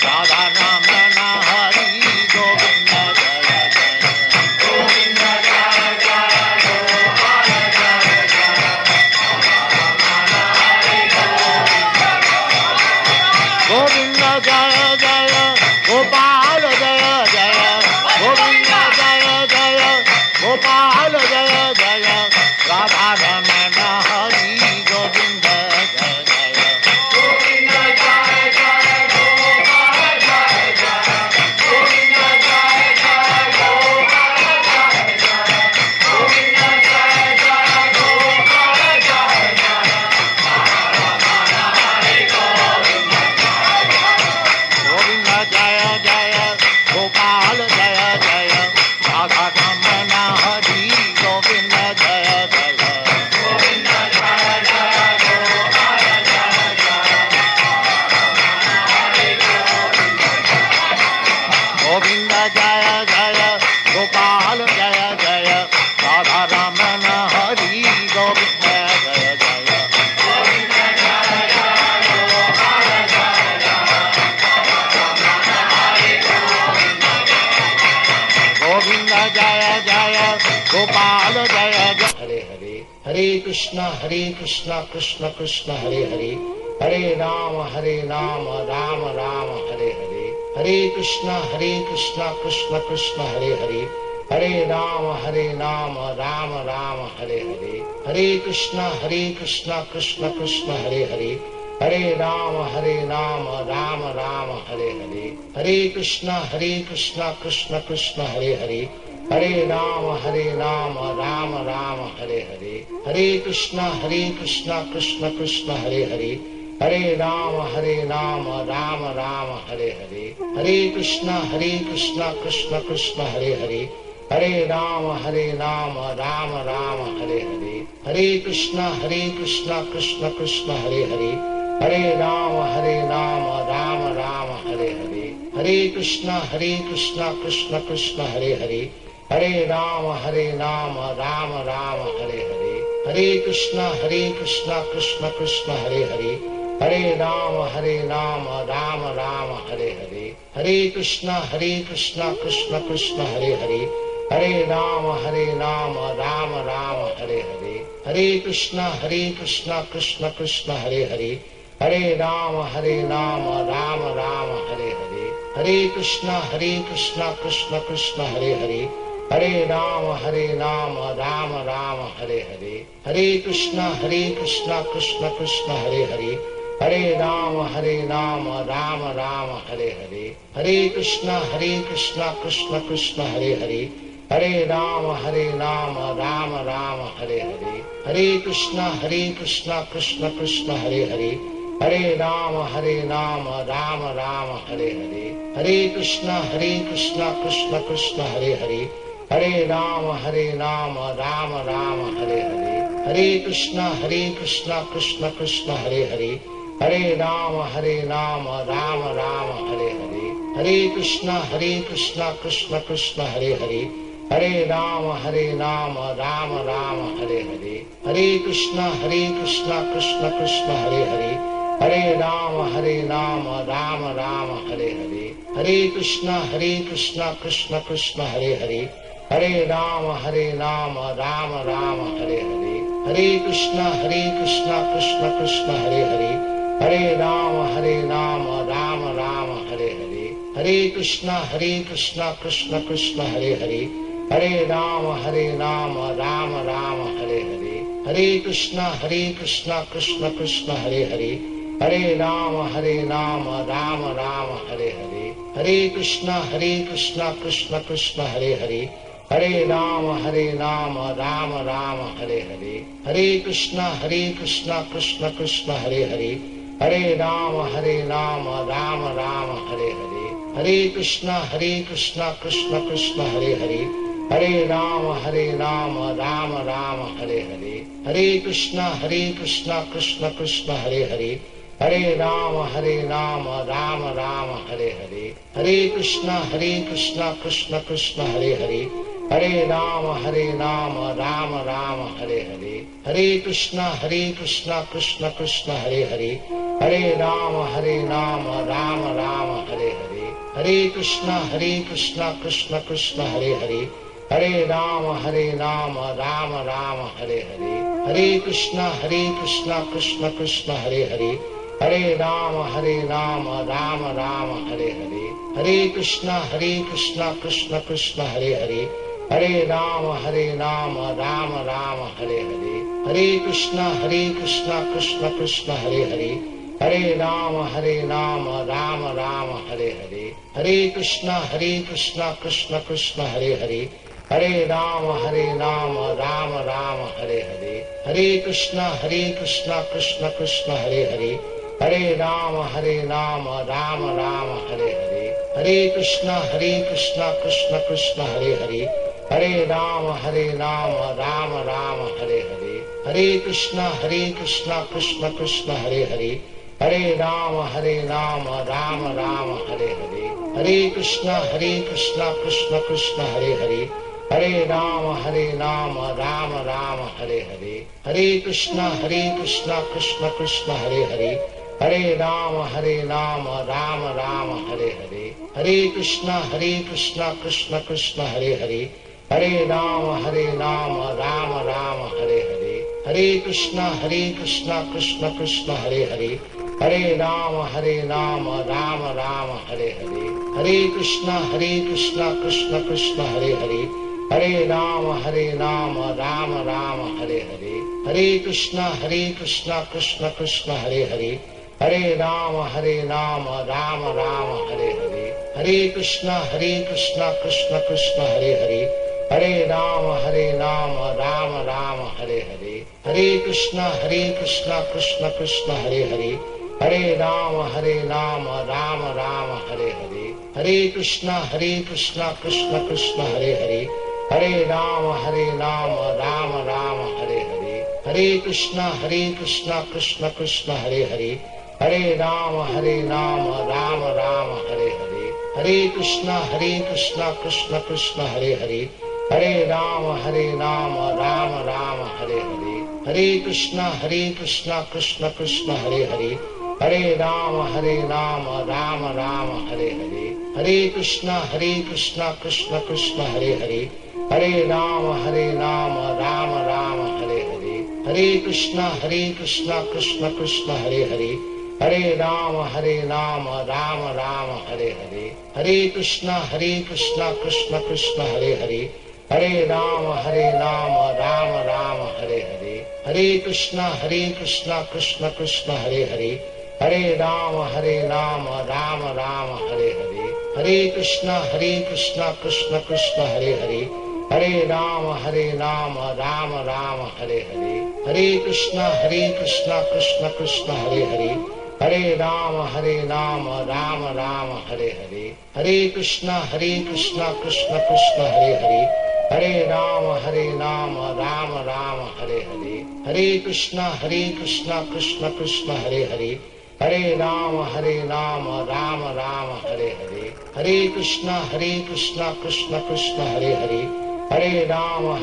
Radha Ramana Hari Govinda Govinda Jaya Jaya Gopala Jaya Jaya Radha Ramana Hari Govinda Jaya Jaya Govinda Jaya Jaya Gopala Jaya Jaya Radha Ramana Hari Govinda Govinda Jaya Jaya Gopala Jaya Jaya Radha Ramana Hari Govinda Jaya Jaya Govinda Jaya Jaya Gopala Jaya Jaya Radha Ramana Hari Govinda Govinda Jaya Jaya Gopala Jaya Jaya Govinda Jaya Jaya Gopala Jaya Jaya Radha Ramana Hari Govinda Jaya Jaya Govinda Jaya Jaya Gopala Jaya Jaya Govinda Jaya Jaya Gopala Jaya Jaya Govinda Jaya Jaya Gopala Jaya Jaya Radha Ramana Hari Govinda Govinda Jaya Jaya Gopala Jaya Jaya Radha Ramana Hari Govinda Jaya Jaya Govinda Jaya Jaya Gopala Jaya Jaya Radha Ramana Hari Govinda Govinda Jaya Jaya Gopala Jaya Jaya Radha Ramana Hari Govinda Jaya Jaya Govinda Jaya Jaya Gopala Jaya Jaya Govinda Jaya Jaya Gopala Jaya Jaya Hare Hare Hare Krishna Krishna Krishna Hare Hare Hare Rama Rama Rama Hare Hare Hare Krishna Krishna Krishna Hare Hare Hare Rama Rama Rama Hare Hare Hare Krishna Krishna Krishna Hare Hare Hare Rama Rama Rama Hare Hare Hare Krishna Krishna Krishna Hare Hare Hare Rama Rama Rama Hare Hare Hare Krishna Krishna Krishna Hare Hare Hare Rama Rama Rama Hare Hare Hare Krishna Krishna Krishna Hare Hare Hare Rama Rama Rama Hare Hare Hare Krishna Krishna Krishna Hare Hare Hare Rama Rama Rama Hare Hare Hare Krishna Krishna Krishna Hare Hare Hare Rama Rama Rama Hare Hare Hare Krishna Krishna Krishna Hare Hare Hare Rama Rama Rama Hare Hare Hare Krishna Krishna Krishna Hare Hare Hare Rama Rama Rama Hare Hare Hare Krishna Krishna Krishna Hare Hare Hare Rama Rama Rama Hare Hare Hare Krishna Krishna Krishna Hare Hare Hare Rama Rama Rama Hare Hare Hare Krishna Krishna Krishna Hare Hare Hare Rama Rama Rama Hare Hare Hare Krishna Krishna Krishna Hare Hare Hare Rama, Rama Rama, Hare Hare. Hare Krishna, Krishna Krishna, Hare Hare. Hare Rama, Rama Rama, Hare Hare. Hare Krishna, Krishna Krishna, Hare Hare. Hare Rama, Rama Rama, Hare Hare. Hare Krishna, Krishna Krishna, Hare Hare. Hare Rama, Rama Rama, Hare Hare. Hare Krishna, Krishna Krishna, Hare Hare. Hare Rama, Rama Rama, Hare Hare. Hare Krishna, Krishna Krishna, Hare Hare. Hare Rama, Rama Rama, Hare Hare. Hare Krishna, Krishna Krishna, Hare Hare. Hare Rama, Rama Rama, Hare Hare. Hare Krishna, Krishna Krishna, Hare Hare. Hare Rama, Rama Rama, Hare Hare. Hare Krishna, Krishna Krishna, Hare Hare. Hare Rama, Rama Rama, Hare Hare. Hare Krishna, Krishna Krishna, Hare Hare. Hare Rama, Rama Rama, Hare Hare. Hare Krishna, Krishna Krishna, Hare Hare. Hare Rama, Rama Rama, Hare Hare. Hare Krishna, Krishna Krishna, Hare Hare. Hare Rama, Rama Rama, Hare Hare. Hare Krishna, Krishna Krishna, Hare Hare. Hare Rama, Rama Rama, Hare Hare. Hare Krishna, Krishna Krishna, Hare Hare. Hare Rama, Rama Rama, Hare Hare. Hare Krishna, Krishna Krishna, Hare Hare. Hare Rama, Rama Rama, Hare Hare. Hare Krishna, Krishna Krishna, Hare Hare. Hare Rama, Rama Rama, Hare Hare. Hare Krishna, Krishna Krishna, Hare Hare. Hare Rama, Rama Rama, Hare Hare. Hare Krishna, Krishna Krishna, Hare Hare. Hare Rama, Rama Rama, Hare Hare. Hare Krishna, Krishna Krishna, Hare Hare. Hare Rama, Rama Rama, Hare Hare. Hare Krishna, Krishna Krishna, Hare Hare. Hare Rama, Rama Rama, Hare Hare. Hare Krishna, Krishna Krishna, Hare Hare. Hare Rama, Rama Rama, Hare Hare. Hare Krishna, Krishna Krishna, Hare Hare. Hare Rama, Rama Rama, Hare Hare. Hare Krishna, Krishna Krishna, Hare Hare. Hare Rama, Rama Hare Hare. Hare Krishna, Krishna Krishna, Hare Hare. Hare Rama, Rama Hare Hare. Hare Krishna, Krishna Krishna, Hare Hare. Hare Rama, Rama Hare Hare. Hare Krishna, Krishna Krishna, Hare Hare. Hare Rama, Rama Hare Hare. Hare Krishna, Krishna Krishna, Hare Hare. Hare Rama, Rama Hare Hare. Hare Krishna, Krishna Krishna, Hare Hare. Hare Rama, Rama Hare Hare. Hare Krishna, Krishna Krishna, Hare Hare. Hare Rama, Rama Hare Hare. Hare Krishna, Krishna Krishna, Hare Hare. Hare Rama, Rama Hare Hare. Hare Krishna, Krishna Krishna, Hare Hare. Hare Rama, Rama Hare Hare. Hare Krishna, Krishna Krishna, Hare Hare. Hare Rama, Rama Hare Hare. Hare Krishna, Krishna Krishna, Hare Hare. Hare Rama, Rama Hare Hare. Hare Krishna, Krishna Krishna, Hare Hare. Hare Rama, Rama Hare Hare. Hare Krishna, Krishna Krishna, Hare Hare. Hare Rama, Rama Hare Hare. Hare Krishna, Krishna Krishna, Hare Hare. Hare Rama, Rama Hare Hare. Hare Krishna, Krishna Krishna, Hare Hare. Hare Rama, Rama Hare Hare. Hare Krishna, Krishna Krishna, Hare Hare. Hare Rama, Rama Hare Hare. Hare Krishna, Krishna Krishna, Hare Hare. Hare Rama, Rama Hare Hare. Hare Krishna, Krishna Krishna, Hare Hare. Hare Rama, Rama Hare Hare. Hare Krishna, Krishna Krishna, Hare Hare. Hare Rama, Rama Rama, Hare Hare. Hare Krishna, Krishna Krishna, Hare Hare. Hare Rama, Rama Rama, Hare Hare. Hare Krishna, Krishna Krishna, Hare Hare. Hare Rama, Rama Rama, Hare Hare. Hare Krishna, Krishna Krishna, Hare Hare. Hare Rama, Rama Rama, Hare Hare. Hare Krishna, Krishna Krishna, Hare Hare. Hare Rama,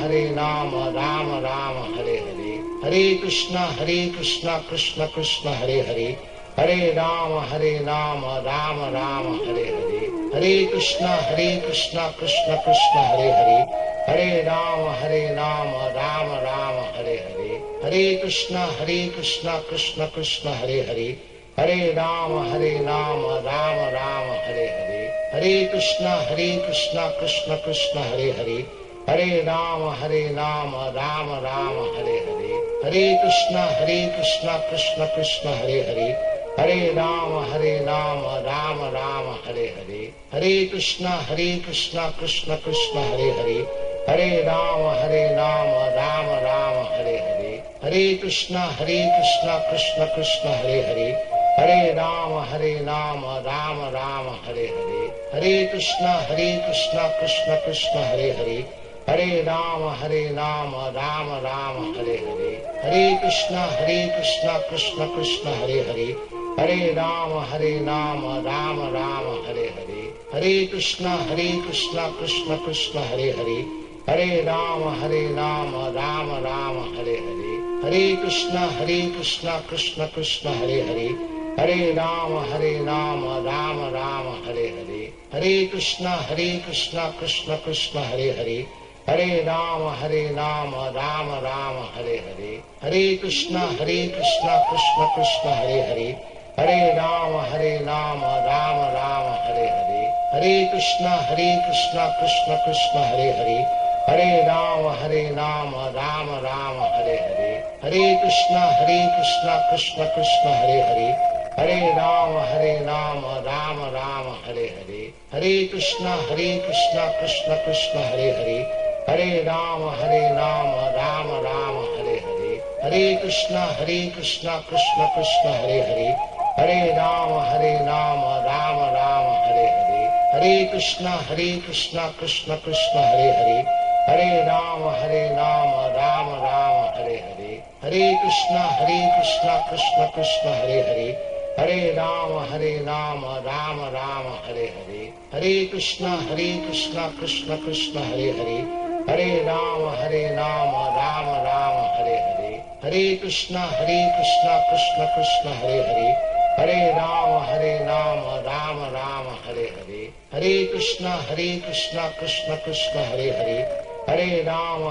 Rama Rama, Hare Hare. Hare Krishna, Krishna Krishna, Hare Hare. Hare Rama, Rama Rama, Hare Hare. Hare Krishna, Krishna Krishna, Hare Hare. Hare Rama, Rama Rama, Hare Hare. Hare Krishna, Krishna Krishna, Hare Hare. Hare Rama, Rama Rama, Hare Hare. Hare Krishna, Krishna Krishna, Hare Hare. Hare Rama, Rama Rama, Hare Hare. Hare Krishna, Krishna Krishna, Hare Hare. Hare Rama, Rama Rama, Hare Hare. Hare Krishna, Krishna Krishna, Hare Hare. Hare Rama, Rama Rama, Hare Hare. Hare Krishna, Krishna Krishna, Hare Hare. Hare Rama, Rama Rama, Hare Hare. Hare Krishna, Krishna Krishna, Hare Hare. Hare Rama, Rama Rama, Hare Hare. Hare Krishna, Krishna Krishna, Hare Hare. Hare Rama, Rama Rama, Hare Hare. Hare Krishna, Krishna Krishna, Hare Hare. Hare Rama, Rama Rama, Hare Hare. Hare Krishna, Krishna Krishna, Hare Hare. Hare Rama, Rama Rama, Hare Hare. Hare Krishna, Krishna Krishna, Hare Hare. Hare Rama, Rama Rama, Hare Hare. Hare Krishna, Krishna Krishna, Hare Hare. Hare Rama, Rama Rama, Hare Hare. Hare Krishna, Krishna Krishna, Hare Hare. Hare Rama, Rama Rama, Hare Hare. Hare Krishna, Krishna Krishna, Hare Hare. Hare Rama, Rama Rama, Hare Hare. Hare Krishna, Krishna Krishna, Hare Hare. Hare Rama, Rama Rama, Hare Hare. Hare Krishna, Krishna Krishna, Hare Hare. Hare Rama, Rama Rama, Hare Hare. Hare Krishna, Krishna Krishna, Hare Hare. Hare Rama, Rama Rama, Hare Hare. Hare Krishna, Krishna Krishna, Hare Hare. Hare Rama, Rama Rama, Hare Hare. Hare Krishna, Krishna Krishna, Hare Hare. Hare Rama, Rama Rama, Hare Hare. Hare Krishna, Krishna Krishna, Hare Hare. Hare Rama, Rama Rama, Hare Hare. Hare Krishna, Krishna Krishna, Hare Hare. Hare Rama,